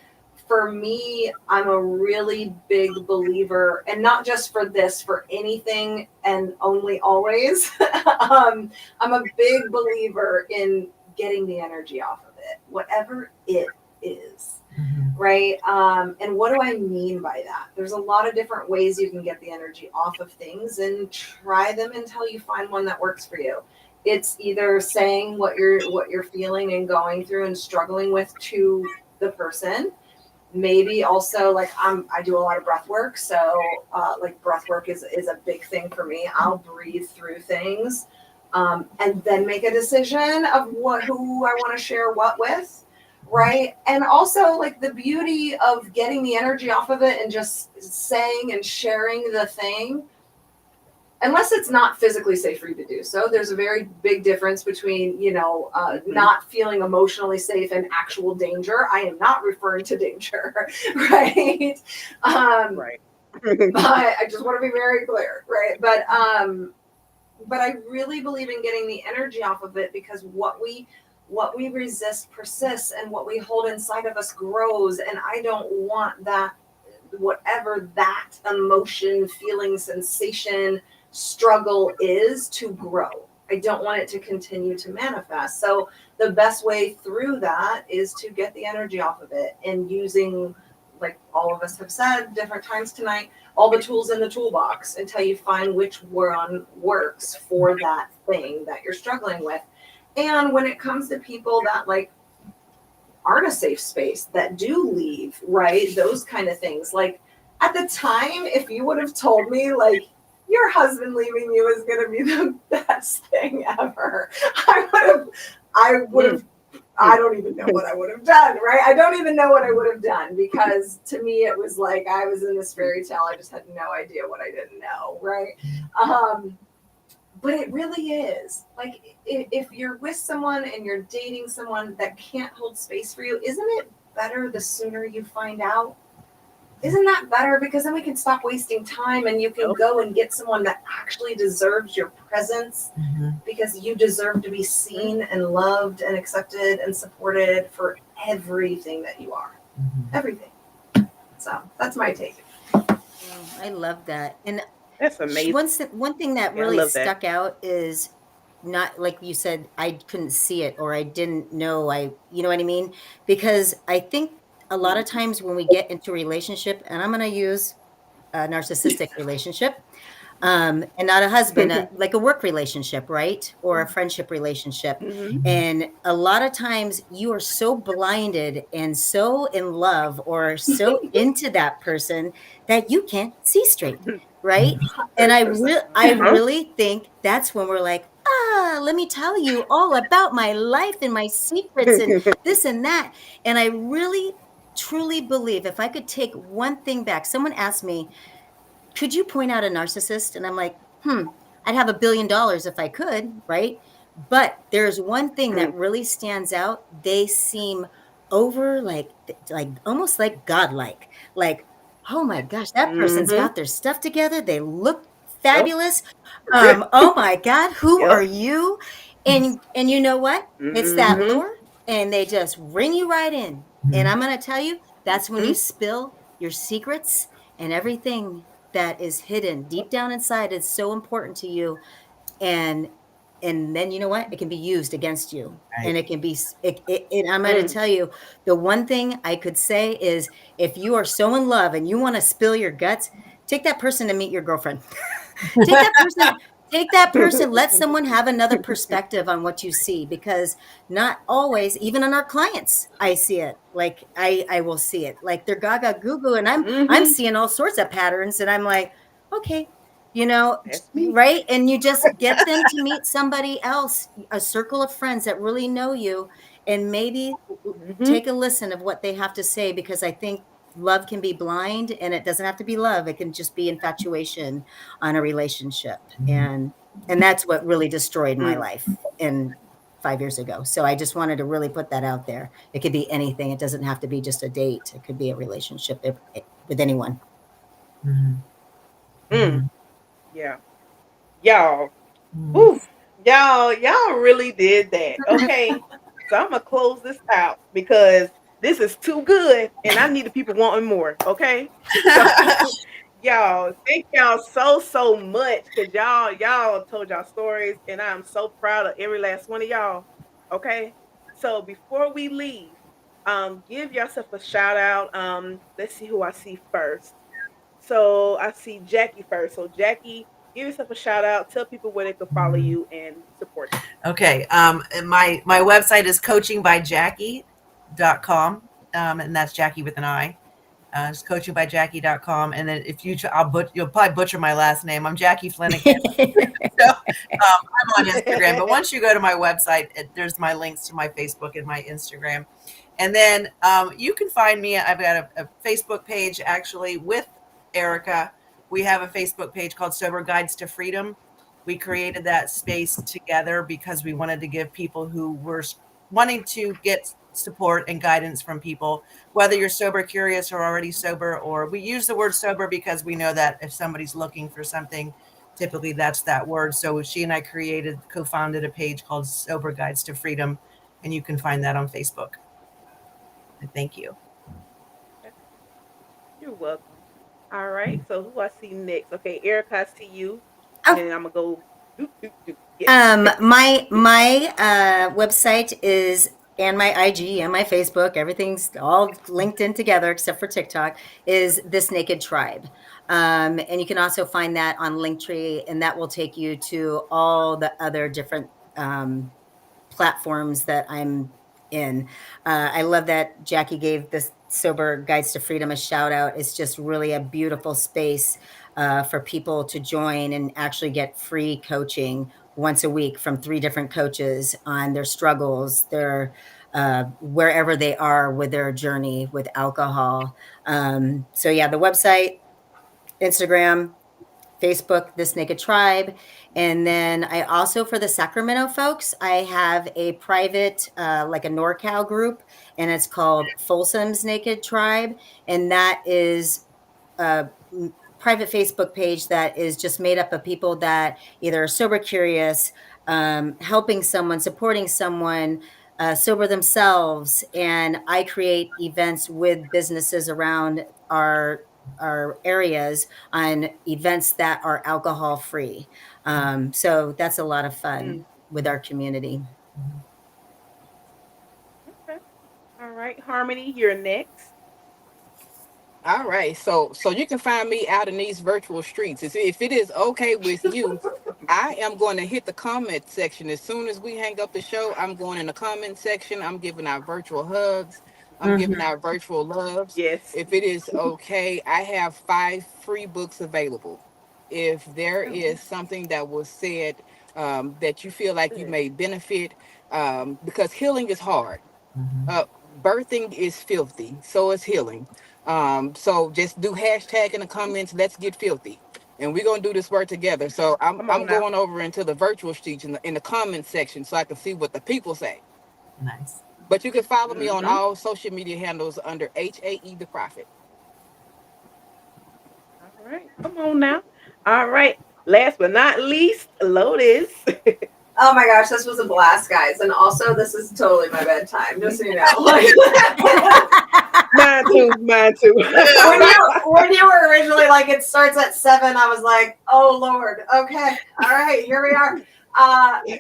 for me, I'm a really big believer, and not just for this, for anything and only always. I'm a big believer in getting the energy off of it, whatever it is. Right? And what do I mean by that? There's a lot of different ways you can get the energy off of things, and try them until you find one that works for you. It's either saying what you're feeling and going through and struggling with to the person. Maybe also like I do a lot of breath work. So like breath work is a big thing for me. I'll breathe through things. and then make a decision of who I want to share what with, right? And also like the beauty of getting the energy off of it and just saying and sharing the thing, unless it's not physically safe for you to do so. There's a very big difference between, not feeling emotionally safe and actual danger. I am not referring to danger, right? Right. But I just want to be very clear, right? But I really believe in getting the energy off of it, because what we resist persists, and what we hold inside of us grows. And I don't want that, whatever that emotion, feeling, sensation, struggle is, to grow. I don't want it to continue to manifest. So the best way through that is to get the energy off of it, and using, like all of us have said different times tonight, all the tools in the toolbox until you find which one works for that thing that you're struggling with. And when it comes to people that like aren't a safe space, that do leave, right? Those kind of things. Like at the time, if you would have told me like your husband leaving you is going to be the best thing ever, I would have, I don't even know what I would have done, right? I don't even know what I would have done, because to me, it was like I was in this fairy tale. I just had no idea what I didn't know, right? But it really is. Like, if you're with someone and you're dating someone that can't hold space for you, isn't it better the sooner you find out? Isn't that better? Because then we can stop wasting time, and you can go and get someone that actually deserves your presence, because you deserve to be seen and loved and accepted and supported for everything that you are. Everything. So that's my take. Oh, I love that. And That's amazing. one thing that Yeah, I really love that. stuck out is, not like you said, I couldn't see it, or I didn't know, you know what I mean? Because I think a lot of times when we get into a relationship, and I'm going to use a narcissistic relationship, and not a husband, like a work relationship, right? Or a friendship relationship. And a lot of times you are so blinded and so in love or so into that person that you can't see straight, right? And I 100%. really think that's when we're like, let me tell you all about my life and my secrets and this and that. And I really truly believe, if I could take one thing back, someone asked me, could you point out a narcissist? And I'm like, I'd have $1 billion if I could, right? But there's one thing that really stands out. They seem over like almost like godlike. Like, oh my gosh, that person's got their stuff together. They look fabulous. Oh my God, who are you? And you know what? It's that lure, and they just ring you right in. And I'm going to tell you, that's when you spill your secrets, and everything that is hidden deep down inside is so important to you. And then you know what? It can be used against you. Right. And it can be, and I'm going to tell you, the one thing I could say is, if you are so in love and you want to spill your guts, take that person to meet your girlfriend. Take that person, let someone have another perspective on what you see, because not always, even on our clients, I see it. Like I will see it. Like they're gaga goo goo, and I'm seeing all sorts of patterns, and I'm like, okay, That's me. right? And you just get them to meet somebody else, a circle of friends that really know you, and maybe take a listen of what they have to say, because I think love can be blind, and it doesn't have to be love. It can just be infatuation on a relationship. And that's what really destroyed my life in 5 years ago. So I just wanted to really put that out there. It could be anything. It doesn't have to be just a date. It could be a relationship with anyone. Yeah. Y'all. Whew. Y'all really did that. Okay. So I'm gonna close this out, because this is too good, and I need the people wanting more. Okay. So y'all, thank y'all so much, because y'all told y'all stories, and I'm so proud of every last one of y'all. Okay. So before we leave, give yourself a shout out. Let's see who I see first. So I see Jacki first. So Jacki, give yourself a shout out. Tell people where they can follow you and support you. Okay. And my website is coachingbyjacki.com. And that's Jacki with an I. It's coachingbyjacki.com. And then if you'll probably butcher my last name. I'm Jacki Fleniken. So I'm on Instagram. But once you go to my website, there's my links to my Facebook and my Instagram. And then you can find me. I've got a Facebook page actually with Erica. We have a Facebook page called Sober Guides to Freedom. We created that space together because we wanted to give people who were wanting to get support and guidance from people, whether you're sober curious or already sober, or we use the word sober because we know that if somebody's looking for something, typically that's that word. So she and I co-founded a page called Sober Guides to Freedom, and you can find that on Facebook. And thank you. You're welcome. All right. So who I see next? Okay, Erica, I see you. And then I'm gonna go. Yes. My website is, and my IG and my Facebook, everything's all linked in together except for TikTok, is This Naked Tribe. And you can also find that on Linktree, and that will take you to all the other different platforms that I'm in. I love that Jacki gave this Sober Guides to Freedom a shout out. It's just really a beautiful space for people to join and actually get free coaching once a week from 3 different coaches on their struggles, their wherever they are with their journey with alcohol. So yeah, the website, Instagram, Facebook, This Naked Tribe. And then I also, for the Sacramento folks, I have a private, like a NorCal group, and it's called Folsom's Naked Tribe. And that is a private Facebook page that is just made up of people that either are sober curious, helping someone, supporting someone, sober themselves. And I create events with businesses around our areas on events that are alcohol free. So that's a lot of fun with our community. Okay. All right, Harmony, you're next. All right, so you can find me out in these virtual streets. If it is okay with you, I am going to hit the comment section as soon as we hang up the show. I'm going in the comment section. I'm giving out virtual hugs. I'm giving out virtual loves. Yes. If it is okay, I have 5 free books available. If there is something that was said that you feel like you Good. may benefit, because healing is hard. Uh, Birthing is filthy, so is healing. So just do hashtag in the comments. Let's get filthy, and we're gonna do this work together. So I'm Come on I'm now. going over into the virtual streets in the comment section so I can see what the people say. Nice. But you can follow me on Mm-hmm. all social media handles under HAE the Prophet. All right. Come on now. All right. Last but not least, Lotus. Oh my gosh, this was a blast, guys. And also, this is totally my bedtime, just so you know. Mine too. Mine too. when you were originally like, it starts at 7, I was like, oh Lord, okay, all right, here we are.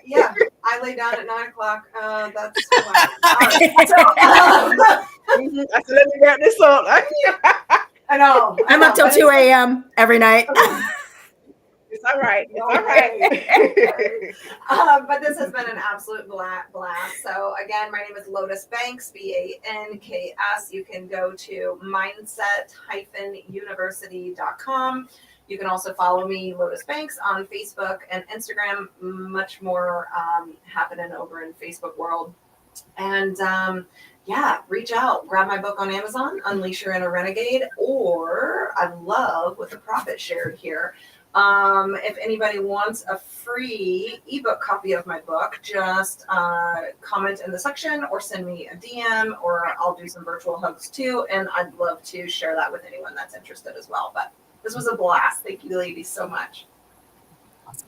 Yeah, I lay down at 9 o'clock. That's why. All right. So, I said, let me wrap this up. I know. I'm up till 2 a.m. every night. It's all right. It's all right. But this has been an absolute blast. So again, my name is Lotus Banks, Banks. You can go to mindset-university.com. You can also follow me, Lotus Banks, on Facebook and Instagram. Much more happening over in Facebook world. And yeah, reach out, grab my book on Amazon, Unleash Your Inner Renegade, or I love what the Prophet shared here. If anybody wants a free ebook copy of my book, just comment in the section or send me a DM, or I'll do some virtual hugs too. And I'd love to share that with anyone that's interested as well. But this was a blast. Thank you, ladies, so much.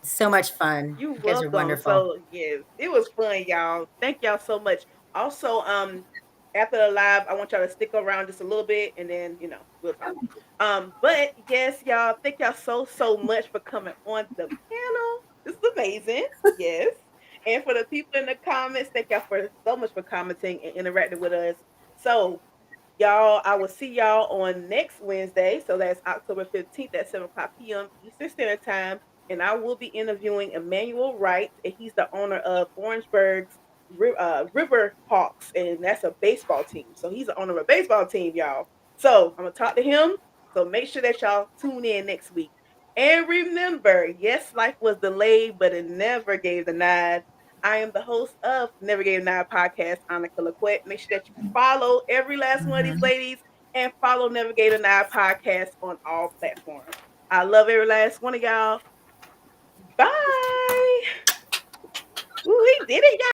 So much fun. You You guys are welcome. wonderful. So yes, it was fun, y'all. Thank y'all so much. Also, after the live, I want y'all to stick around just a little bit, and then we'll talk. But yes, y'all, thank y'all so much for coming on the panel. This is amazing. Yes. And for the people in the comments, thank y'all so much for commenting and interacting with us. So y'all, I will see y'all on next Wednesday. So that's October 15th at 7 o'clock p.m. Eastern Standard Time. And I will be interviewing Emmanuel Wright, and he's the owner of Orangeburg's River Hawks, and that's a baseball team. So he's the owner of a baseball team, y'all. So I'm gonna talk to him. So make sure that y'all tune in next week. And remember, yes, life was delayed, but it never gave the nod. I am the host of Never Gave a Nod podcast, Anukkah Laquette. Make sure that you follow every last one of these ladies and follow Never Gave a Nod podcast on all platforms. I love every last one of y'all. Bye. Ooh, he did it, y'all.